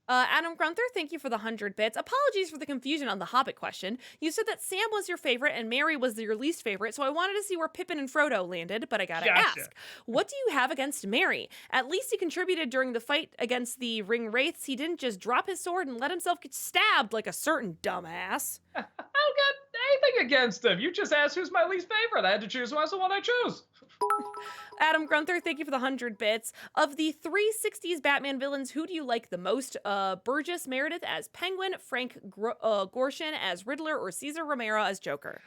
Adam Grunther, thank you for the 100 bits. Apologies for the confusion on the Hobbit question. You said that Sam was your favorite and Merry was your least favorite, so I wanted to see where Pippin and Frodo landed, but I gotta ask. What do you have against Merry? At least he contributed during the fight against the Ring Wraiths. He didn't just drop his sword and let himself get stabbed like a certain dumbass. I don't got anything against him. You just asked who's my least favorite. I had to choose one, so the one I chose. Adam Grunther, thank you for the 100 bits. Of the 360s Batman villains, who do you like the most? Burgess Meredith as Penguin, Frank Gorshin as Riddler, or Cesar Romero as Joker?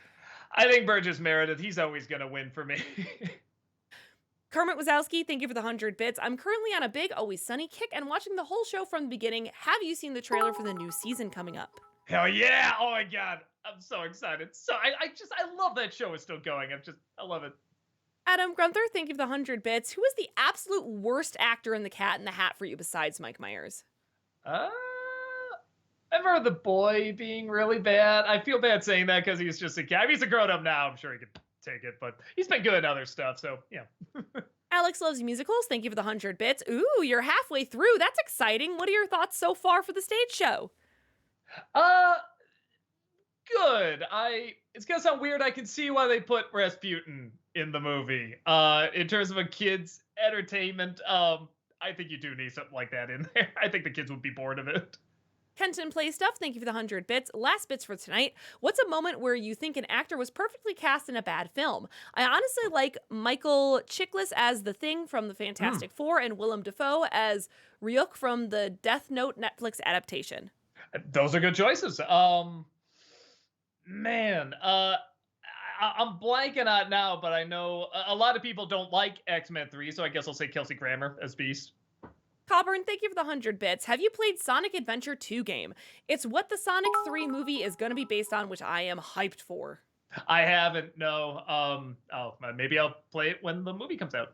I think Burgess Meredith. He's always going to win for me. Kermit Wazowski, thank you for the 100 bits. I'm currently on a big Always Sunny kick and watching the whole show from the beginning. Have you seen the trailer for the new season coming up? Hell yeah. Oh my God. I'm so excited. So I love that show is still going. I love it. Adam Grunther, thank you for the 100 bits. Who is the absolute worst actor in The Cat in the Hat for you besides Mike Myers? I remember The Boy being really bad. I feel bad saying that because he's just a cat. I mean, he's a grown up now. I'm sure he could take it, but he's been good at other stuff. So yeah. Alex Loves Musicals, thank you for the 100 bits. Ooh, you're halfway through. That's exciting. What are your thoughts so far for the stage show? Good. It's gonna sound weird. I can see why they put Rasputin in the movie. In terms of a kid's entertainment, I think you do need something like that in there. I think the kids would be bored of it. Kenton Play Stuff, thank you for the 100 bits. Last bits for tonight. What's a moment where you think an actor was perfectly cast in a bad film? I honestly like Michael Chiklis as the Thing from the Fantastic Four and Willem Dafoe as Ryuk from the Death Note Netflix adaptation. Those are good choices. Man, I'm blanking on it now, but I know a lot of people don't like X-Men 3, so I guess I'll say Kelsey Grammer as Beast. Coburn, thank you for the 100 bits. Have you played Sonic Adventure 2 game? It's what the Sonic 3 movie is going to be based on, which I am hyped for. I haven't, no. Maybe I'll play it when the movie comes out.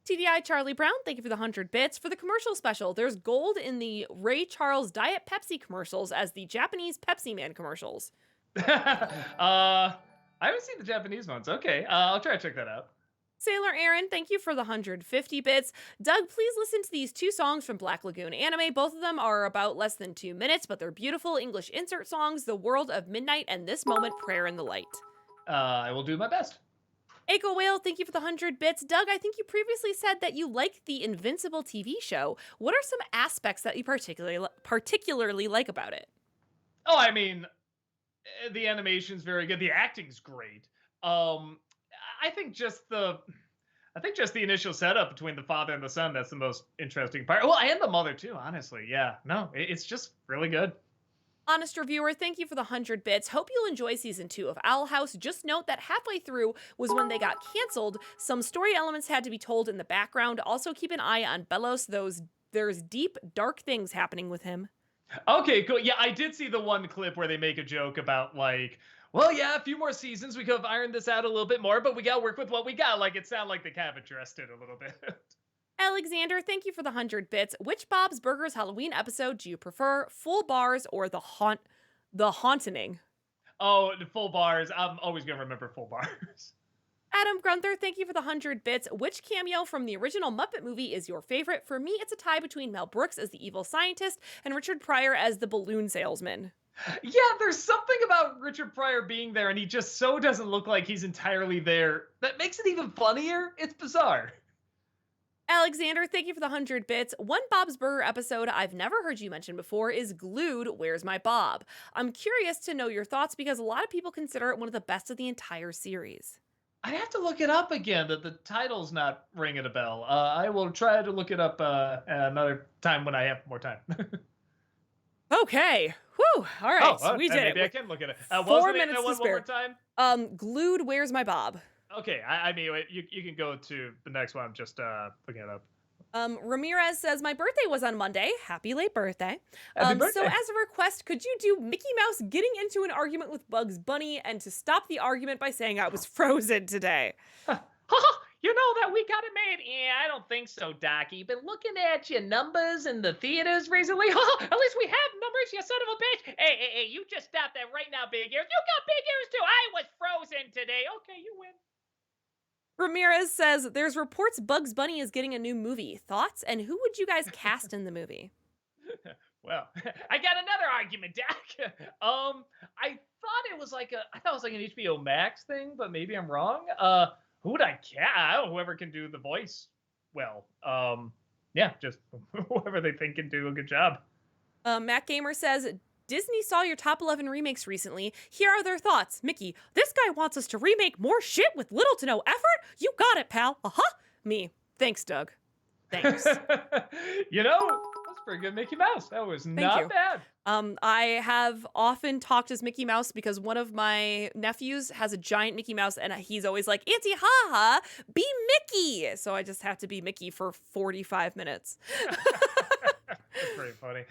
TDI Charlie Brown, thank you for the 100 bits. For the commercial special, there's gold in the Ray Charles Diet Pepsi commercials as the Japanese Pepsi Man commercials. I haven't seen the Japanese ones. Okay, I'll try to check that out. Sailor Aaron, thank you for the 150 bits. Doug, please listen to these two songs from Black Lagoon Anime. Both of them are about less than 2 minutes, but they're beautiful English insert songs, The World of Midnight and This Moment, Prayer in the Light. I will do my best. Echo Whale, thank you for the 100 bits. Doug, I think you previously said that you like the Invincible TV show. What are some aspects that you particularly like about it? Oh, I mean, the animation's very good. The acting's great. I think just the initial setup between the father and the son, that's the most interesting part. Well, and the mother too, honestly. Yeah, no, it's just really good. Honest reviewer, thank you for the 100 bits. Hope you'll enjoy season 2 of Owl House. Just note that halfway through was when they got canceled. Some story elements had to be told in the background. Also, keep an eye on Bellos. There's deep, dark things happening with him. Okay, cool. Yeah, I did see the one clip where they make a joke about like, well, yeah, a few more seasons, we could have ironed this out a little bit more, but we gotta work with what we got. Like, it sounded like they kind of addressed it a little bit. Alexander, thank you for the 100 bits. Which Bob's Burgers Halloween episode do you prefer? Full bars or the haunting? Oh, the full bars. I'm always gonna remember full bars. Adam Grunther, thank you for the 100 bits. Which cameo from the original Muppet movie is your favorite? For me, it's a tie between Mel Brooks as the evil scientist and Richard Pryor as the balloon salesman. Yeah, there's something about Richard Pryor being there, and he just so doesn't look like he's entirely there. That makes it even funnier. It's bizarre. Alexander, thank you for the 100 bits. One Bob's Burger episode I've never heard you mention before is Glued, Where's My Bob? I'm curious to know your thoughts because a lot of people consider it one of the best of the entire series. I'd have to look it up again. That the title's not ringing a bell. I will try to look it up another time when I have more time. Okay. Whew. All right. Oh, We did maybe it. I can look at it. 4 minutes to one spare. more time? Glued, Where's My Bob? Okay, I mean, you can go to the next one. I'm just looking it up. Ramirez says, my birthday was on Monday. Happy late birthday. Happy birthday. So as a request, could you do Mickey Mouse getting into an argument with Bugs Bunny and to stop the argument by saying I was frozen today? You know that we got it made? Yeah, I don't think so, Doc. You've been looking at your numbers in the theaters recently. At least we have numbers, you son of a bitch. Hey, you just stop that right now, Big Ears. You got big ears too. I was frozen today. Okay, you win. Ramirez says, there's reports Bugs Bunny is getting a new movie. Thoughts? And who would you guys cast in the movie? Well, I got another argument, Doc. I thought it was like an HBO Max thing, but maybe I'm wrong. Who would I cast? I don't know, whoever can do the voice well. Yeah, just whoever they think can do a good job. Matt Gamer says, Disney saw your top 11 remakes recently. Here are their thoughts. Mickey, this guy wants us to remake more shit with little to no effort? You got it, pal. Me. Thanks, Doug. Thanks. You know, that's pretty good, Mickey Mouse. That was not bad. I have often talked as Mickey Mouse because one of my nephews has a giant Mickey Mouse and he's always like, Auntie Haha, be Mickey. So I just have to be Mickey for 45 minutes. That's pretty funny.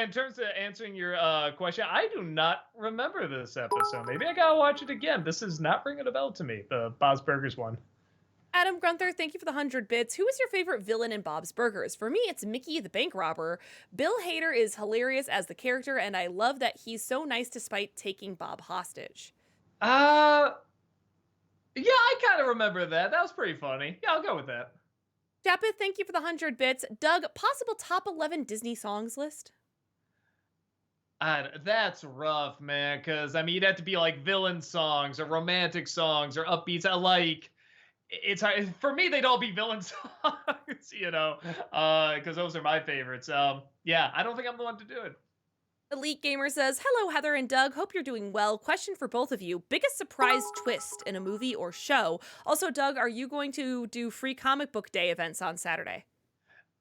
In terms of answering your question, I do not remember this episode. Maybe I gotta watch it again. This is not ringing a bell to me, the Bob's Burgers one. Adam Grunther, thank you for the 100 bits. Who is your favorite villain in Bob's Burgers? For me, it's Mickey the bank robber. Bill Hader is hilarious as the character, and I love that he's so nice despite taking Bob hostage. Yeah, I kind of remember that. That was pretty funny. Yeah, I'll go with that. Japeth, thank you for the 100 bits. Doug, possible top 11 Disney songs list? That's rough, man, because, I mean, you'd have to be like villain songs or romantic songs or upbeats. It's hard. For me, they'd all be villain songs, you know, because those are my favorites. Yeah, I don't think I'm the one to do it. Elite Gamer says, hello, Heather and Doug. Hope you're doing well. Question for both of you. Biggest surprise twist in a movie or show? Also, Doug, are you going to do free comic book day events on Saturday?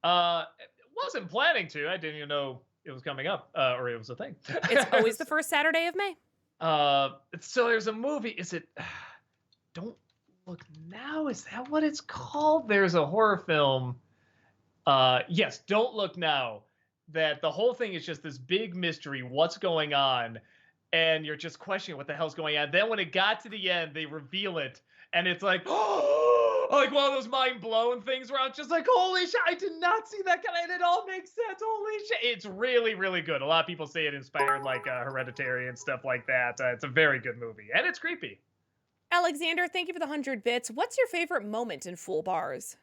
Wasn't planning to. I didn't even know it was coming up or it was a thing. It's always the first Saturday of May. So there's a movie. Is it Don't Look Now? Is that what it's called? There's a horror film. Yes, Don't Look Now. That the whole thing is just this big mystery. What's going on? And you're just questioning what the hell's going on. Then when it got to the end, they reveal it. And it's like, oh, like one of those mind-blown things where I'm just like, holy shit, I did not see that coming. And it all makes sense. Holy shit. It's really, really good. A lot of people say it inspired like Hereditary and stuff like that. It's a very good movie. And it's creepy. Alexander, thank you for the 100 bits. What's your favorite moment in Full Bars?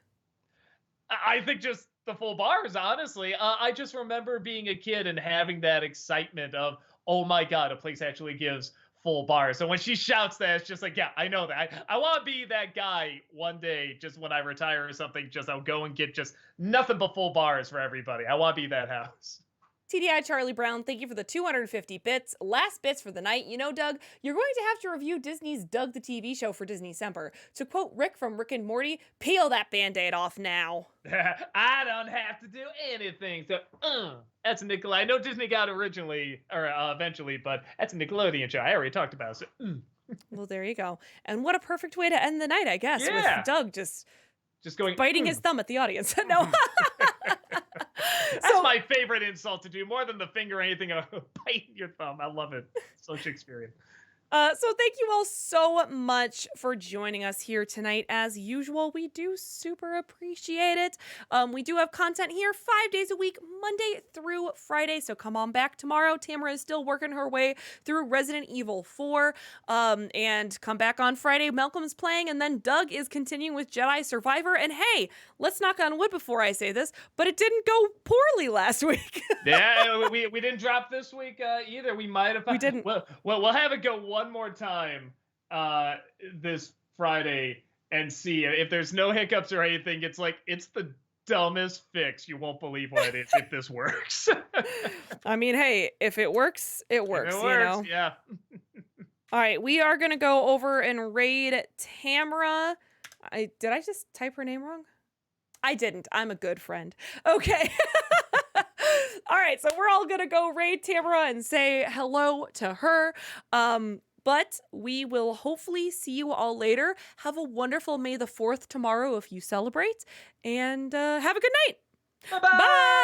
I think just the full bars, honestly. I just remember being a kid and having that excitement of, oh my God, a place actually gives full bars. So when she shouts that, it's just like, yeah, I know that. I want to be that guy one day, just when I retire or something, just I'll go and get just nothing but full bars for everybody. I want to be that house. TDI Charlie Brown, thank you for the 250 bits. Last bits for the night. You know, Doug, you're going to have to review Disney's Doug the TV show for Disney Semper. To quote Rick from Rick and Morty, peel that Band-Aid off now. I don't have to do anything. So, that's a Nickelodeon. I know Disney got originally, or eventually, but that's a Nickelodeon show. I already talked about it. So, Well, there you go. And what a perfect way to end the night, I guess, Yeah. with Doug just going biting his thumb at the audience. No. That's my favorite insult to do, more than the finger or anything. Biting your thumb. I love it. So Shakespearean. So thank you all so much for joining us here tonight. As usual, we do super appreciate it. We do have content here 5 days a week, Monday through Friday. So come on back tomorrow. Tamara is still working her way through Resident Evil 4. And come back on Friday. Malcolm's playing, and then Doug is continuing with Jedi Survivor. And hey, let's knock on wood before I say this, but it didn't go poorly last week. Yeah, we didn't drop this week either. We might have. We didn't. Well, we'll have it go one more time this Friday and see if there's no hiccups or anything. It's like, it's the dumbest fix. You won't believe what it is if this works. I mean, hey, if it works, it works. If it works, you know? yeah. All right, we are going to go over and raid Tamara. Did I just type her name wrong? I didn't. I'm a good friend. Okay. All right, so we're all going to go raid Tamara and say hello to her. But we will hopefully see you all later. Have a wonderful May the 4th tomorrow if you celebrate. And have a good night. Bye-bye. Bye.